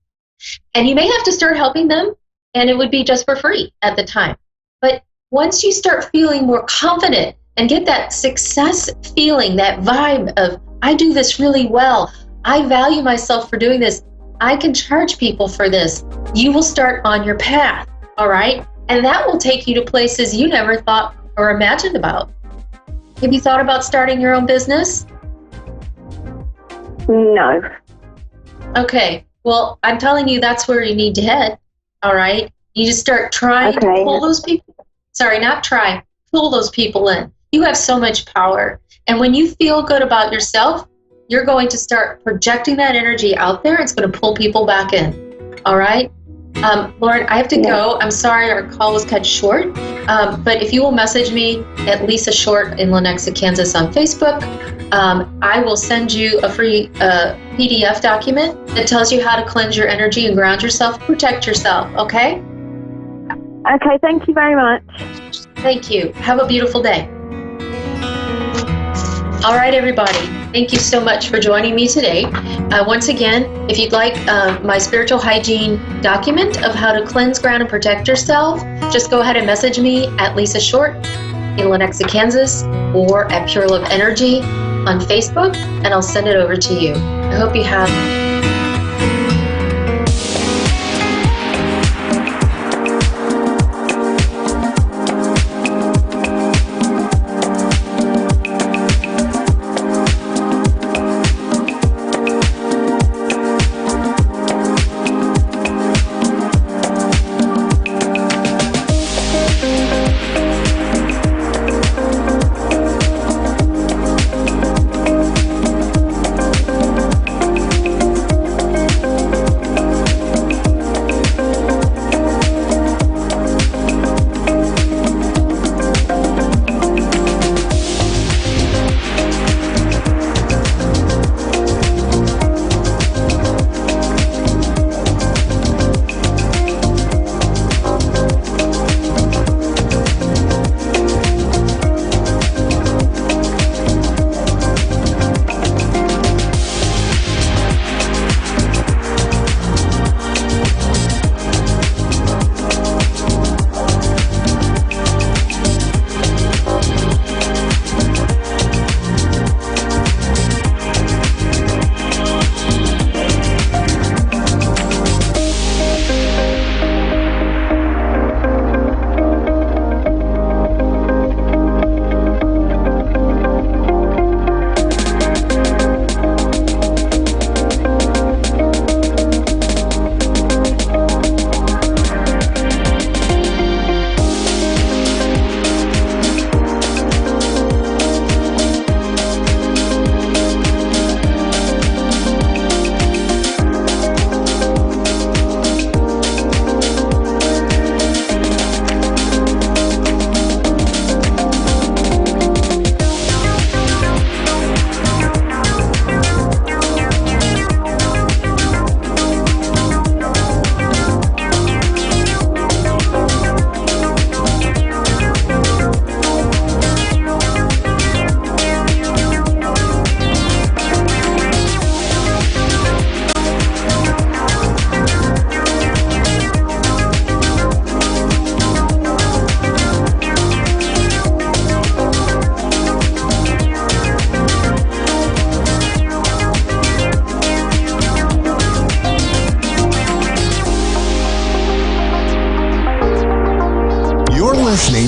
And you may have to start helping them, and it would be just for free at the time. But once you start feeling more confident and get that success feeling, that vibe of, I do this really well, I value myself for doing this, I can charge people for this, you will start on your path, all right? And that will take you to places you never thought or imagined about. Have you thought about starting your own business? No. Okay, well, I'm telling you that's where you need to head, all right? You just start trying to pull those people, pull those people in. You have so much power. And when you feel good about yourself, you're going to start projecting that energy out there. It's going to pull people back in. All right? Lauren, I have to go. I'm sorry our call was cut short. But if you will message me at Lisa Short in Lenexa, Kansas on Facebook, I will send you a free PDF document that tells you how to cleanse your energy and ground yourself, protect yourself. Okay? Okay, thank you very much. Thank you. Have a beautiful day. All right, everybody. Thank you so much for joining me today. Once again, if you'd like my spiritual hygiene document of how to cleanse, ground, and protect yourself, just go ahead and message me at Lisa Short in Lenexa, Kansas, or at Pure Love Energy on Facebook, and I'll send it over to you. I hope you have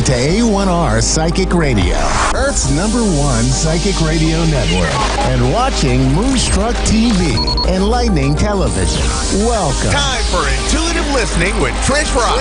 to A1R Psychic Radio, Earth's #1 psychic radio network, and watching Moonstruck TV, enlightening television. Welcome. Time for intuitive listening with Trish Rock.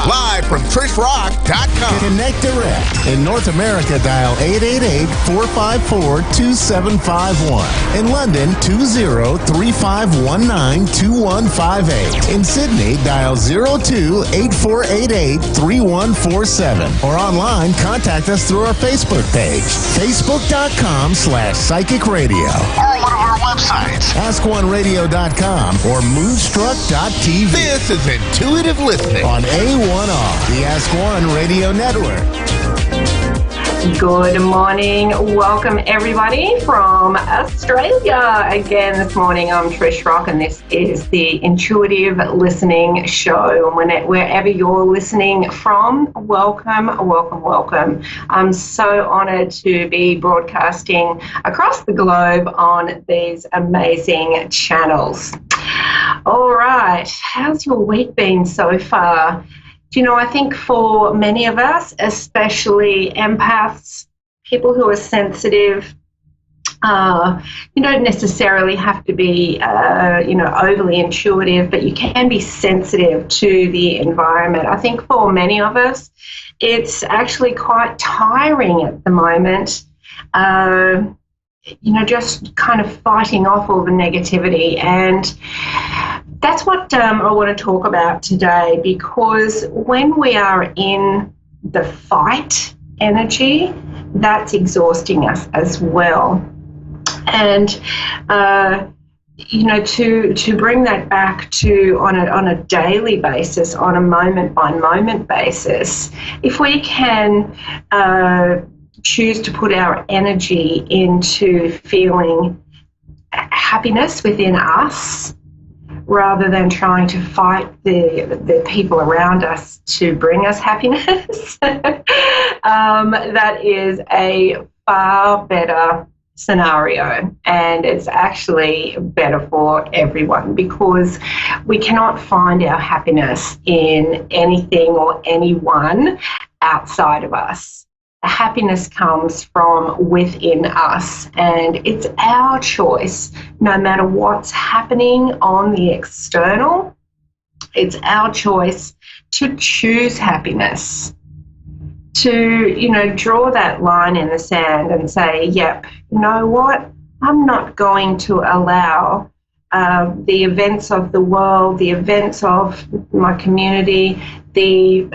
Live from TrishRock.com. Connect direct. In North America, dial 888-454-2751. In London, 20-3519-2158. In Sydney, dial 02-8488-3147. Or online, contact us through our Facebook page, facebook.com/psychic radio. Or one of our websites, askoneradio.com or moonstruck.tv. This is Intuitive Listening on A1R, the Ask One Radio Network. Good morning. Welcome, everybody, from Australia. Again, this morning, I'm Trish Rock, and this is the Intuitive Listening Show. And wherever you're listening from, welcome, welcome, welcome. I'm so honored to be broadcasting across the globe on these amazing channels. All right. How's your week been so far? Do you know, I think for many of us, especially empaths, people who are sensitive, you don't necessarily have to be, overly intuitive, but you can be sensitive to the environment. I think for many of us, it's actually quite tiring at the moment, just kind of fighting off all the negativity. And that's what I want to talk about today, because when we are in the fight energy, that's exhausting us as well. And, to bring that back to on a daily basis, on a moment-by-moment basis, if we can choose to put our energy into feeling happiness within us, rather than trying to fight the people around us to bring us happiness, that is a far better scenario, and it's actually better for everyone, because we cannot find our happiness in anything or anyone outside of us. Happiness comes from within us, and it's our choice. No matter what's happening on the external, it's our choice to choose happiness, to, draw that line in the sand and say, yep, you know what? I'm not going to allow the events of the world, the events of my community, the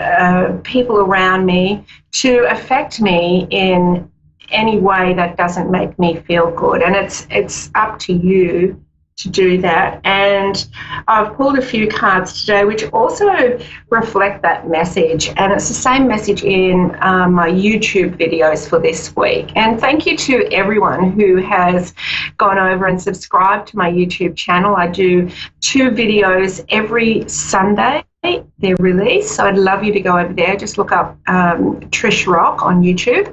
people around me to affect me in any way that doesn't make me feel good. And it's up to you to do that. And I've pulled a few cards today which also reflect that message, and it's the same message in my YouTube videos for this week. And thank you to everyone who has gone over and subscribed to my YouTube channel. I do 2 videos every Sunday. They're released, so I'd love you to go over there. Just look up Trish Rock on YouTube.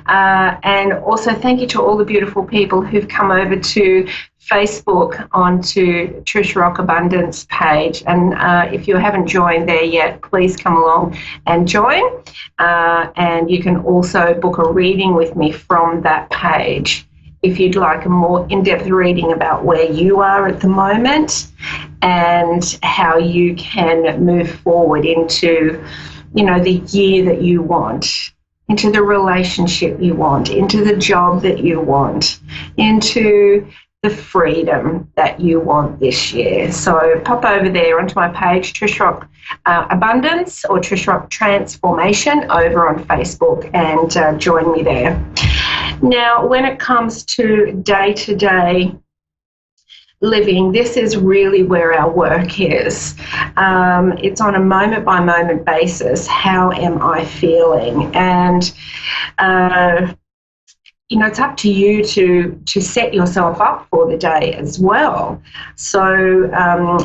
And also thank you to all the beautiful people who've come over to Facebook onto Trish Rock Abundance page. And if you haven't joined there yet, please come along and join. And you can also book a reading with me from that page if you'd like a more in-depth reading about where you are at the moment and how you can move forward into, the year that you want, into the relationship you want, into the job that you want, into the freedom that you want this year. So pop over there onto my page, Trish Rock Abundance or Trish Rock Transformation over on Facebook, and join me there. Now, when it comes to day-to-day living, this is really where our work is. It's on a moment-by-moment basis. How am I feeling? And it's up to you to set yourself up for the day as well. So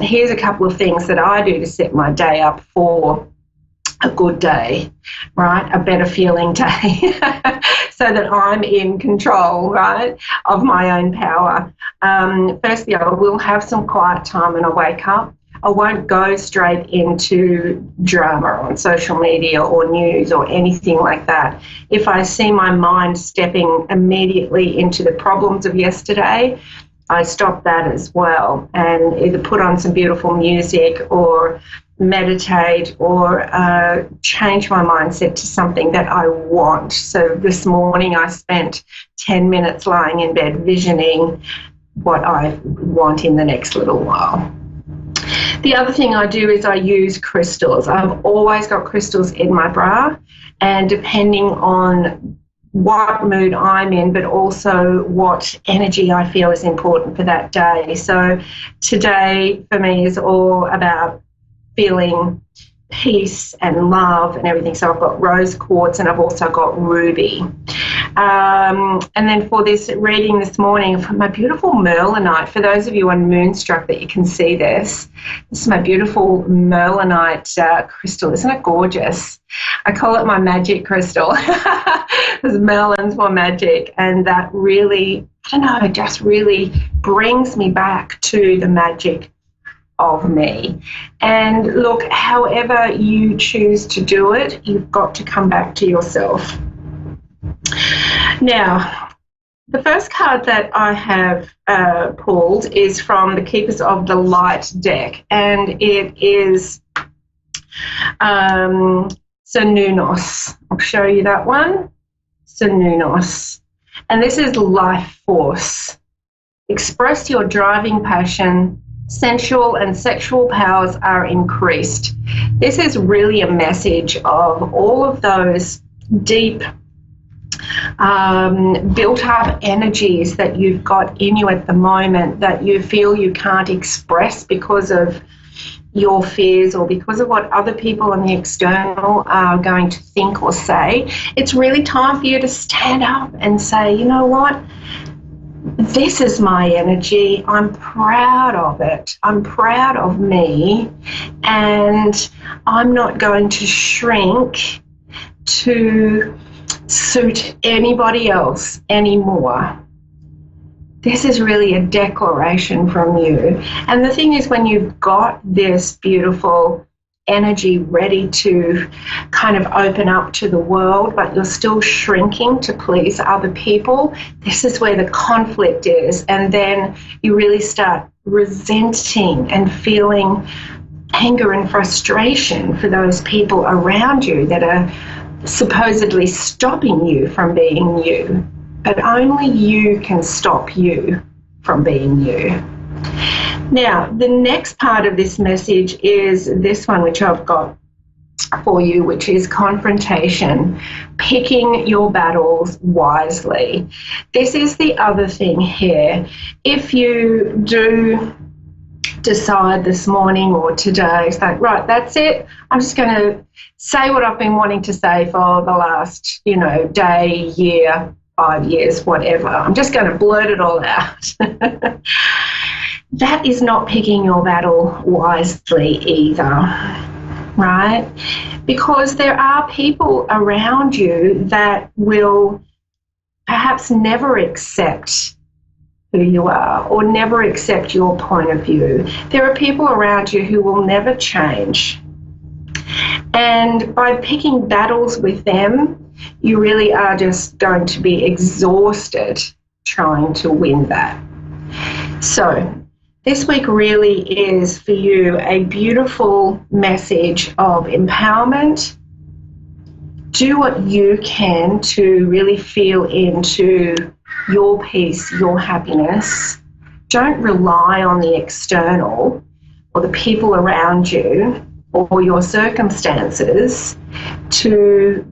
here's a couple of things that I do to set my day up for a good day, right? A better feeling day, so that I'm in control, right, of my own power. Firstly, I will have some quiet time when I wake up. I won't go straight into drama on social media or news or anything like that. If I see my mind stepping immediately into the problems of yesterday, I stop that as well and either put on some beautiful music or meditate or change my mindset to something that I want. So this morning I spent 10 minutes lying in bed visioning what I want in the next little while. The other thing I do is I use crystals. I've always got crystals in my bra, and depending on what mood I'm in, but also what energy I feel is important for that day. So today for me is all about feeling peace and love and everything. So I've got rose quartz and I've also got ruby. And then for this reading this morning, for my beautiful merlinite, for those of you on Moonstruck that you can see this is my beautiful merlinite crystal. Isn't it gorgeous? I call it my magic crystal because Merlin's my magic, and that really, I don't know, just really brings me back to the magic of me. And look, however you choose to do it, you've got to come back to yourself. Now, the first card that I have pulled is from the Keepers of the Light deck, and it is Nunos. I'll show you that one. Nunos. And this is life force. Express your driving passion. Sensual and sexual powers are increased. This is really a message of all of those deep built up energies that you've got in you at the moment that you feel you can't express because of your fears or because of what other people in the external are going to think or say. It's really time for you to stand up and say, you know what? This is my energy. I'm proud of it. I'm proud of me, and I'm not going to shrink to suit anybody else anymore. This is really a declaration from you. And the thing is, when you've got this beautiful energy ready to kind of open up to the world, but you're still shrinking to please other people, this is where the conflict is. And then you really start resenting and feeling anger and frustration for those people around you that are supposedly stopping you from being you. But only you can stop you from being you. Now, the next part of this message is this one, which I've got for you, which is confrontation, picking your battles wisely. This is the other thing here. If you do decide this morning or today, it's like, right, that's it. I'm just going to say what I've been wanting to say for the last, day, year, 5 years, whatever. I'm just going to blurt it all out. That is not picking your battle wisely either, right? Because there are people around you that will perhaps never accept who you are or never accept your point of view. There are people around you who will never change. And by picking battles with them, you really are just going to be exhausted trying to win that. So this week really is for you a beautiful message of empowerment. Do what you can to really feel into your peace, your happiness. Don't rely on the external or the people around you or your circumstances to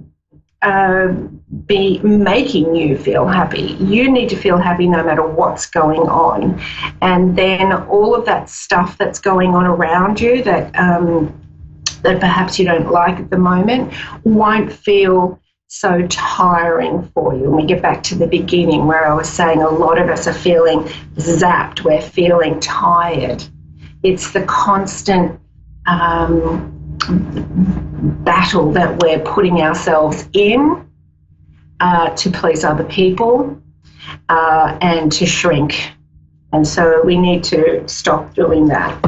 be making you feel happy. You need to feel happy no matter what's going on. And then all of that stuff that's going on around you that perhaps you don't like at the moment won't feel so tiring for you. And we get back to the beginning where I was saying a lot of us are feeling zapped. We're feeling tired. It's the constant battle that we're putting ourselves in to please other people and to shrink. And so we need to stop doing that.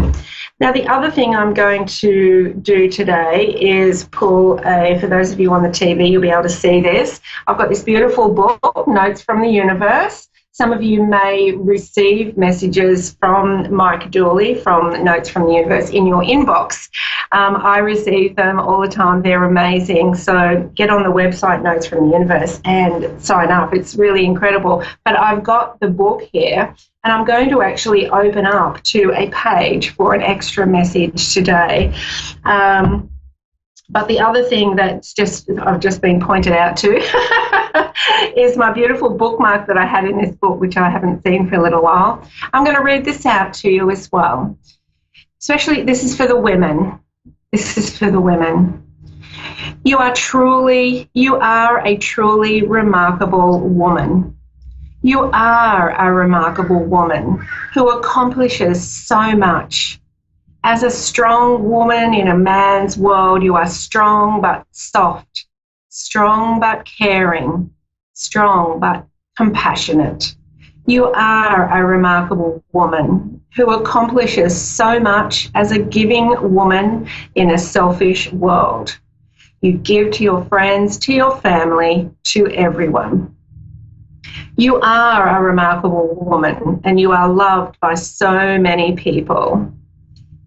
Now, the other thing I'm going to do today is pull for those of you on the TV, you'll be able to see this. I've got this beautiful book, Notes from the Universe. Some of you may receive messages from Mike Dooley from Notes from the Universe in your inbox. I receive them all the time. They're amazing. So get on the website, Notes from the Universe, and sign up. It's really incredible. But I've got the book here, and I'm going to actually open up to a page for an extra message today. But the other thing I've just been pointed out to is my beautiful bookmark that I had in this book, which I haven't seen for a little while. I'm going to read this out to you as well. Especially, this is for the women. This is for the women. You are a truly remarkable woman. You are a remarkable woman who accomplishes so much. As a strong woman in a man's world, you are strong but soft, strong but caring, strong but compassionate. You are a remarkable woman who accomplishes so much as a giving woman in a selfish world. You give to your friends, to your family, to everyone. You are a remarkable woman, and you are loved by so many people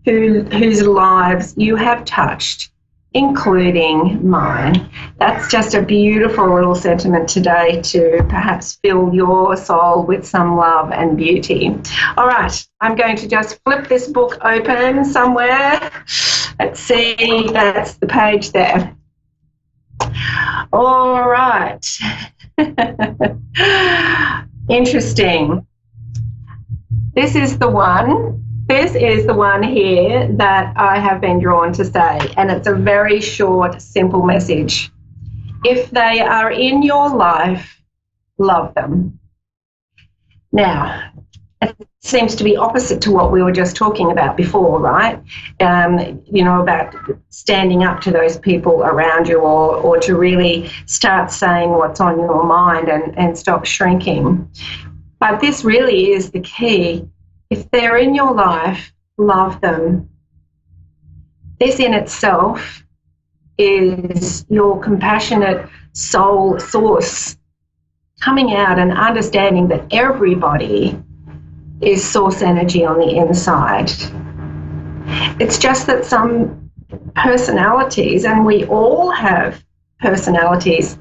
whose lives you have touched, including mine. That's just a beautiful little sentiment today to perhaps fill your soul with some love and beauty. All right, I'm going to just flip this book open somewhere. Let's see, that's the page there. All right. Interesting. This is the one here that I have been drawn to say, and it's a very short, simple message. If they are in your life, love them. Now, it seems to be opposite to what we were just talking about before, right? About standing up to those people around you or to really start saying what's on your mind and stop shrinking. But this really is the key. If they're in your life, love them. This in itself is your compassionate soul source coming out and understanding that everybody is source energy on the inside. It's just that some personalities, and we all have personalities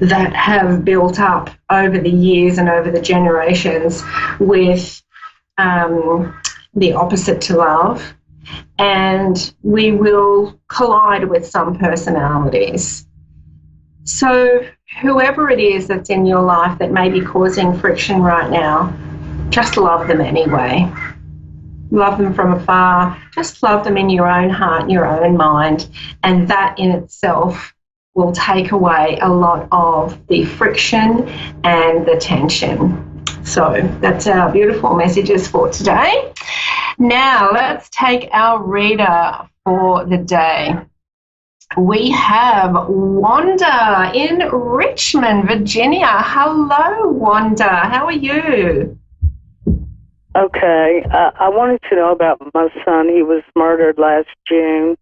that have built up over the years and over the generations with the opposite to love, and we will collide with some personalities. So whoever it is that's in your life that may be causing friction right now, just love them anyway. Love them from afar. Just love them in your own heart, your own mind, and that in itself will take away a lot of the friction and the tension. So that's our beautiful messages for today. Now let's take our reader for the day. We have Wanda in Richmond, Virginia. Hello, Wanda. How are you? Okay. I wanted to know about my son. He was murdered last June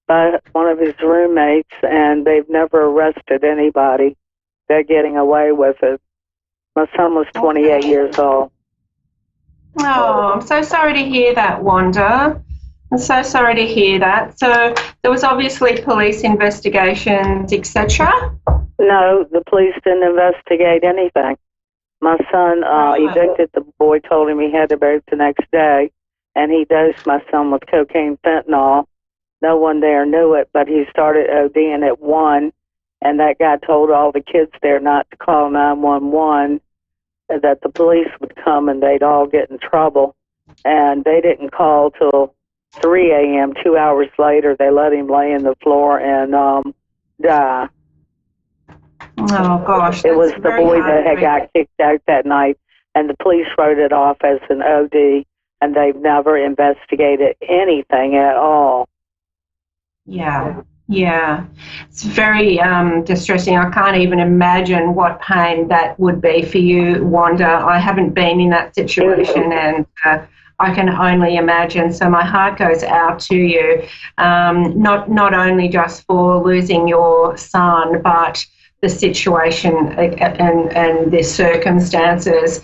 by one of his roommates, and they've never arrested anybody. They're getting away with it. My son was 28 years old. Oh, I'm so sorry to hear that, Wanda. I'm so sorry to hear that. So there was obviously police investigations, etc.? No, the police didn't investigate anything. My son evicted the boy, told him he had to vote the next day, and he dosed my son with cocaine fentanyl. No one there knew it, but he started ODing at 1, and that guy told all the kids there not to call 911, that the police would come and they'd all get in trouble. And they didn't call till 3 a.m. 2 hours later. They let him lay in the floor and die. Oh, gosh. It was the boy that had got kicked out that night, and the police wrote it off as an OD, and they've never investigated anything at all. Yeah. It's very distressing. I can't even imagine what pain that would be for you, Wanda. I haven't been in that situation, and I can only imagine. So my heart goes out to you, not only just for losing your son, but the situation and the circumstances.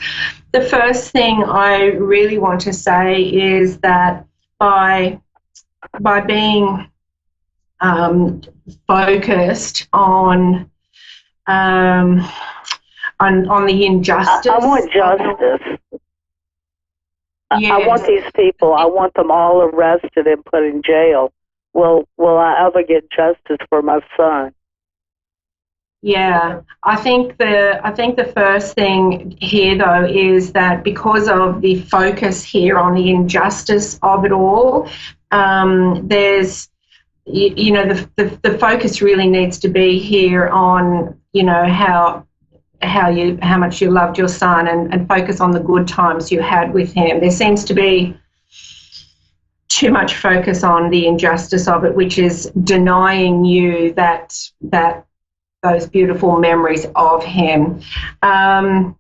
The first thing I really want to say is that by being focused on the injustice. I want justice. Yes. I want these people. I want them all arrested and put in jail. Will I ever get justice for my son? Yeah, I think the first thing here though is that because of the focus here on the injustice of it all, there's the focus really needs to be here on how much you loved your son and focus on the good times you had with him. There seems to be too much focus on the injustice of it, which is denying you that those beautiful memories of him. I'm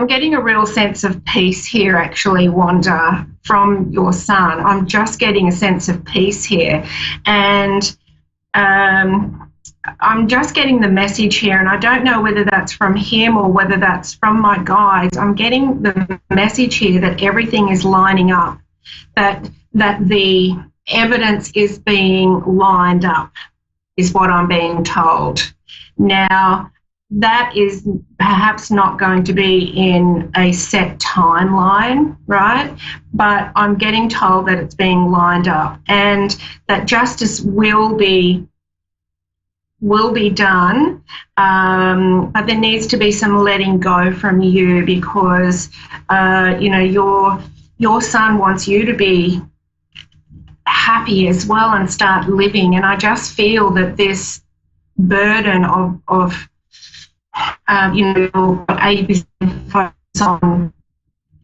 getting a real sense of peace here, actually, Wanda, from your son. I'm just getting a sense of peace here. And I'm just getting the message here, and I don't know whether that's from him or whether that's from my guides. I'm getting the message here that everything is lining up, that the evidence is being lined up, is what I'm being told. Now, that is perhaps not going to be in a set timeline, right? But I'm getting told that it's being lined up and that justice will be done, but there needs to be some letting go from you because, your son wants you to be happy as well and start living. And I just feel that this burden of ABC focus on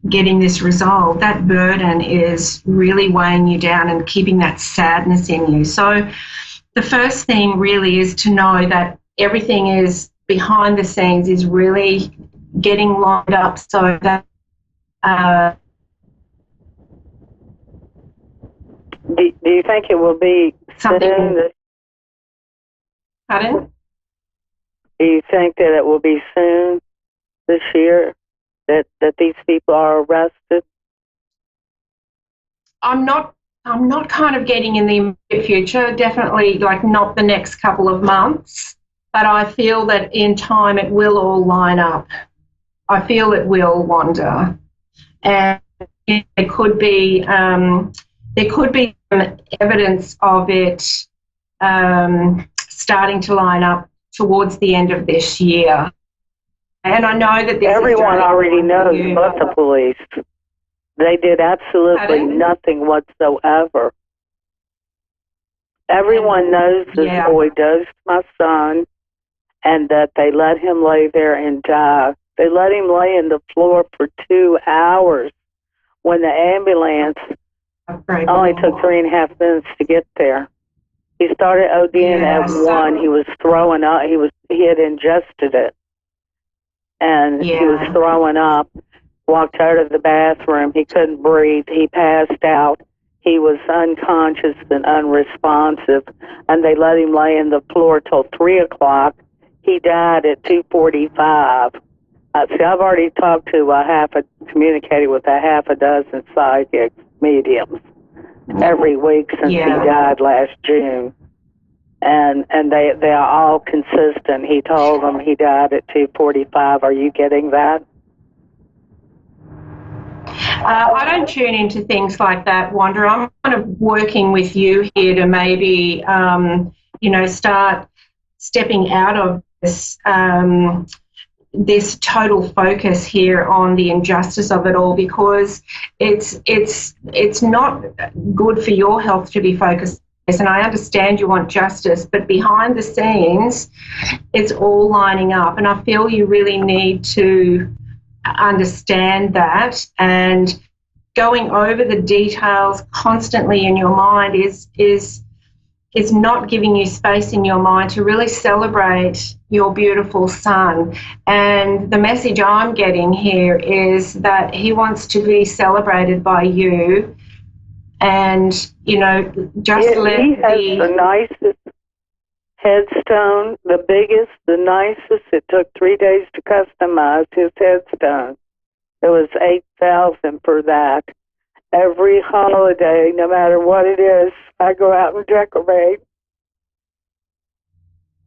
getting this resolved, that burden is really weighing you down and keeping that sadness in you. So the first thing really is to know that everything is behind the scenes is really getting lined up so that do you think it will be soon? Pardon? Do you think that it will be soon this year that these people are arrested? I'm not kind of getting in the immediate future, definitely like not the next couple of months, but I feel that in time it will all line up. I feel it will, Wanda. And there could be some evidence of it starting to line up towards the end of this year. And I know that everyone already knows but the police. They did absolutely nothing whatsoever. Everyone knows this boy dosed my son and that they let him lay there and die. They let him lay in the floor for 2 hours when the ambulance only took 3.5 minutes to get there. He started ODing at 1. He was throwing up. He had ingested it. And he was throwing up. Walked out of the bathroom. He couldn't breathe. He passed out. He was unconscious and unresponsive. And they let him lay in the floor till 3 o'clock. He died at 2:45. See, I've already talked to communicated with a half a dozen psychic mediums every week since he died last June. And they are all consistent. He told them he died at 2:45. Are you getting that? I don't tune into things like that, Wanda. I'm kind of working with you here to maybe, start stepping out of this total focus here on the injustice of it all, because it's not good for your health to be focused. And I understand you want justice, but behind the scenes, it's all lining up. And I feel you really need to understand that, and going over the details constantly in your mind is is not giving you space in your mind to really celebrate your beautiful son. And the message I'm getting here is that he wants to be celebrated by you. And, you know, just he has the nicest headstone, the biggest, the nicest. It took 3 days to customize his headstone. It was $8,000 for that. Every holiday, no matter what it is, I go out and decorate.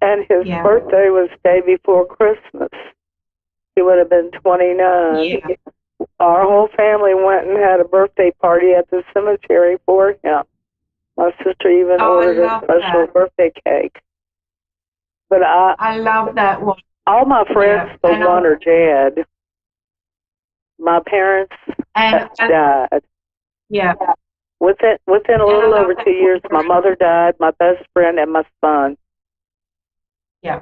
And his birthday was day before Christmas. He would have been 29. Yeah. Our whole family went and had a birthday party at the cemetery for him. My sister even ordered a special birthday cake. But I love that one. All my friends but one are dead. My parents died. Yeah. Within a little over 2 years, my mother died, my best friend, and my son. Yeah.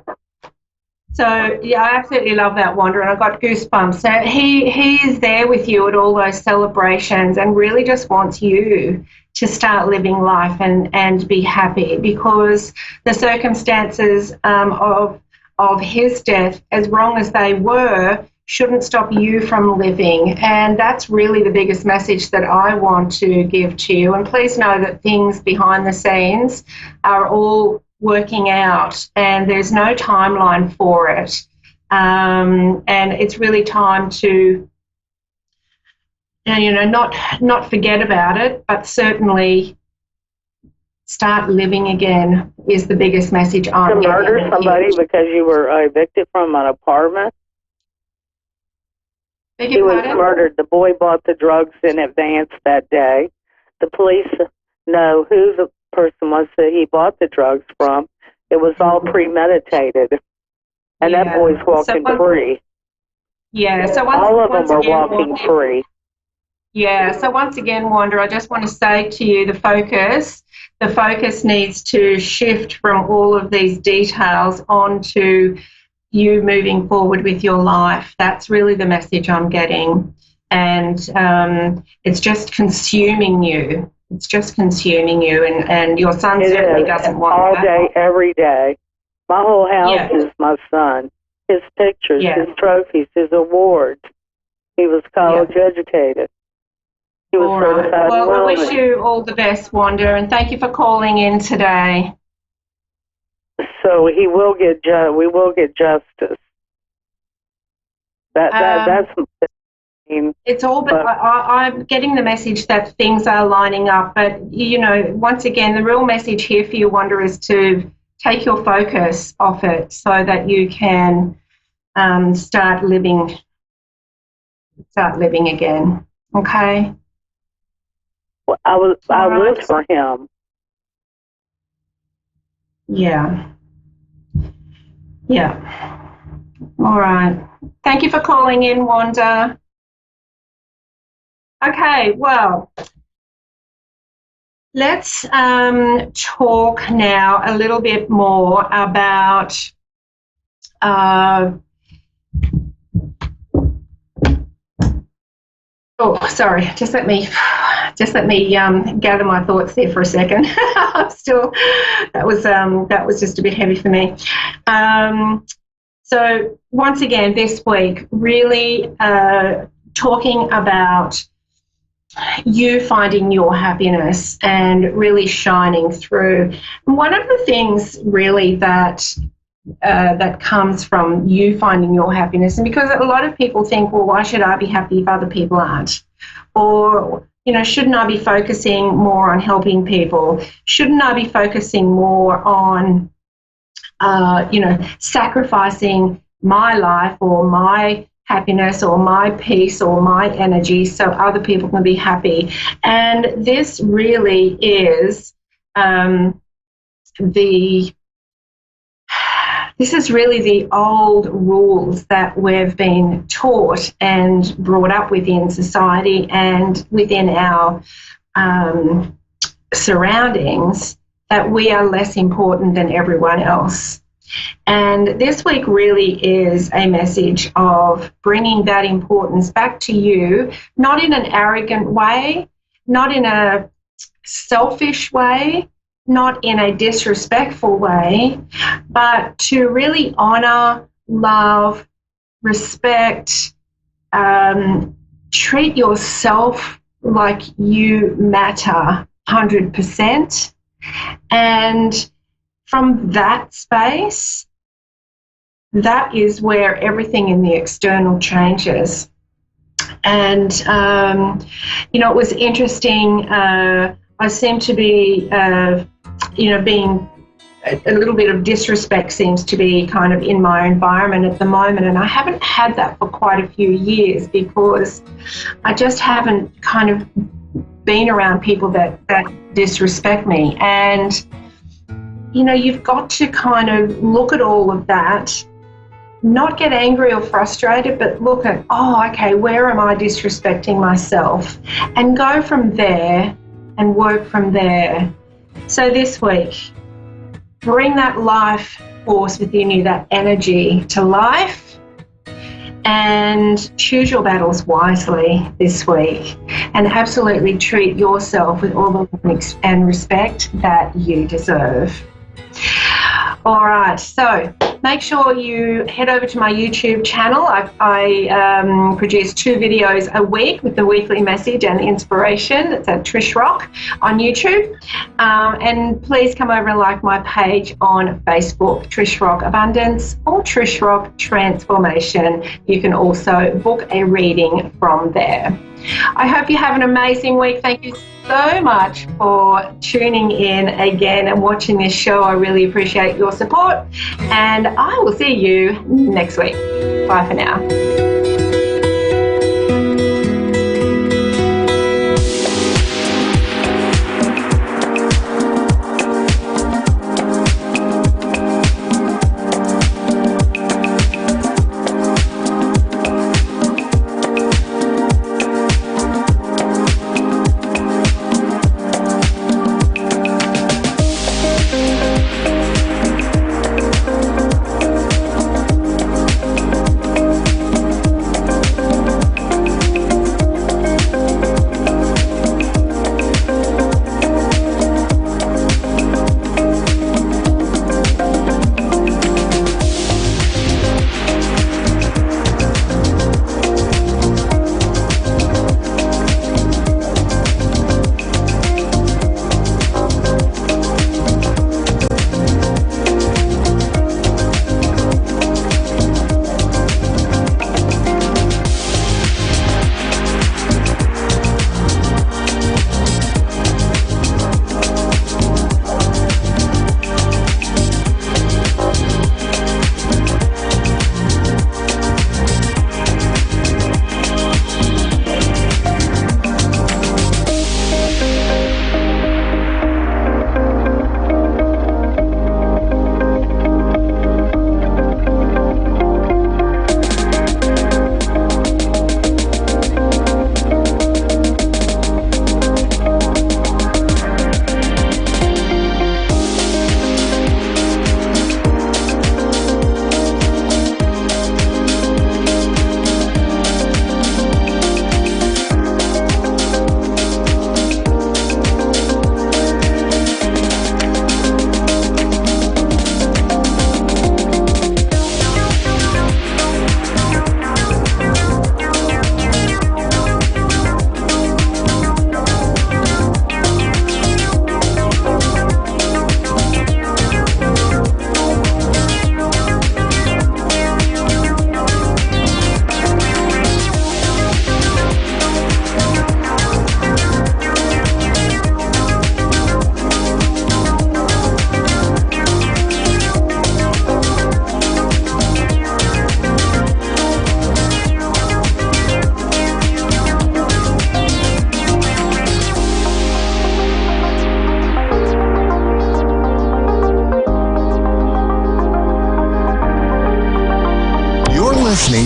So, yeah, I absolutely love that, Wanda, and I got goosebumps. So he is there with you at all those celebrations and really just wants you to start living life and be happy, because the circumstances of his death, as wrong as they were, shouldn't stop you from living. And that's really the biggest message that I want to give to you. And please know that things behind the scenes are all working out, and there's no timeline for it. And it's really time to, you know, not forget about it, but certainly start living again is the biggest message I'm getting. To murder somebody because you were evicted from an apartment? He was murdered. The boy bought the drugs in advance that day. The police know who the person was that he bought the drugs from. It was all premeditated. And that boy's walking free. Yeah, so all of them are walking free. Yeah, so once again, Wanda, I just want to say to you, the focus needs to shift from all of these details onto you moving forward with your life. That's really the message I'm getting. And it's just consuming you. It's just consuming you, and your son certainly doesn't want all that. day, every day. My whole house is my son. His pictures, his trophies, his awards. He was college educated. He was certified. Well, I wish you all the best, Wanda, and thank you for calling in today. So he will get we will get justice. That's. It's all, but I'm getting the message that things are lining up. But, you know, once again, the real message here for you, Wanda, is to take your focus off it so that you can start living again. Okay? Well, I live for him. Yeah. Yeah. All right. Thank you for calling in, Wanda. Okay, well, let's talk now a little bit more about sorry, just let me gather my thoughts there for a second. That was just a bit heavy for me. So once again, this week, really talking about you finding your happiness and really shining through. And one of the things really that comes from you finding your happiness, and because a lot of people think, well, why should I be happy if other people aren't? Or, you know, shouldn't I be focusing more on helping people? Shouldn't I be focusing more on, sacrificing my life or my happiness or my peace or my energy so other people can be happy? And this really is this is really the old rules that we've been taught and brought up within society and within our surroundings, that we are less important than everyone else. And this week really is a message of bringing that importance back to you, not in an arrogant way, not in a selfish way, not in a disrespectful way, but to really honor, love, respect, treat yourself like you matter 100%. And from that space, that is where everything in the external changes. And, it was interesting. I seem to be, being a little bit of disrespect seems to be kind of in my environment at the moment. And I haven't had that for quite a few years because I just haven't kind of been around people that disrespect me. And, you've got to kind of look at all of that, not get angry or frustrated, but look at, okay, where am I disrespecting myself? And go from there and work from there. So this week, bring that life force within you, that energy to life, and choose your battles wisely this week, and absolutely treat yourself with all the love and respect that you deserve. All right, so make sure you head over to my YouTube channel. I produce 2 videos a week with the weekly message and inspiration. It's at Trish Rock on YouTube. And please come over and like my page on Facebook, Trish Rock Abundance or Trish Rock Transformation. You can also book a reading from there. I hope you have an amazing week. Thank you so much for tuning in again and watching this show. I really appreciate your support, and I will see you next week. Bye for now.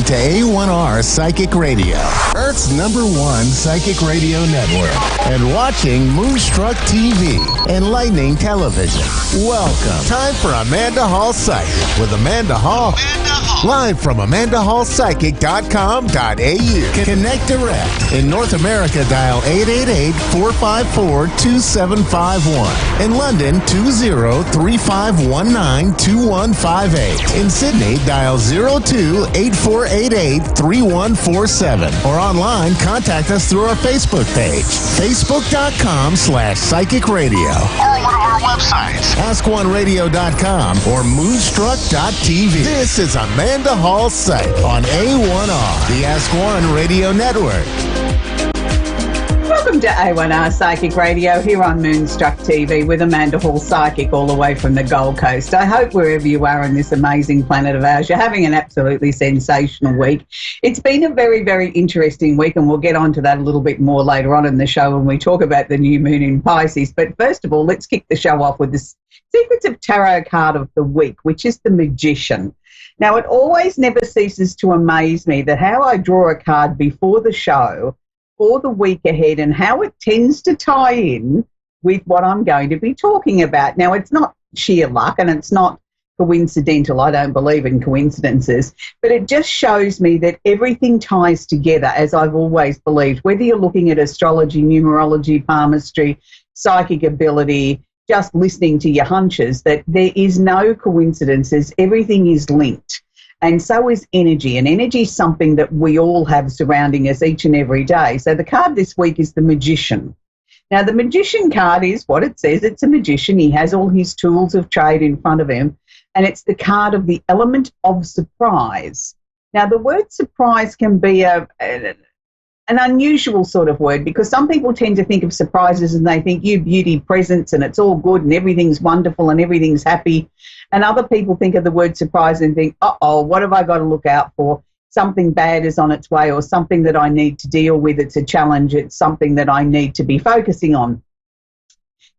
to A1R Psychic Radio, Earth's #1 psychic radio network, and watching Moonstruck TV, Enlightening Television. Welcome. Time for Amanda Hall Psychic with Amanda Hall. Live from AmandaHallPsychic.com.au. Connect direct. In North America, dial 888-454-2751. In London, 20-3519-2158. In Sydney, dial 02-8488-3147. Or online, contact us through our Facebook page, facebook.com/Psychic Radio. Or one of our websites, askoneradio.com or moonstruck.tv. This is Amanda Hall Psych on A1R, the Ask One Radio Network. Welcome to A1R Psychic Radio here on Moonstruck TV with Amanda Hall Psychic all the way from the Gold Coast. I hope wherever you are on this amazing planet of ours, you're having an absolutely sensational week. It's been a very, very interesting week, and we'll get on to that a little bit more later on in the show when we talk about the new moon in Pisces. But first of all, let's kick the show off with the Secrets of Tarot card of the week, which is the Magician. Now, it always never ceases to amaze me that how I draw a card before the show for the week ahead and how it tends to tie in with what I'm going to be talking about. Now, it's not sheer luck and it's not coincidental. I don't believe in coincidences, but it just shows me that everything ties together, as I've always believed, whether you're looking at astrology, numerology, palmistry, psychic ability, just listening to your hunches, that there is no coincidences. Everything is linked. And so is energy. And energy is something that we all have surrounding us each and every day. So the card this week is the Magician. Now, the Magician card is what it says. It's a magician. He has all his tools of trade in front of him. And it's the card of the element of surprise. Now, the word surprise can be an unusual sort of word, because some people tend to think of surprises and they think you beauty presents and it's all good and everything's wonderful and everything's happy. And other people think of the word surprise and think, uh-oh, what have I got to look out for? Something bad is on its way, or something that I need to deal with. It's a challenge. It's something that I need to be focusing on.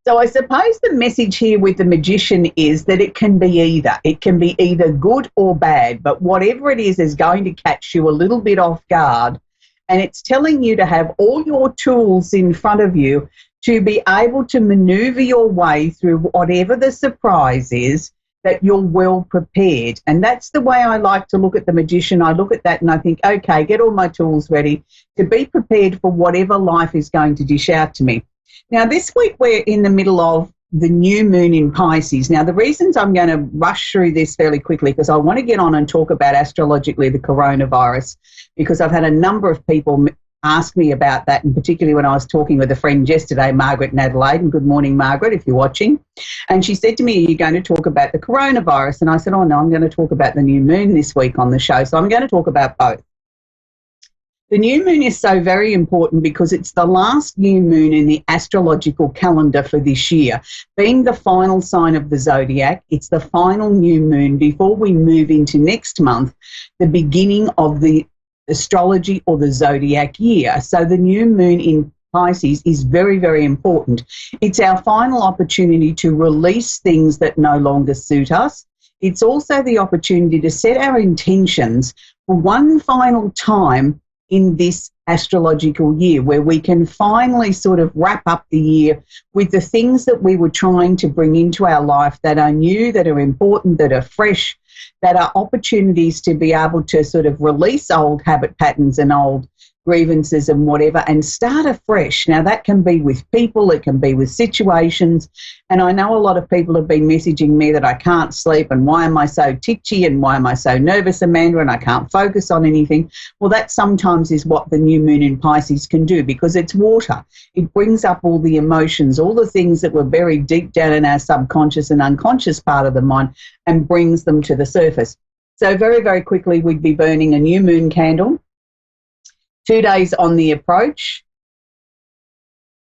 So I suppose the message here with the Magician is that it can be either. It can be either good or bad, but whatever it is going to catch you a little bit off guard. And it's telling you to have all your tools in front of you to be able to maneuver your way through whatever the surprise is, that you're well prepared. And that's the way I like to look at the Magician. I look at that and I think, okay, get all my tools ready to be prepared for whatever life is going to dish out to me. Now, this week we're in the middle of the new moon in Pisces. Now, the reasons I'm going to rush through this fairly quickly, because I want to get on and talk about astrologically the coronavirus, because I've had a number of people ask me about that, and particularly when I was talking with a friend yesterday, Margaret in Adelaide, and good morning, Margaret, if you're watching. And she said to me, are you going to talk about the coronavirus? And I said, oh, no, I'm going to talk about the new moon this week on the show. So I'm going to talk about both. The new moon is so very important because it's the last new moon in the astrological calendar for this year. Being the final sign of the zodiac, it's the final new moon before we move into next month, the beginning of the astrology or the zodiac year. So the new moon in Pisces is very, very important. It's our final opportunity to release things that no longer suit us. It's also the opportunity to set our intentions for one final time in this astrological year, where we can finally sort of wrap up the year with the things that we were trying to bring into our life that are new, that are important, that are fresh, that are opportunities to be able to sort of release old habit patterns and old grievances and whatever, and start afresh. Now, that can be with people, it can be with situations, and I know a lot of people have been messaging me that I can't sleep, and why am I so titchy, and why am I so nervous, Amanda, and I can't focus on anything. Well, that sometimes is what the new moon in Pisces can do, because it's water. It brings up all the emotions, all the things that were buried deep down in our subconscious and unconscious part of the mind, and brings them to the surface. So very, very quickly, we'd be burning a new moon candle. 2 days on the approach.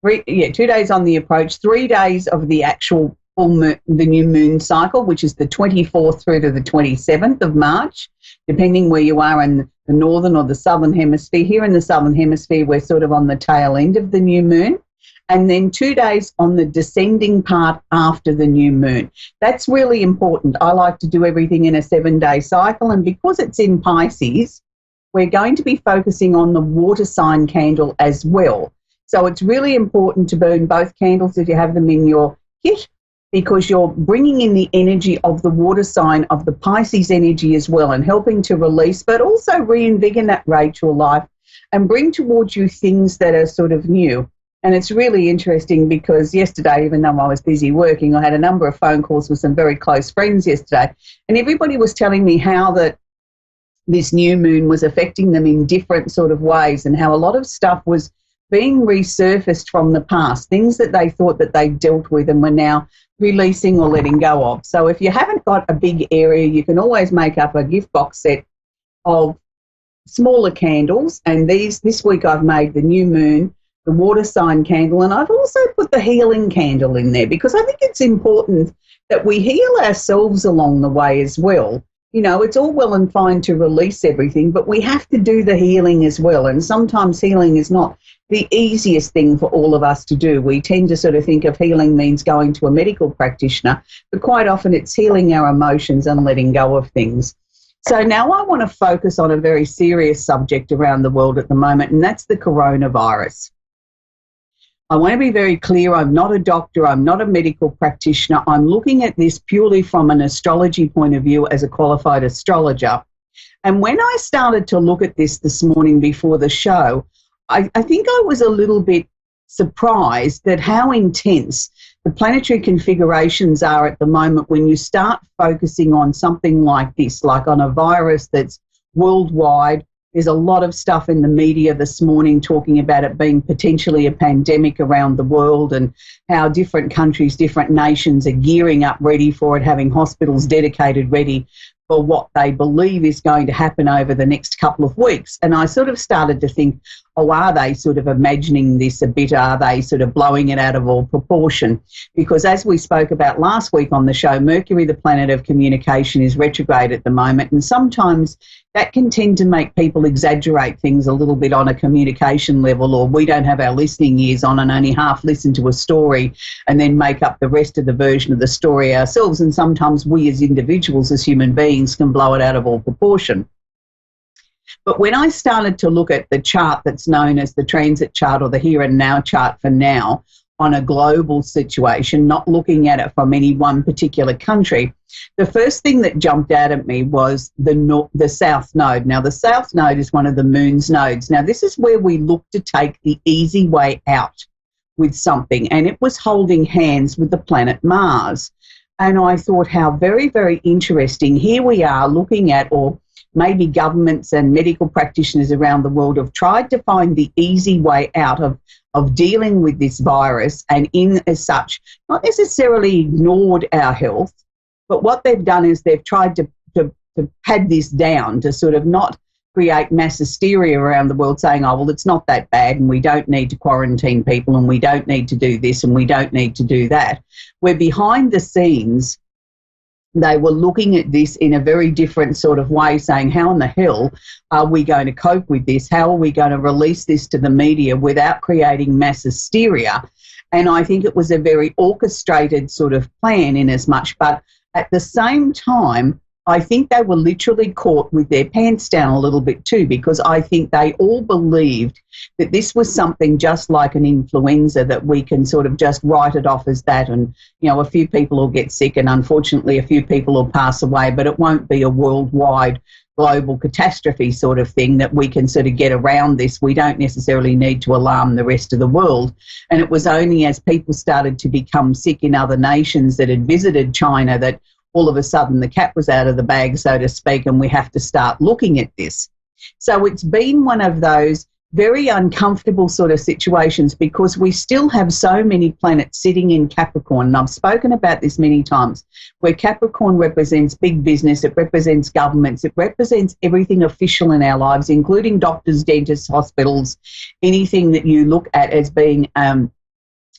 2 days on the approach, 3 days of the actual full moon, the new moon cycle, which is the 24th through to the 27th of March, depending where you are in the northern or the southern hemisphere. Here in the southern hemisphere, we're sort of on the tail end of the new moon. And then 2 days on the descending part after the new moon. That's really important. I like to do everything in a 7-day cycle, and because it's in Pisces, we're going to be focusing on the water sign candle as well. So it's really important to burn both candles if you have them in your kit, because you're bringing in the energy of the water sign, of the Pisces energy as well, and helping to release, but also reinvigorate your life and bring towards you things that are sort of new. And it's really interesting because yesterday, even though I was busy working, I had a number of phone calls with some very close friends yesterday, and everybody was telling me how that this new moon was affecting them in different sort of ways, and how a lot of stuff was being resurfaced from the past, things that they thought that they dealt with and were now releasing or letting go of. So if you haven't got a big area, you can always make up a gift box set of smaller candles. And this week I've made the new moon, the water sign candle, and I've also put the healing candle in there because I think it's important that we heal ourselves along the way as well. You know, it's all well and fine to release everything, but we have to do the healing as well. And sometimes healing is not the easiest thing for all of us to do. We tend to sort of think of healing means going to a medical practitioner, but quite often it's healing our emotions and letting go of things. So now I want to focus on a very serious subject around the world at the moment, and that's the coronavirus. I want to be very clear, I'm not a doctor, I'm not a medical practitioner. I'm looking at this purely from an astrology point of view as a qualified astrologer. And when I started to look at this morning before the show, I think I was a little bit surprised at how intense the planetary configurations are at the moment when you start focusing on something like this, like on a virus that's worldwide. There's a lot of stuff in the media this morning talking about it being potentially a pandemic around the world and how different countries, different nations are gearing up ready for it, having hospitals dedicated ready for what they believe is going to happen over the next couple of weeks. And I sort of started to think, oh, are they sort of imagining this a bit? Are they sort of blowing it out of all proportion? Because as we spoke about last week on the show, Mercury, the planet of communication, is retrograde at the moment. And sometimes that can tend to make people exaggerate things a little bit on a communication level, or we don't have our listening ears on and only half listen to a story and then make up the rest of the version of the story ourselves. And sometimes we as individuals, as human beings, can blow it out of all proportion. But when I started to look at the chart that's known as the transit chart or the here and now chart for now on a global situation, not looking at it from any one particular country, the first thing that jumped out at me was the South Node. Now, the South Node is one of the moon's nodes. Now, this is where we look to take the easy way out with something, and it was holding hands with the planet Mars. And I thought how very, very interesting. Here we are looking at, or maybe governments and medical practitioners around the world have tried to find the easy way out of dealing with this virus, and in as such, not necessarily ignored our health, but what they've done is they've tried to pad this down to sort of not create mass hysteria around the world saying, oh, well, it's not that bad and we don't need to quarantine people and we don't need to do this and we don't need to do that. Where behind the scenes, they were looking at this in a very different sort of way, saying, how in the hell are we going to cope with this? How are we going to release this to the media without creating mass hysteria? And I think it was a very orchestrated sort of plan in as much, but at the same time, I think they were literally caught with their pants down a little bit too, because I think they all believed that this was something just like an influenza, that we can sort of just write it off as that. And, you know, a few people will get sick and unfortunately a few people will pass away, but it won't be a worldwide global catastrophe sort of thing that we can sort of get around this. We don't necessarily need to alarm the rest of the world. And it was only as people started to become sick in other nations that had visited China that all of a sudden the cat was out of the bag, so to speak, and we have to start looking at this. So it's been one of those very uncomfortable sort of situations because we still have so many planets sitting in Capricorn, and I've spoken about this many times, where Capricorn represents big business, it represents governments, it represents everything official in our lives, including doctors, dentists, hospitals, anything that you look at as being a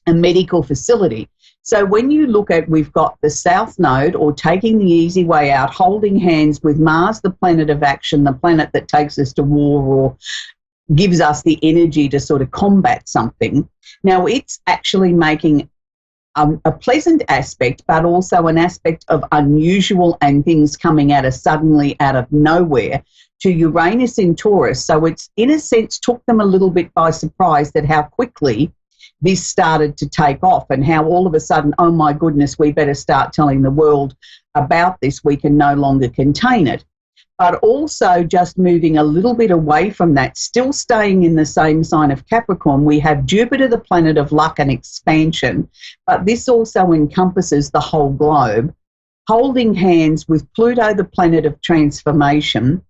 medical facility. So when you look at, we've got the South Node, or taking the easy way out, holding hands with Mars, the planet of action, the planet that takes us to war or gives us the energy to sort of combat something. Now it's actually making a pleasant aspect, but also an aspect of unusual and things coming at us suddenly out of nowhere to Uranus in Taurus. So it's, in a sense, took them a little bit by surprise that how quickly this started to take off and how all of a sudden, oh my goodness, we better start telling the world about this. We can no longer contain it. But also just moving a little bit away from that, still staying in the same sign of Capricorn, we have Jupiter, the planet of luck and expansion, but this also encompasses the whole globe, holding hands with Pluto, the planet of transformation,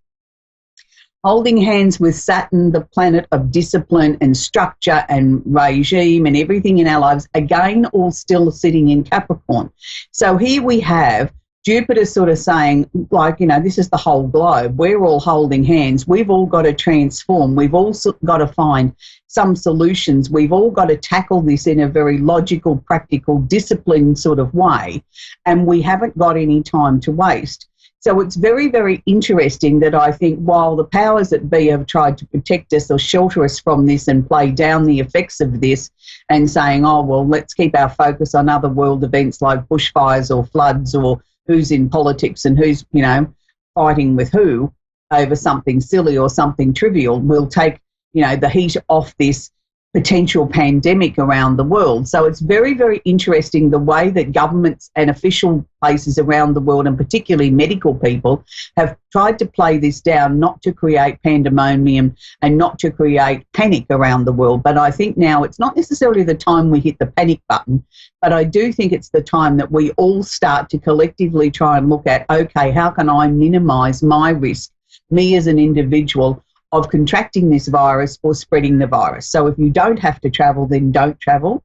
holding hands with Saturn, the planet of discipline and structure and regime and everything in our lives, again, all still sitting in Capricorn. So here we have Jupiter sort of saying, like, you know, this is the whole globe. We're all holding hands. We've all got to transform. We've also got to find some solutions. We've all got to tackle this in a very logical, practical, disciplined sort of way, and we haven't got any time to waste. So it's very, very interesting that I think while the powers that be have tried to protect us or shelter us from this and play down the effects of this and saying, oh, well, let's keep our focus on other world events like bushfires or floods or who's in politics and who's, you know, fighting with who over something silly or something trivial, will take, you know, the heat off this potential pandemic around the world. So it's very, very interesting the way that governments and official places around the world, and particularly medical people, have tried to play this down, not to create pandemonium and not to create panic around the world. But I think now it's not necessarily the time we hit the panic button, but I do think it's the time that we all start to collectively try and look at, okay, how can I minimise my risk, me as an individual, of contracting this virus or spreading the virus. So if you don't have to travel, then don't travel.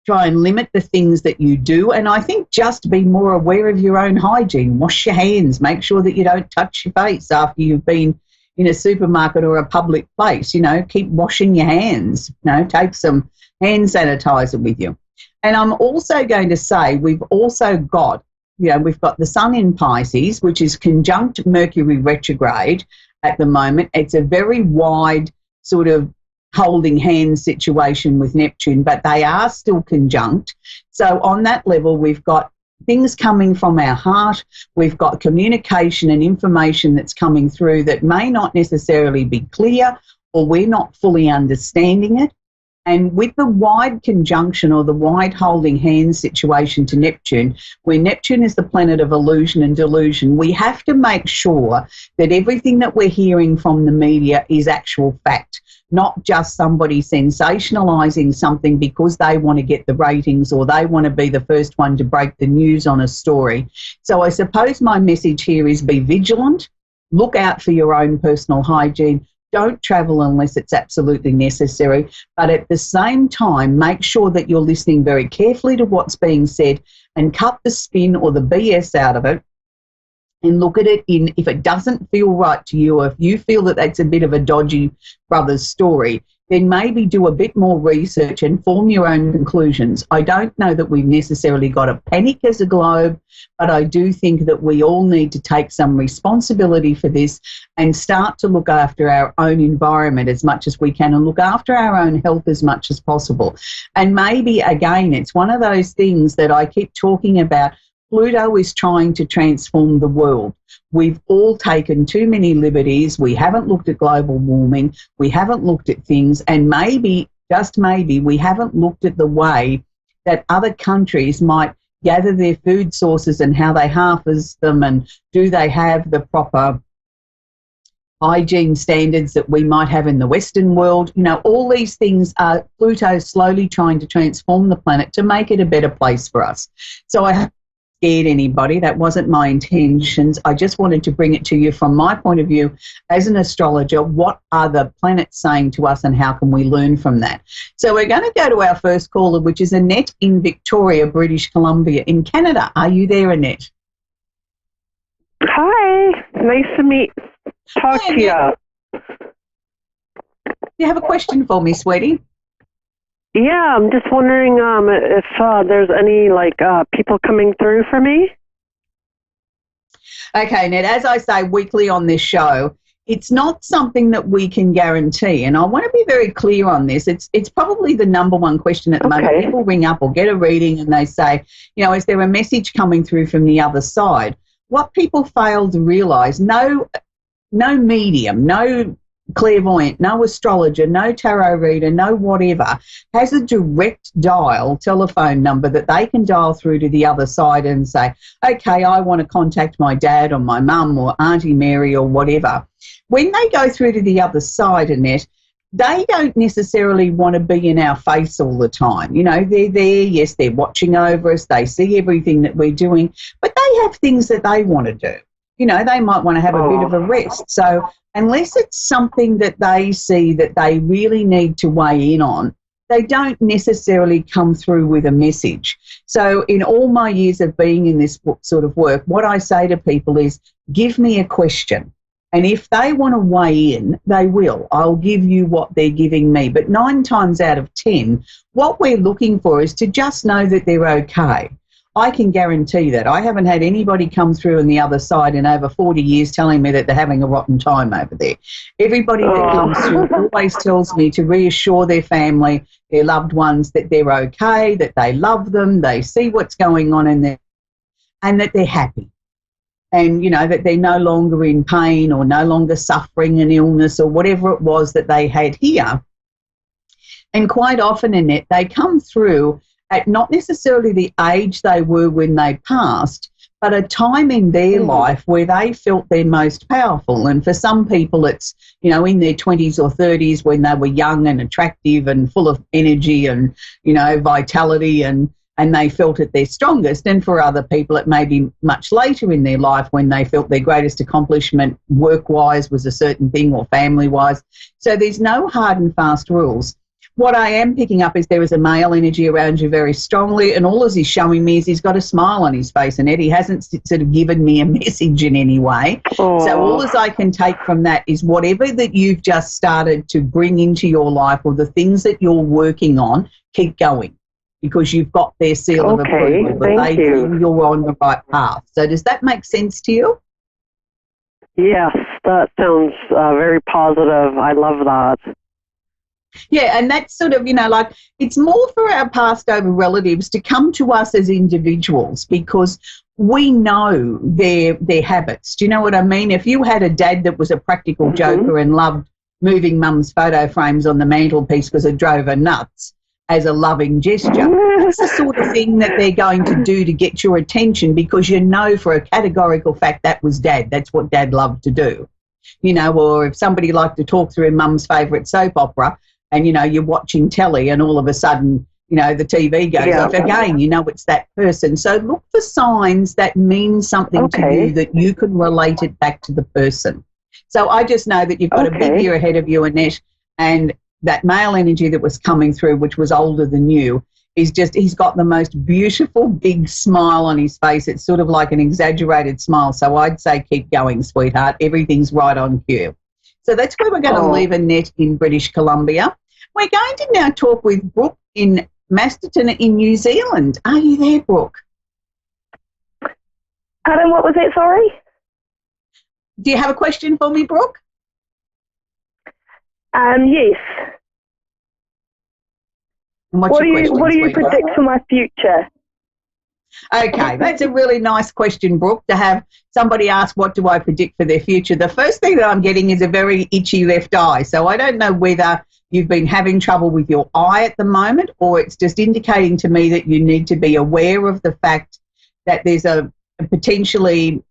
Try and limit the things that you do. And I think just be more aware of your own hygiene. Wash your hands. Make sure that you don't touch your face after you've been in a supermarket or a public place. You know, keep washing your hands. You know, take some hand sanitizer with you. And I'm also going to say we've also got, you know, we've got the Sun in Pisces, which is conjunct Mercury retrograde at the moment. It's a very wide sort of holding hands situation with Neptune, but they are still conjunct. So on that level, we've got things coming from our heart. We've got communication and information that's coming through that may not necessarily be clear, or we're not fully understanding it. And with the wide conjunction or the wide holding hands situation to Neptune, where Neptune is the planet of illusion and delusion, we have to make sure that everything that we're hearing from the media is actual fact, not just somebody sensationalising something because they want to get the ratings or they want to be the first one to break the news on a story. So I suppose my message here is be vigilant, look out for your own personal hygiene. Don't travel unless it's absolutely necessary, but at the same time, make sure that you're listening very carefully to what's being said and cut the spin or the BS out of it and look at it in, if it doesn't feel right to you, or if you feel that that's a bit of a dodgy brother's story, then maybe do a bit more research and form your own conclusions. I don't know that we've necessarily got to panic as a globe, but I do think that we all need to take some responsibility for this and start to look after our own environment as much as we can and look after our own health as much as possible. And maybe, again, it's one of those things that I keep talking about. Pluto is trying to transform the world. We've all taken too many liberties. We haven't looked at global warming. We haven't looked at things. And maybe, just maybe, we haven't looked at the way that other countries might gather their food sources and how they harvest them, and do they have the proper hygiene standards that we might have in the Western world. You know, all these things are Pluto slowly trying to transform the planet to make it a better place for us. So I haven't scared anybody. That wasn't my intentions. I just wanted to bring it to you from my point of view as an astrologer. What are the planets saying to us and how can we learn from that? So we're going to go to our first caller, which is Annette in Victoria, British Columbia in Canada. Are you there, Annette? Hi. Nice to talk to you. You have a question for me, sweetie? Yeah, I'm just wondering if there's any, people coming through for me. Okay, Ned, as I say weekly on this show, it's not something that we can guarantee, and I want to be very clear on this. It's probably the number one question at the moment. People ring up or get a reading and they say, you know, is there a message coming through from the other side? What people fail to realise, no no medium, no clairvoyant, no astrologer, no tarot reader, no whatever, has a direct dial telephone number that they can dial through to the other side and say, okay, I want to contact my dad or my mum or Auntie Mary or whatever. When they go through to the other side, Annette, they don't necessarily want to be in our face all the time. You know, they're there, yes, they're watching over us, they see everything that we're doing, but they have things that they want to do. You know, they might want to have a bit of a rest. So unless it's something that they see that they really need to weigh in on, they don't necessarily come through with a message. So in all my years of being in this sort of work, what I say to people is, give me a question. And if they want to weigh in, they will. I'll give you what they're giving me. But 9 times out of 10, what we're looking for is to just know that they're okay. I can guarantee that. I haven't had anybody come through on the other side in over 40 years telling me that they're having a rotten time over there. Everybody that comes through always tells me to reassure their family, their loved ones, that they're okay, that they love them, they see what's going on in there, and that they're happy. And, you know, that they're no longer in pain or no longer suffering an illness or whatever it was that they had here. And quite often, Annette, they come through at not necessarily the age they were when they passed, but a time in their life where they felt their most powerful. And for some people, it's, you know, in their 20s or 30s when they were young and attractive and full of energy and, you know, vitality and they felt at their strongest. And for other people, it may be much later in their life when they felt their greatest accomplishment work-wise was a certain thing or family-wise. So there's no hard and fast rules. What I am picking up is there is a male energy around you very strongly, and all he's showing me is he's got a smile on his face, and he hasn't sort of given me a message in any way. So all as I can take from that is whatever that you've just started to bring into your life or the things that you're working on, keep going, because you've got their seal of approval that they feel you're on the right path. So does that make sense to you? Yes, that sounds very positive. I love that. Yeah, and that's sort of, you know, like it's more for our passed over relatives to come to us as individuals because we know their habits. Do you know what I mean? If you had a dad that was a practical joker and loved moving mum's photo frames on the mantelpiece because it drove her nuts as a loving gesture, that's the sort of thing that they're going to do to get your attention because you know for a categorical fact that was dad. That's what dad loved to do. You know, or if somebody liked to talk through mum's favourite soap opera, and, you know, you're watching telly and all of a sudden, you know, the TV goes off again, you know, it's that person. So look for signs that mean something to you that you can relate it back to the person. So I just know that you've got a big year ahead of you, Annette, and that male energy that was coming through, which was older than you, is just, he's got the most beautiful big smile on his face. It's sort of like an exaggerated smile. So I'd say keep going, sweetheart. Everything's right on cue. So that's where we're going to leave Annette in British Columbia. We're going to now talk with Brooke in Masterton in New Zealand. Are you there, Brooke? Adam, what was it, sorry? Do you have a question for me, Brooke? Yes. And what's your question, what do you predict for my future? Okay, that's a really nice question, Brooke, to have somebody ask what do I predict for their future. The first thing that I'm getting is a very itchy left eye. So I don't know whether you've been having trouble with your eye at the moment or it's just indicating to me that you need to be aware of the fact that there's a potentially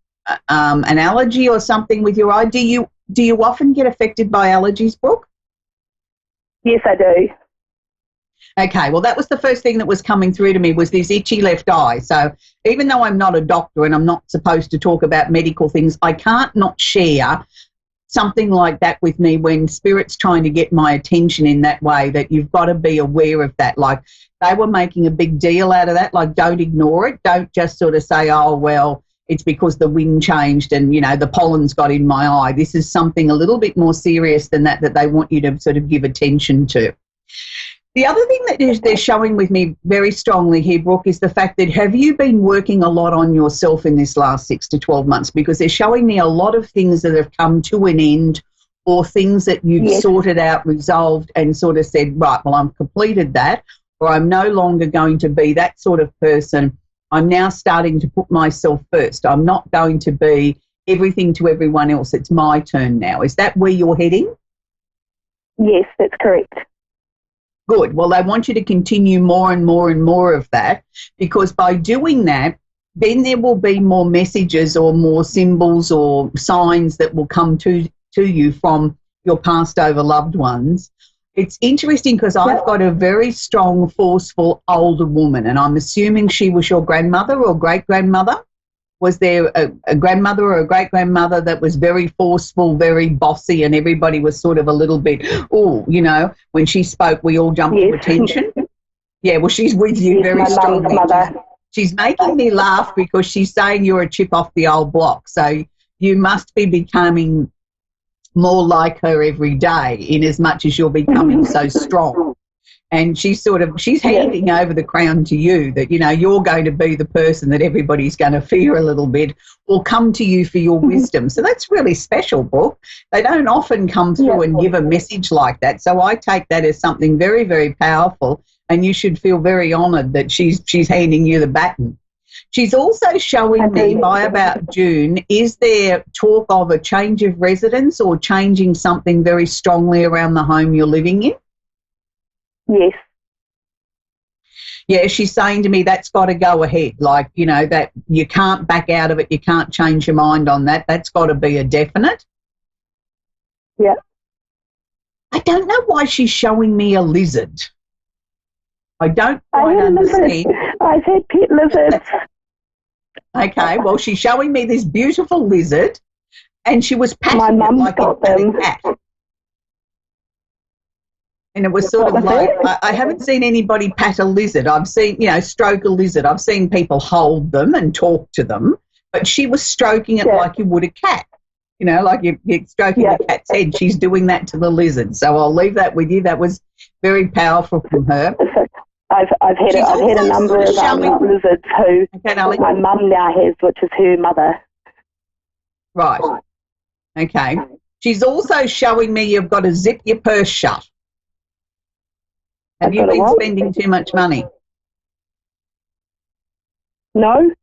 an allergy or something with your eye. Do you often get affected by allergies, Brooke? Yes, I do. Okay, well, that was the first thing that was coming through to me was this itchy left eye. So even though I'm not a doctor and I'm not supposed to talk about medical things, I can't not share something like that with me when Spirit's trying to get my attention in that way, that you've got to be aware of that. Like they were making a big deal out of that, like don't ignore it. Don't just sort of say, oh, well, it's because the wind changed and, you know, the pollen's got in my eye. This is something a little bit more serious than that they want you to sort of give attention to. The other thing that they're showing with me very strongly here, Brooke, is the fact that have you been working a lot on yourself in this last 6 to 12 months? Because they're showing me a lot of things that have come to an end or things that you've sorted out, resolved and sort of said, right, well, I've completed that or I'm no longer going to be that sort of person. I'm now starting to put myself first. I'm not going to be everything to everyone else. It's my turn now. Is that where you're heading? Yes, that's correct. Good. Well, I want you to continue more and more and more of that, because by doing that, then there will be more messages or more symbols or signs that will come to you from your passed over loved ones. It's interesting because I've got a very strong, forceful older woman, and I'm assuming she was your grandmother or great-grandmother. Was there a grandmother or a great-grandmother that was very forceful, very bossy, and everybody was sort of a little bit, when she spoke, we all jumped to attention? Yeah, well, she's with you very strongly. She's making me laugh because she's saying you're a chip off the old block. So you must be becoming more like her every day, in as much as you're becoming so strong. And she's handing over the crown to you, that, you're going to be the person that everybody's going to fear a little bit or come to you for your wisdom. So that's really special, Brooke. They don't often come through and give a message like that. So I take that as something very, very powerful, and you should feel very honoured that she's handing you the baton. She's also showing me by about June, is there talk of a change of residence or changing something very strongly around the home you're living in? Yes. Yeah, she's saying to me that's got to go ahead, that you can't back out of it, you can't change your mind on that. That's got to be a definite. Yeah. I don't know why she's showing me a lizard. I don't quite understand. I've had pet lizards. Okay, well, she's showing me this beautiful lizard, and she was patting My it mum like got a them. cat. And it was sort of like, I haven't seen anybody pat a lizard. I've seen, stroke a lizard. I've seen people hold them and talk to them, but she was stroking it like you would a cat. Like you're stroking a cat's head. She's doing that to the lizard. So I'll leave that with you. That was very powerful from her. I've had a number of lizards who my mum now has, which is her mother. Right. Okay. She's also showing me you've got to zip your purse shut. Have you been spending too much money? No.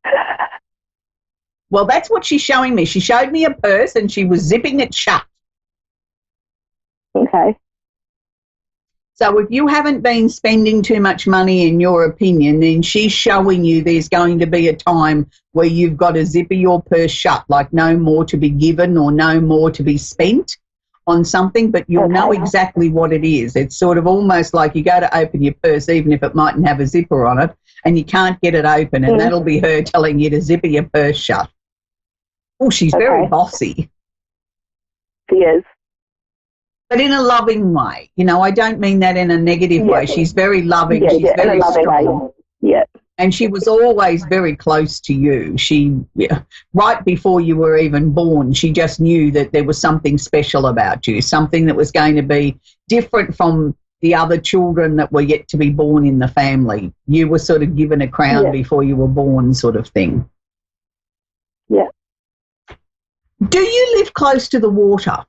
Well, that's what she's showing me. She showed me a purse and she was zipping it shut. Okay. So if you haven't been spending too much money, in your opinion, then she's showing you there's going to be a time where you've got to zip your purse shut, like no more to be given or no more to be spent on something, but you'll know exactly what it is. It's sort of almost like you go to open your purse, even if it mightn't have a zipper on it, and you can't get it open, and that'll be her telling you to zip your purse shut. Oh, she's very bossy. She is. But in a loving way. I don't mean that in a negative way. She's very loving. She's very strong. Yeah. And she was always very close to you. Right before you were even born, she just knew that there was something special about you, something that was going to be different from the other children that were yet to be born in the family. You were sort of given a crown before you were born, sort of thing. Yeah. Do you live close to the water?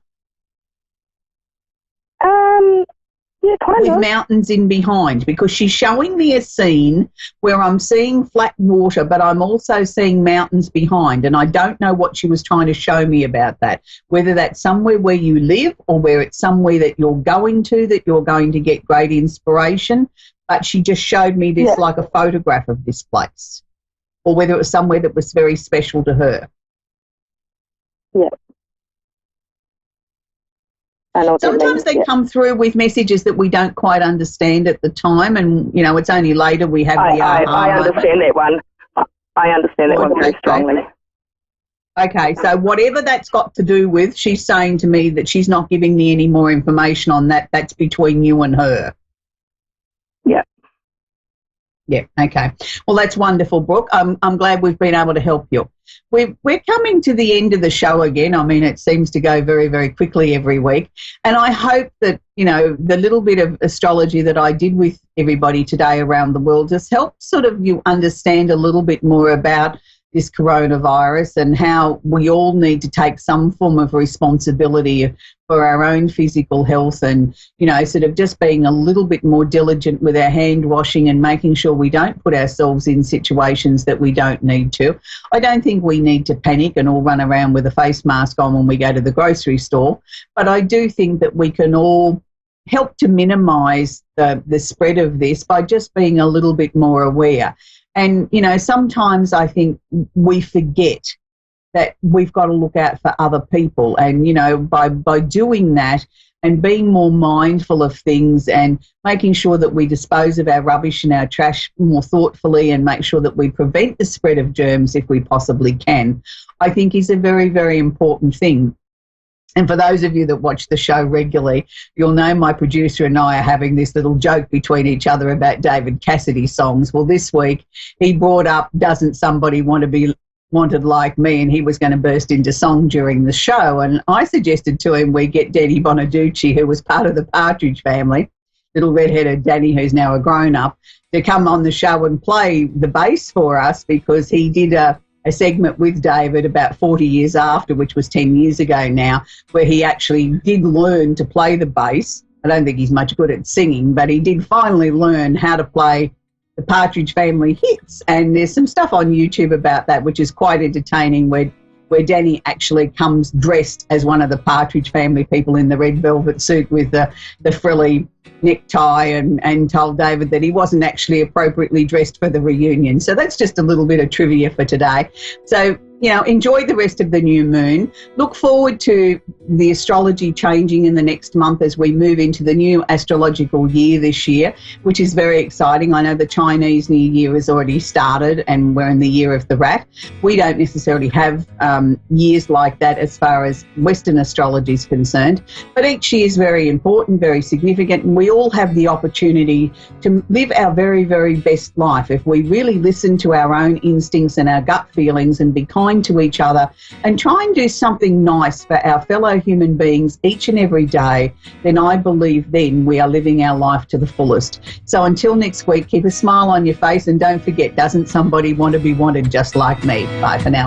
Yeah, kind of. With mountains in behind, because she's showing me a scene where I'm seeing flat water, but I'm also seeing mountains behind, and I don't know what she was trying to show me about that, whether that's somewhere where you live or where it's somewhere that you're going to, that you're going to get great inspiration, but she just showed me this like a photograph of this place, or whether it was somewhere that was very special to her. Yeah. Sometimes they come through with messages that we don't quite understand at the time, and it's only later we have the I understand that one. I understand that one very strongly. Okay, so whatever that's got to do with, she's saying to me that she's not giving me any more information on that. That's between you and her. Yeah. Yeah, okay. Well, that's wonderful, Brooke. I'm glad we've been able to help you. We're coming to the end of the show again. I mean, it seems to go very, very quickly every week. And I hope that, the little bit of astrology that I did with everybody today around the world just helped sort of you understand a little bit more about this coronavirus, and how we all need to take some form of responsibility for our own physical health, and, you know, sort of just being a little bit more diligent with our hand washing and making sure we don't put ourselves in situations that we don't need to. I don't think we need to panic and all run around with a face mask on when we go to the grocery store, but I do think that we can all help to minimise the spread of this by just being a little bit more aware. And, you know, sometimes I think we forget that we've got to look out for other people. And, you know, by doing that and being more mindful of things and making sure that we dispose of our rubbish and our trash more thoughtfully and make sure that we prevent the spread of germs if we possibly can, I think is a very, very important thing. And for those of you that watch the show regularly, you'll know my producer and I are having this little joke between each other about David Cassidy songs. Well, this week he brought up Doesn't Somebody Want to Be Wanted Like Me, and he was going to burst into song during the show. And I suggested to him we get Danny Bonaducci, who was part of the Partridge Family, little redheaded Danny, who's now a grown-up, to come on the show and play the bass for us, because he did a segment with David about 40 years after, which was 10 years ago now, where he actually did learn to play the bass. I don't think he's much good at singing, but he did finally learn how to play the Partridge Family hits. And there's some stuff on YouTube about that, which is quite entertaining, where Danny actually comes dressed as one of the Partridge Family people in the red velvet suit with the frilly necktie, and told David that he wasn't actually appropriately dressed for the reunion. So that's just a little bit of trivia for today. So, you know, enjoy the rest of the new moon. Look forward to the astrology changing in the next month as we move into the new astrological year this year, which is very exciting. I know the Chinese New Year has already started and we're in the year of the rat. We don't necessarily have years like that as far as Western astrology is concerned, but each year is very important, very significant, and we all have the opportunity to live our very, very best life if we really listen to our own instincts and our gut feelings and be kind to each other and try and do something nice for our fellow human beings each and every day. Then I believe then we are living our life to the fullest. So until next week, keep a smile on your face, and don't forget, doesn't somebody want to be wanted just like me? Bye for now.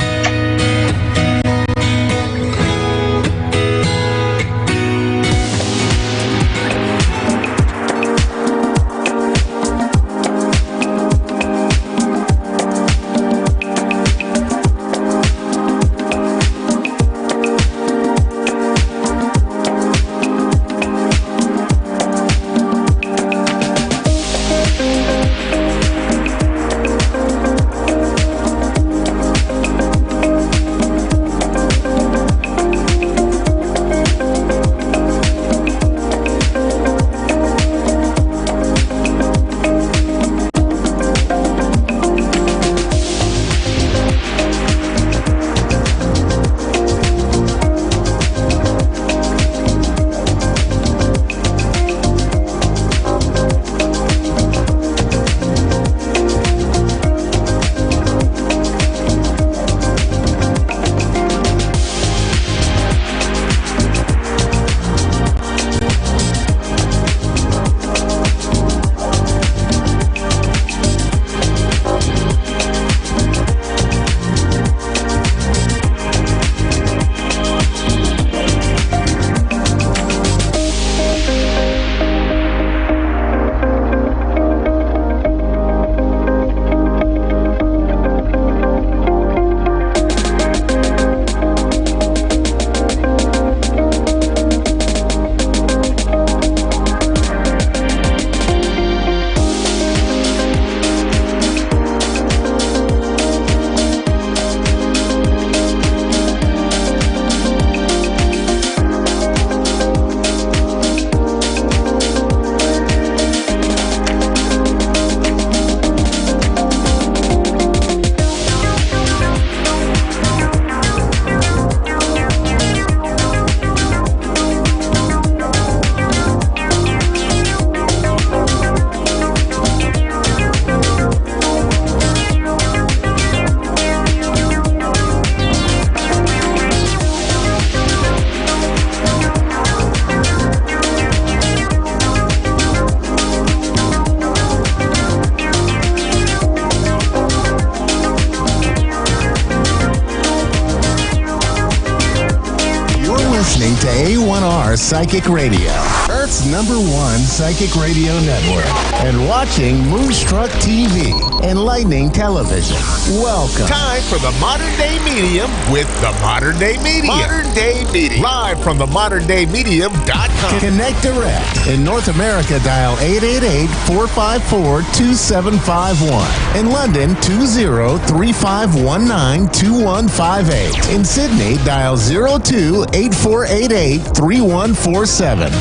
Psychic Radio, Earth's #1 psychic radio network, and watching Moonstruck TV, enlightening television. Welcome. Time for the Modern Day Medium with the Modern Day Medium. Modern Day Medium. Live from the moderndayMedium.com. Connect direct. In North America, dial 888-454-2751. In London, 20-3519-2158. In Sydney, dial 02-8488-3147.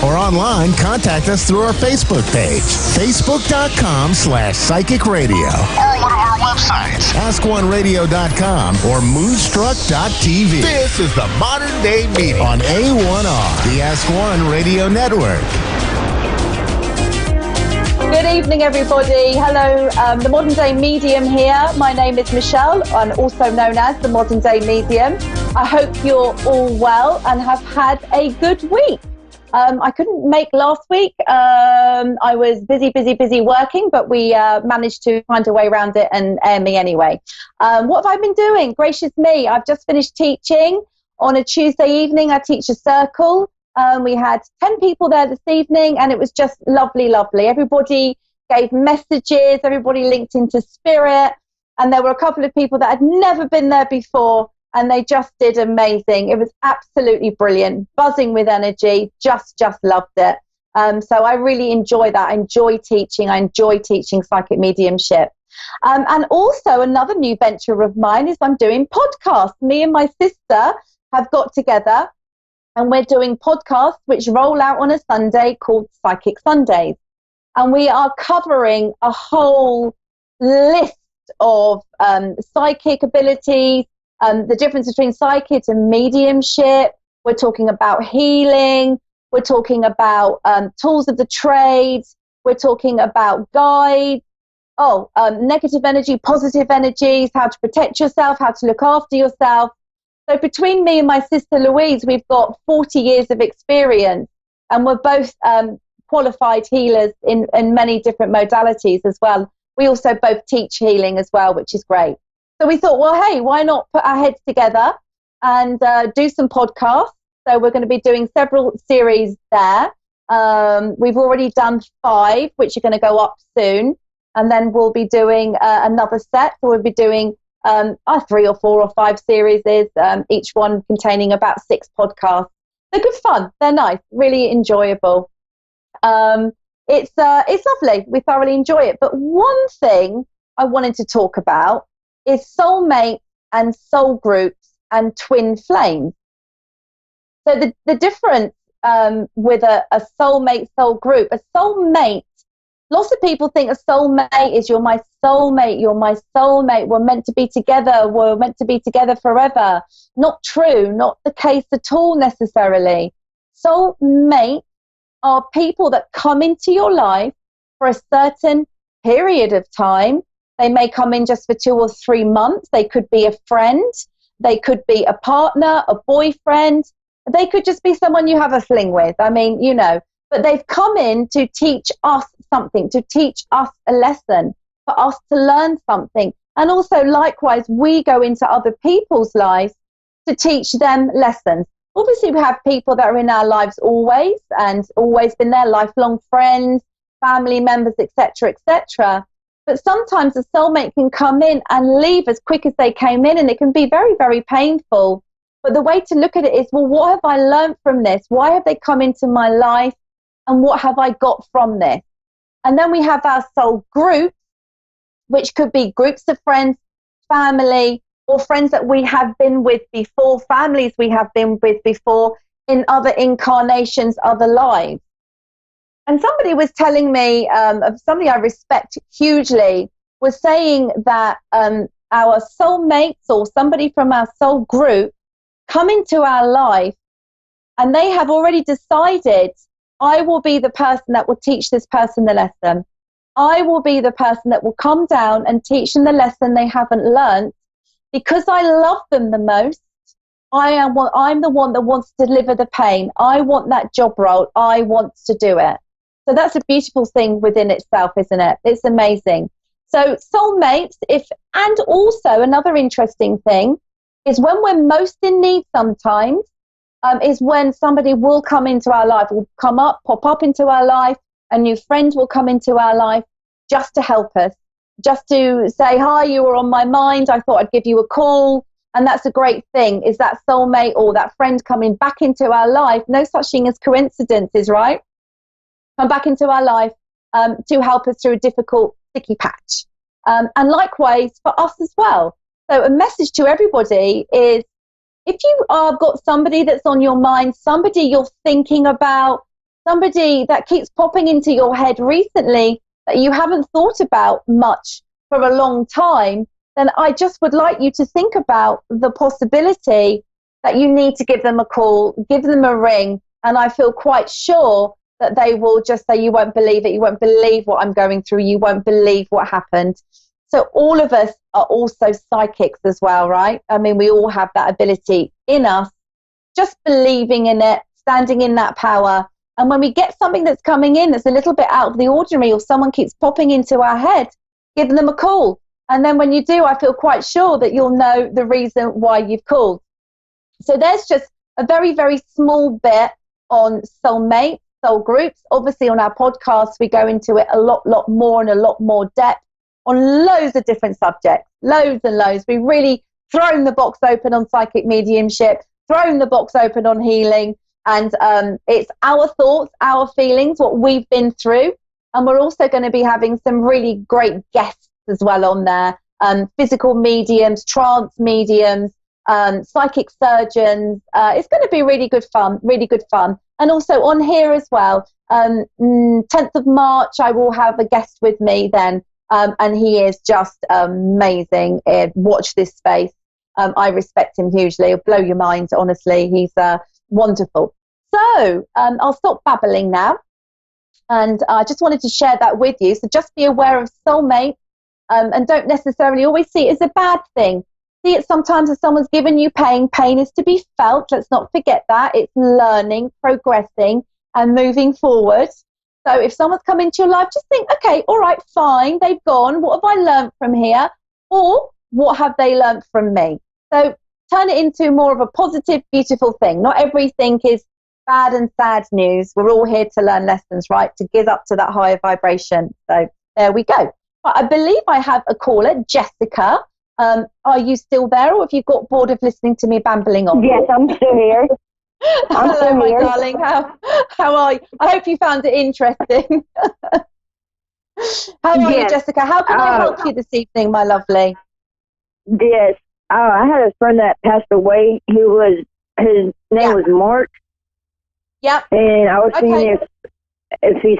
Or online, contact us through our Facebook page, facebook.com/psychic radio. Or one of our websites, askoneradio.com or moonstruck.tv. This is the Modern Day Medium on A1R, the Ask One Radio Network. Good evening, everybody. Hello, the Modern Day Medium here. My name is Michelle, and also known as the Modern Day Medium. I hope you're all well and have had a good week. I couldn't make last week. I was busy working, but we managed to find a way around it and air me anyway. What have I been doing? Gracious me, I've just finished teaching. On a Tuesday evening, I teach a circle. We had 10 people there this evening, and it was just lovely. Everybody gave messages, everybody linked into spirit, and there were a couple of people that had never been there before, and they just did amazing. It was absolutely brilliant, buzzing with energy, just loved it. So I really enjoy that. I enjoy teaching psychic mediumship. And also another new venture of mine is I'm doing podcasts. Me and my sister have got together, and we're doing podcasts which roll out on a Sunday called Psychic Sundays. And we are covering a whole list of psychic abilities, the difference between psychic and mediumship. We're talking about healing. We're talking about tools of the trade. We're talking about guides. Negative energy, positive energies, how to protect yourself, how to look after yourself. So between me and my sister Louise, we've got 40 years of experience, and we're both qualified healers in many different modalities as well. We also both teach healing as well, which is great. So we thought, well, hey, why not put our heads together and do some podcasts? So we're going to be doing several series there. We've already done 5, which are going to go up soon. And then we'll be doing another set. So we'll be doing 3 or 4 or 5 series, each one containing about 6 podcasts. They're good fun. They're nice, really enjoyable. It's lovely. We thoroughly enjoy it. But one thing I wanted to talk about is soulmate and soul groups and twin flames. So the difference with a soulmate soul group, a soulmate, lots of people think a soulmate is you're my soulmate, we're meant to be together, we're meant to be together forever. Not true, not the case at all necessarily. Soulmates are people that come into your life for a certain period of time. They may come in just for 2 or 3 months. They could be a friend. They could be a partner, a boyfriend. They could just be someone you have a fling with. I mean, you know, but they've come in to teach us something, to teach us a lesson, for us to learn something. And also, likewise, we go into other people's lives to teach them lessons. Obviously, we have people that are in our lives always and always been there, lifelong friends, family members, etc., etc. But sometimes a soulmate can come in and leave as quick as they came in, and it can be very, very painful. But the way to look at it is, well, what have I learned from this? Why have they come into my life? And what have I got from this? And then we have our soul groups, which could be groups of friends, family, or friends that we have been with before, families we have been with before in other incarnations, other lives. And somebody was telling me, somebody I respect hugely, was saying that our soulmates or somebody from our soul group come into our life and they have already decided, I will be the person that will teach this person the lesson. I will be the person that will come down and teach them the lesson they haven't learned, because I love them the most. I'm the one that wants to deliver the pain. I want that job role. I want to do it. So that's a beautiful thing within itself, isn't it? It's amazing. So soulmates, and also another interesting thing is when we're most in need sometimes, is when somebody will come into our life, will pop up into our life, a new friend will come into our life just to help us, just to say, hi, you were on my mind, I thought I'd give you a call. And that's a great thing, is that soulmate or that friend coming back into our life. No such thing as coincidences, right? Come back into our life to help us through a difficult, sticky patch. And likewise for us as well. So a message to everybody is, if you have got somebody that's on your mind, somebody you're thinking about, somebody that keeps popping into your head recently that you haven't thought about much for a long time, then I just would like you to think about the possibility that you need to give them a call, give them a ring, and I feel quite sure that they will just say, you won't believe it, you won't believe what I'm going through, you won't believe what happened. So all of us are also psychics as well, right? I mean, we all have that ability in us, just believing in it, standing in that power. And when we get something that's coming in that's a little bit out of the ordinary, or someone keeps popping into our head, give them a call. And then when you do, I feel quite sure that you'll know the reason why you've called. So there's just a very, very small bit on soulmate, soul groups. Obviously on our podcast, we go into it a lot more and a lot more depth on loads of different subjects, loads and loads. We've really thrown the box open on psychic mediumship, thrown the box open on healing. And it's our thoughts, our feelings, what we've been through. And we're also going to be having some really great guests as well on there, physical mediums, trance mediums, psychic surgeons. It's going to be really good fun. And also on here as well, 10th of March, I will have a guest with me then, and he is just amazing. Watch this space. I respect him hugely. It'll blow your mind, honestly. He's wonderful. So I'll stop babbling now. And I just wanted to share that with you. So just be aware of soulmates. And don't necessarily always see it as a bad thing. See it sometimes as someone's given you pain. Pain is to be felt. Let's not forget that. It's learning, progressing, and moving forward. So if someone's come into your life, just think, okay, all right, fine, they've gone. What have I learned from here? Or what have they learned from me? So turn it into more of a positive, beautiful thing. Not everything is bad and sad news. We're all here to learn lessons, right? To give up to that higher vibration. So there we go. I believe I have a caller, Jessica. Are you still there, or have you got bored of listening to me bambling on? Yes, I'm still here. Hello, my darling. How are you? I hope you found it interesting. How are you, Jessica? How can I help you this evening, my lovely? Yes. I had a friend that passed away. His name was Mark. Yep. And I was seeing if he's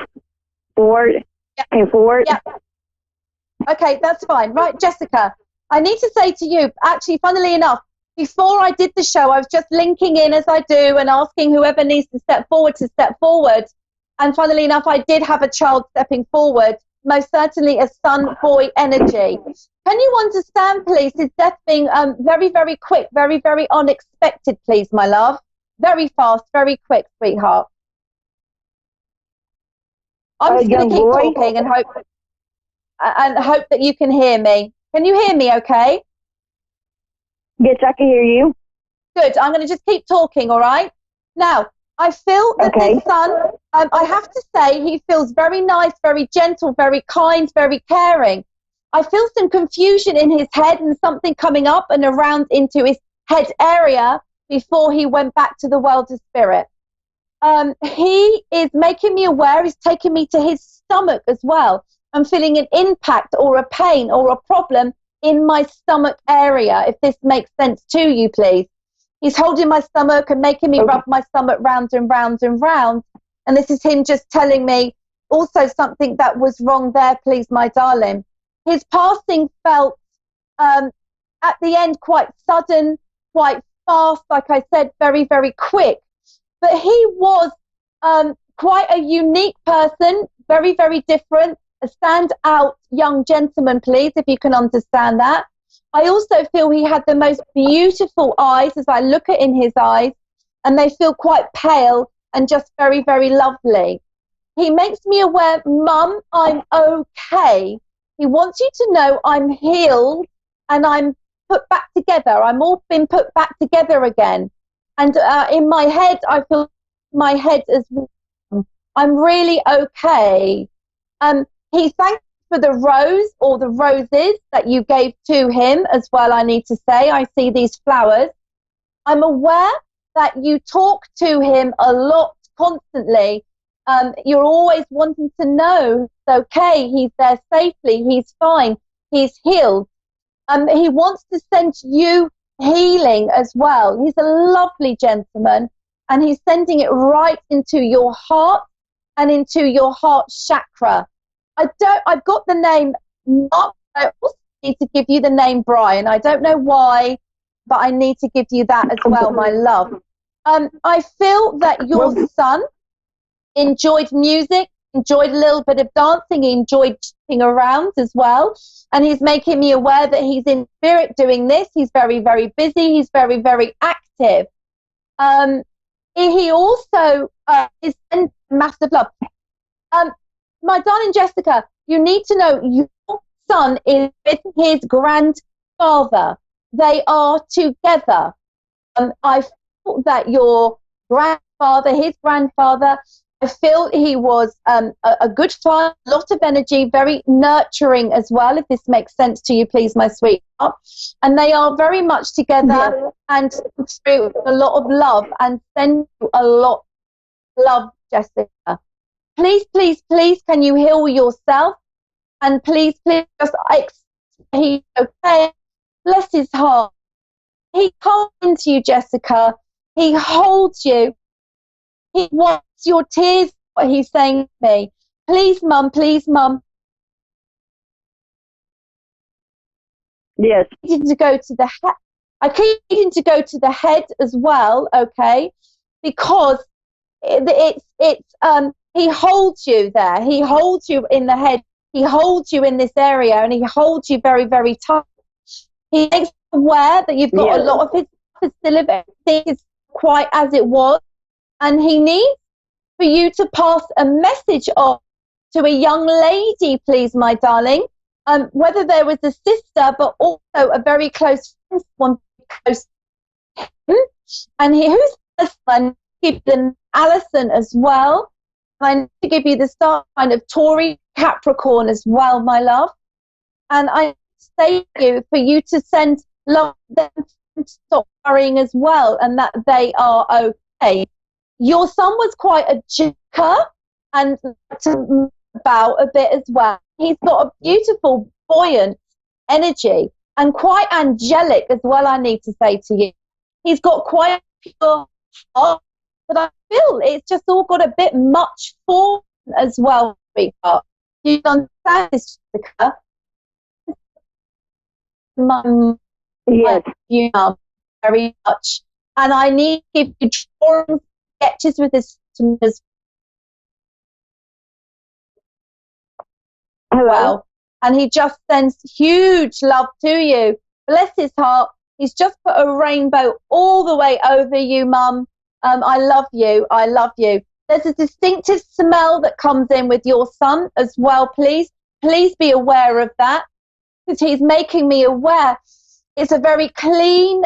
came forward. Yep. Okay, that's fine. Right, Jessica, I need to say to you, actually, funnily enough, before I did the show, I was just linking in as I do and asking whoever needs to step forward to step forward. And funnily enough, I did have a child stepping forward, most certainly a son-boy energy. Can you understand, please, his death being very, very quick, very, very unexpected, please, my love? Very fast, very quick, sweetheart. I'm just going to keep talking and hope that you can hear me. Can you hear me okay? Yes, I can hear you. Good. I'm going to just keep talking, all right? Now, I feel that this son, I have to say, he feels very nice, very gentle, very kind, very caring. I feel some confusion in his head and something coming up and around into his head area before he went back to the world of spirit. He is making me aware, he's taking me to his stomach as well. I'm feeling an impact or a pain or a problem in my stomach area, if this makes sense to you, please. He's holding my stomach and making me rub my stomach round and round and round. And this is him just telling me also something that was wrong there, please, my darling. His passing felt at the end quite sudden, quite fast, like I said, very, very quick. But he was quite a unique person, very, very different, a stand-out young gentleman, please, if you can understand that. I also feel he had the most beautiful eyes as I look at in his eyes, and they feel quite pale and just very, very lovely. He makes me aware, Mum, I'm okay. He wants you to know I'm healed and I'm put back together. I'm all been put back together again. And in my head, I feel my head as well. I'm really okay. He thanked for the rose or the roses that you gave to him as well, I need to say. I see these flowers. I'm aware that you talk to him a lot constantly. You're always wanting to know it's okay, he's there safely, he's fine, he's healed. He wants to send you healing as well. He's a lovely gentleman, and he's sending it right into your heart and into your heart chakra. I've got the name Mark. I also need to give you the name Brian. I don't know why, but I need to give you that as well, my love. I feel that your son enjoyed music, enjoyed a little bit of dancing, he enjoyed jumping around as well. And he's making me aware that he's in spirit doing this. He's very, very busy. He's very, very active. He also is sending massive love. My darling Jessica, you need to know your son is with his grandfather. They are together. I feel that your grandfather, his grandfather, I feel he was a good father, a lot of energy, very nurturing as well, if this makes sense to you, please, my sweetheart. And they are very much together and through a lot of love and send you a lot of love, Jessica. Please, please, please, can you heal yourself? And please, please, just he's okay. Bless his heart. He comes into you, Jessica. He holds you. He wipes your tears, what he's saying to me. Please, Mum, please, Mum. Yes. I need to go to the head. I keep needing to go to the head as well, okay? Because he holds you there. He holds you in the head. He holds you in this area, and he holds you very, very tight. He makes you aware that you've got a lot of his stuff still, everything is quite as it was, and he needs for you to pass a message on to a young lady, please, my darling. Whether there was a sister, but also a very close friend, one close to him, and who's this one? Give them Alison as well. I need to give you the star sign of Tauri Capricorn as well, my love. And I say to you for you to send love them to stop worrying as well, and that they are okay. Your son was quite a joker and to about a bit as well. He's got a beautiful, buoyant energy and quite angelic as well, I need to say to you. He's got quite a pure heart, but I feel it's just all got a bit much for him as well, sweetheart. Do you understand this, Jessica? Yes. You know, very much. And I need to give you drawings, sketches with this as well. And he just sends huge love to you. Bless his heart. He's just put a rainbow all the way over you, Mum. I love you. I love you. There's a distinctive smell that comes in with your son as well, please. Please be aware of that, because he's making me aware. It's a very clean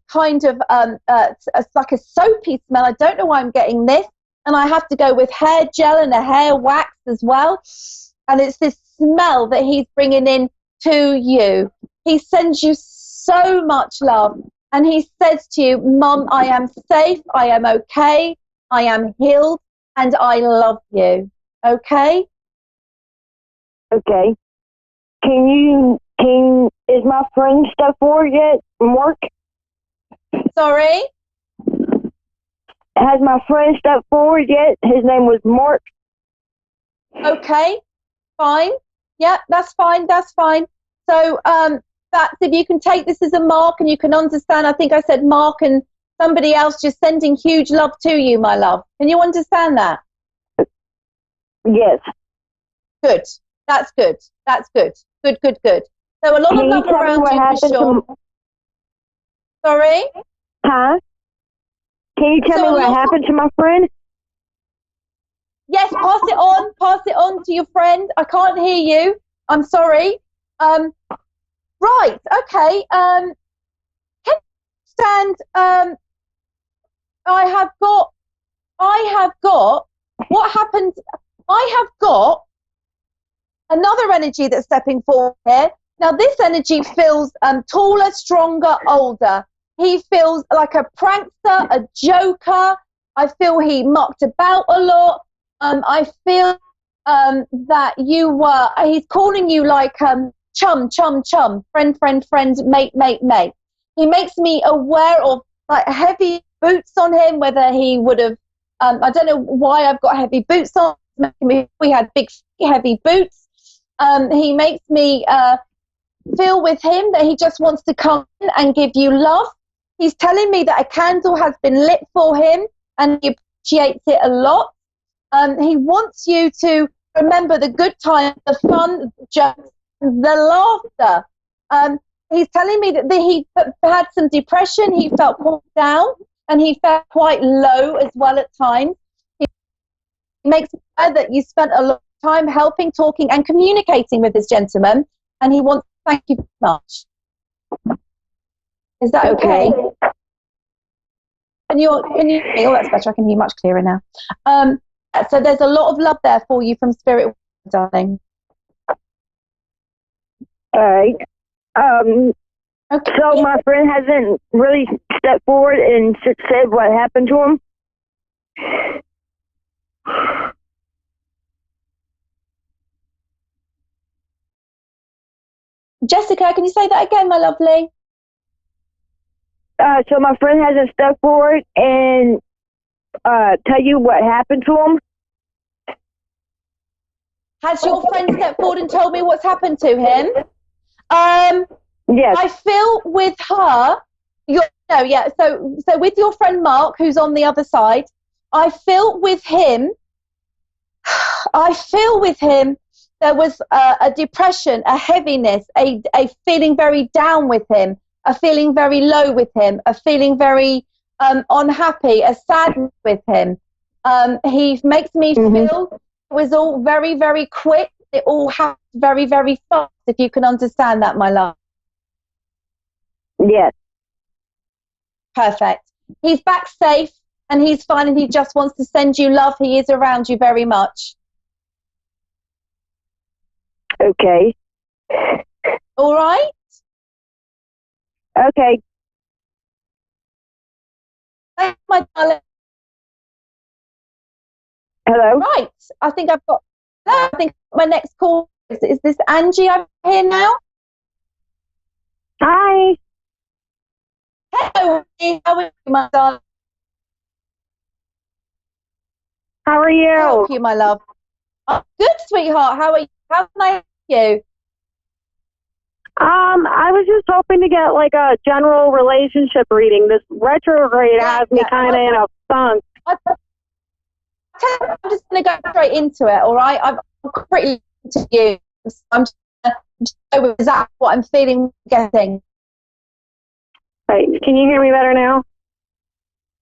kind of, it's like a soapy smell. I don't know why I'm getting this. And I have to go with hair gel and a hair wax as well. And it's this smell that he's bringing in to you. He sends you so much love. And he says to you, Mum, I am safe, I am okay, I am healed, and I love you. Okay? Okay. Is my friend stuff for yet? Mark? Sorry? Has my friend stepped forward yet? His name was Mark. Okay, fine. Yeah, that's fine, that's fine. So, that's if you can take this as a mark and you can understand, I think I said Mark and somebody else just sending huge love to you, my love. Can you understand that? Yes. Good. That's good. That's good. Good, good, good. So a lot of love around you for sure. Sorry? Huh? Can you tell me what happened to my friend? Yes, pass it on. Pass it on to your friend. I can't hear you. I'm sorry. Right, okay. Can you understand I have got, what happened? I have got another energy that's stepping forward here. Now, this energy feels taller, stronger, older. He feels like a prankster, a joker. I feel he mucked about a lot. I feel that he's calling you like chum, chum, chum, friend, friend, friend, mate, mate, mate. He makes me aware of like heavy boots on him, whether he would have, I don't know why I've got heavy boots on. We had big, heavy boots. He makes me feel with him that he just wants to come in and give you love. He's telling me that a candle has been lit for him and he appreciates it a lot. He wants you to remember the good times, the fun, the jokes, the laughter. He's telling me that he had some depression, he felt quite down, and he felt quite low as well at times. He makes it clear that you spent a lot of time helping, talking, and communicating with this gentleman, and he wants to thank you very much. Is that okay? Can you oh, that's better. I can hear you much clearer now. So there's a lot of love there for you from Spirit, darling. All right. So my friend hasn't really stepped forward and said what happened to him. Jessica, can you say that again, my lovely? So my friend hasn't stepped forward and tell you what happened to him. Has your friend stepped forward and told me what's happened to him? Yes. I feel with her, so with your friend Mark, who's on the other side, I feel with him there was a depression, a heaviness, a feeling very down with him, a feeling very low with him, a feeling very unhappy, a sadness with him. He makes me feel it was all very, very quick. It all happened very, very fast, if you can understand that, my love. Yes. Perfect. He's back safe and he's fine and he just wants to send you love. He is around you very much. Okay. All right? Okay. Thanks, my darling. Hello? Right. I think my next call is this Angie over here now? Hi. Hello, Angie. How are you, my darling? How are you? Thank you, my love. Oh, good, sweetheart. How are you? How can I help you? I was just hoping to get like a general relationship reading. This retrograde has me kind of in a funk. I'm just going to go straight into it, all right? I'm pretty into you. So I'm just going to go with exactly what I'm feeling, getting. Right. Can you hear me better now?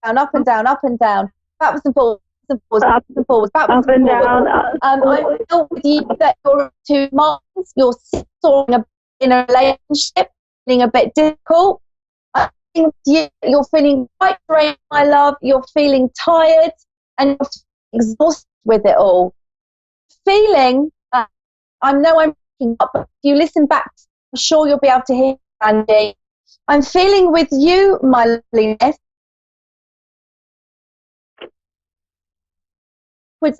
Down, up and down, up and down. Backwards and forwards, backwards and forwards, backwards up and down. I feel with you that you're two minds. You're soaring in a relationship, feeling a bit difficult. I think you're feeling quite drained, my love. You're feeling tired and you're exhausted with it all. Feeling, I know I'm picking up, but if you listen back, I'm sure you'll be able to hear, Andy. I'm feeling with you, my loveliness, backwards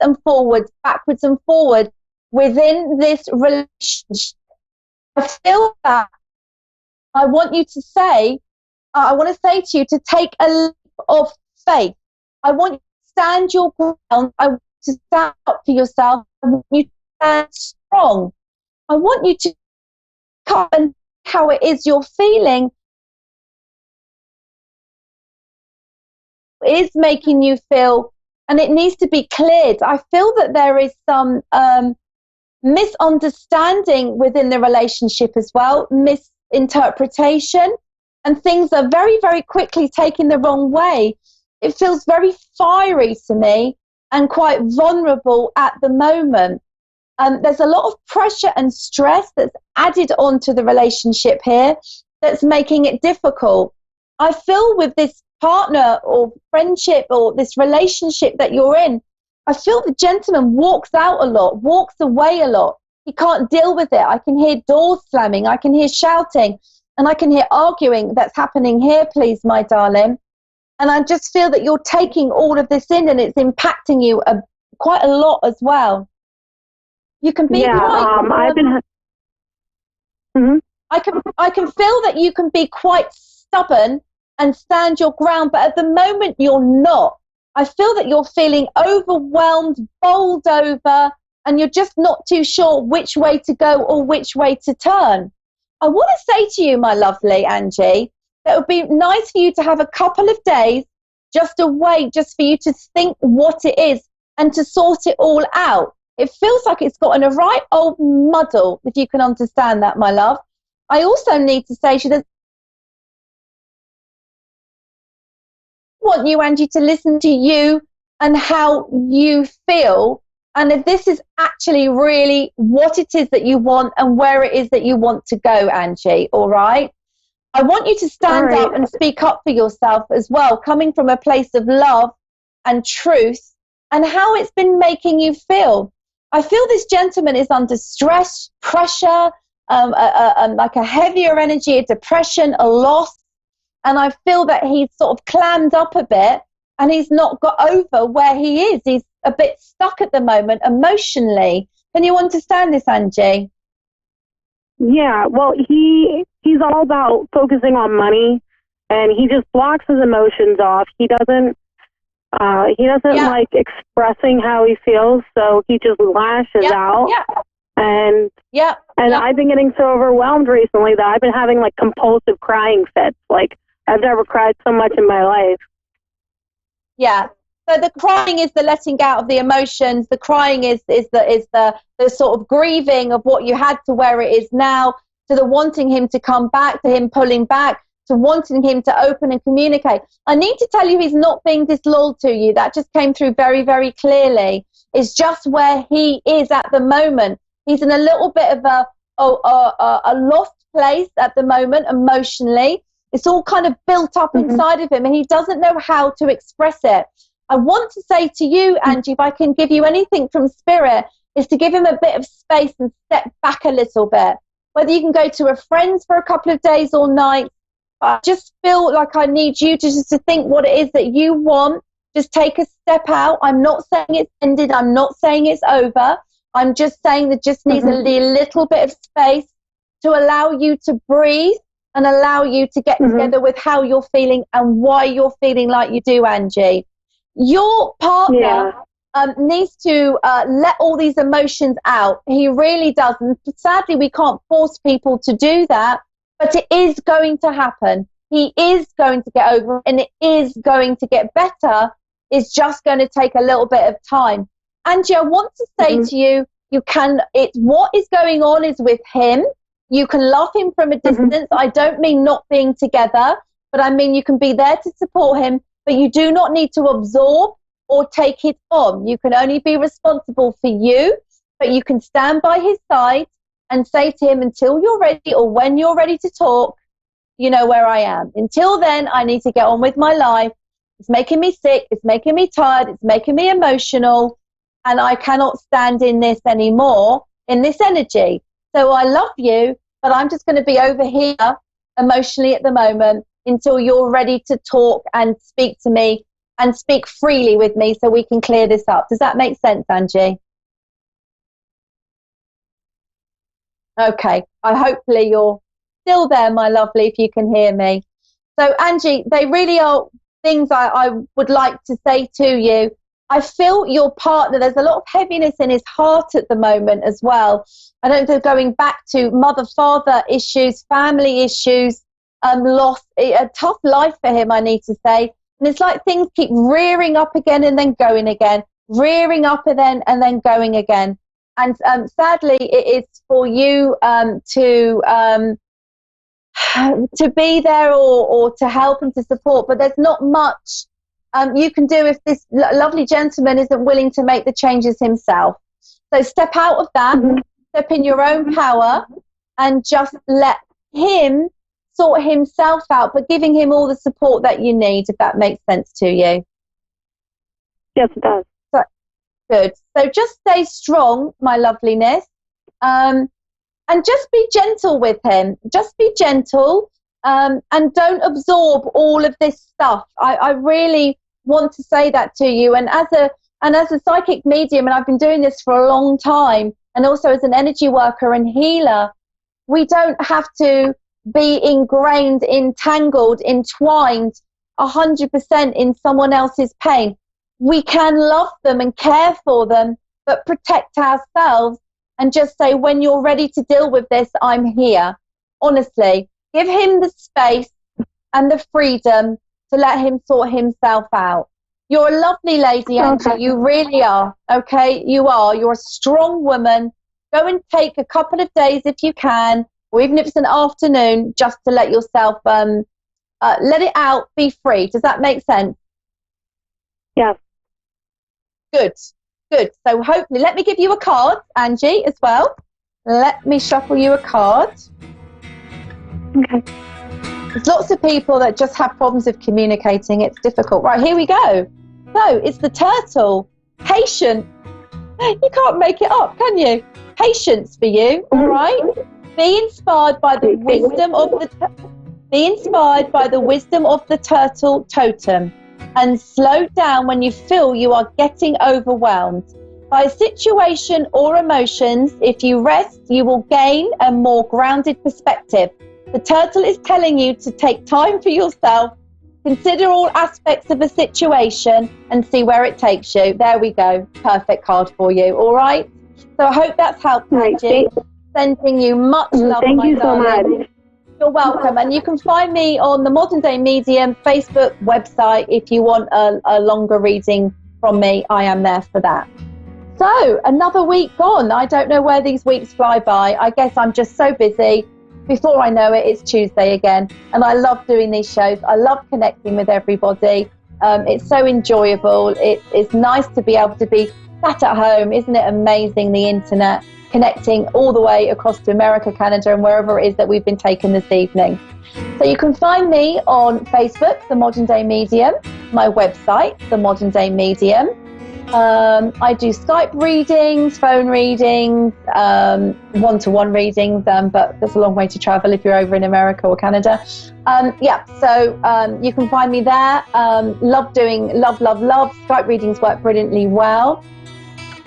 and forward within this relationship. I feel that I want you to say, I want to say to you to take a leap of faith. I want you to stand your ground. I want you to stand up for yourself. I want you to stand strong. I want you to come and how it is you're feeling is making you feel, and it needs to be cleared. I feel that there is some misunderstanding within the relationship as well, misinterpretation, and things are very, very quickly taken the wrong way. It feels very fiery to me and quite vulnerable at the moment. There's a lot of pressure and stress that's added onto the relationship here that's making it difficult. I feel with this partner or friendship or this relationship that you're in, I feel the gentleman walks out a lot, walks away a lot. He can't deal with it. I can hear doors slamming. I can hear shouting. And I can hear arguing that's happening here, please, my darling. And I just feel that you're taking all of this in and it's impacting you quite a lot as well. You can be quite... I can feel that you can be quite stubborn and stand your ground, but at the moment you're not. I feel that you're feeling overwhelmed, bowled over, and you're just not too sure which way to go or which way to turn. I want to say to you, my lovely Angie, that it would be nice for you to have a couple of days just away, just for you to think what it is and to sort it all out. It feels like it's gotten a right old muddle, if you can understand that, my love. I also need to say, she doesn't want you, Angie, to listen to you and how you feel, and if this is actually really what it is that you want and where it is that you want to go, Angie, all right? I want you to stand up and speak up for yourself as well, coming from a place of love and truth and how it's been making you feel. I feel this gentleman is under stress, pressure, like a heavier energy, a depression, a loss. And I feel that he's sort of clammed up a bit and he's not got over where he is. He's a bit stuck at the moment emotionally. Can you understand this, Angie? Yeah, well, he's all about focusing on money, and he just blocks his emotions off. He doesn't like expressing how he feels, so he just lashes out. And I've been getting so overwhelmed recently that I've been having like compulsive crying fits. Like I've never cried so much in my life. Yeah. So the crying is the letting out of the emotions. The crying is the sort of grieving of what you had to where it is now, to the wanting him to come back, to him pulling back, to wanting him to open and communicate. I need to tell you, he's not being disloyal to you. That just came through very, very clearly. It's just where he is at the moment. He's in a little bit of a lost place at the moment emotionally. It's all kind of built up inside of him and he doesn't know how to express it. I want to say to you, Angie, if I can give you anything from spirit, is to give him a bit of space and step back a little bit. Whether you can go to a friend's for a couple of days or nights, I just feel like I need you to just to think what it is that you want. Just take a step out. I'm not saying it's ended. I'm not saying it's over. I'm just saying that just needs a little bit of space to allow you to breathe and allow you to get together with how you're feeling and why you're feeling like you do, Angie. Your partner needs to let all these emotions out. He really does. And sadly, we can't force people to do that, but it is going to happen. He is going to get over it and it is going to get better. It's just going to take a little bit of time. Angie, I want to say to you, what is going on is with him. You can love him from a distance. I don't mean not being together, but I mean you can be there to support him, but you do not need to absorb or take it on. You can only be responsible for you, but you can stand by his side and say to him, until you're ready or when you're ready to talk, you know where I am. Until then, I need to get on with my life. It's making me sick. It's making me tired. It's making me emotional. And I cannot stand in this anymore, in this energy. So I love you, but I'm just going to be over here emotionally at the moment until you're ready to talk and speak to me and speak freely with me so we can clear this up. Does that make sense, Angie? Okay. Hopefully you're still there, my lovely, if you can hear me. So, Angie, they really are things I would like to say to you. I feel your partner, there's a lot of heaviness in his heart at the moment as well. I don't know, going back to mother-father issues, family issues, loss, a tough life for him, I need to say. And it's like things keep rearing up again and then going again, rearing up and then going again. And sadly, it is for you to be there or to help and to support, but there's not much you can do if this lovely gentleman isn't willing to make the changes himself. So step out of that, step in your own power, and just let him sort himself out, but giving him all the support that you need, if that makes sense to you. Yes, it does. So, good. So just stay strong, my loveliness, and just be gentle with him. Just be gentle, and don't absorb all of this stuff. I really want to say that to you. And as a psychic medium, and I've been doing this for a long time, and also as an energy worker and healer, we don't have to be ingrained, entangled, entwined 100% in someone else's pain. We can love them and care for them, but protect ourselves and just say, when you're ready to deal with this, I'm here. Honestly, give him the space and the freedom to let him sort himself out. You're a lovely lady, Angie. You really are. Okay, you are. You're a strong woman. Go and take a couple of days if you can, or even if it's an afternoon, just to let yourself let it out, be free. Does that make sense? Yes. Good. So hopefully, let me give you a card, Angie, as well. Let me shuffle you a card. Okay. There's lots of people that just have problems with communicating. It's difficult. Right, here we go. So it's the turtle. Patient. You can't make it up, can you? Patience for you, all right? Be inspired by the wisdom of the turtle totem, and slow down when you feel you are getting overwhelmed by a situation or emotions. If you rest, you will gain a more grounded perspective. The turtle is telling you to take time for yourself, consider all aspects of a situation, and see where it takes you. There we go. Perfect card for you. All right. So I hope that's helped, Angie. Sending you much love. Thank you so much. You're welcome. And you can find me on the Modern Day Medium Facebook website if you want a longer reading from me. I am there for that. So another week gone. I don't know where these weeks fly by. I guess I'm just so busy. Before I know it, it's Tuesday again. And I love doing these shows. I love connecting with everybody. It's so enjoyable. It's nice to be able to be sat at home. Isn't it amazing, the internet, connecting all the way across to America, Canada, and wherever it is that we've been taken this evening. So you can find me on Facebook, The Modern Day Medium, my website, The Modern Day Medium. I do Skype readings, phone readings, one-to-one readings, but there's a long way to travel if you're over in America or Canada. So you can find me there. Love. Skype readings work brilliantly well.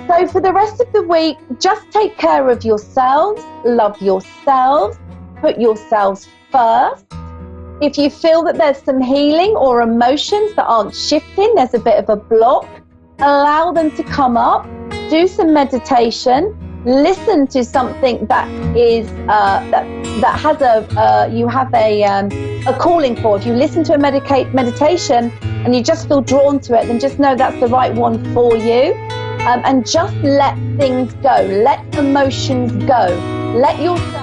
So for the rest of the week, just take care of yourselves, love yourselves, put yourselves first. If you feel that there's some healing or emotions that aren't shifting, there's a bit of a block, allow them to come up, do some meditation, listen to something that is that has you have a calling for. If you listen to a meditation and you just feel drawn to it, then just know that's the right one for you. And just let things go. Let emotions go. Let yourself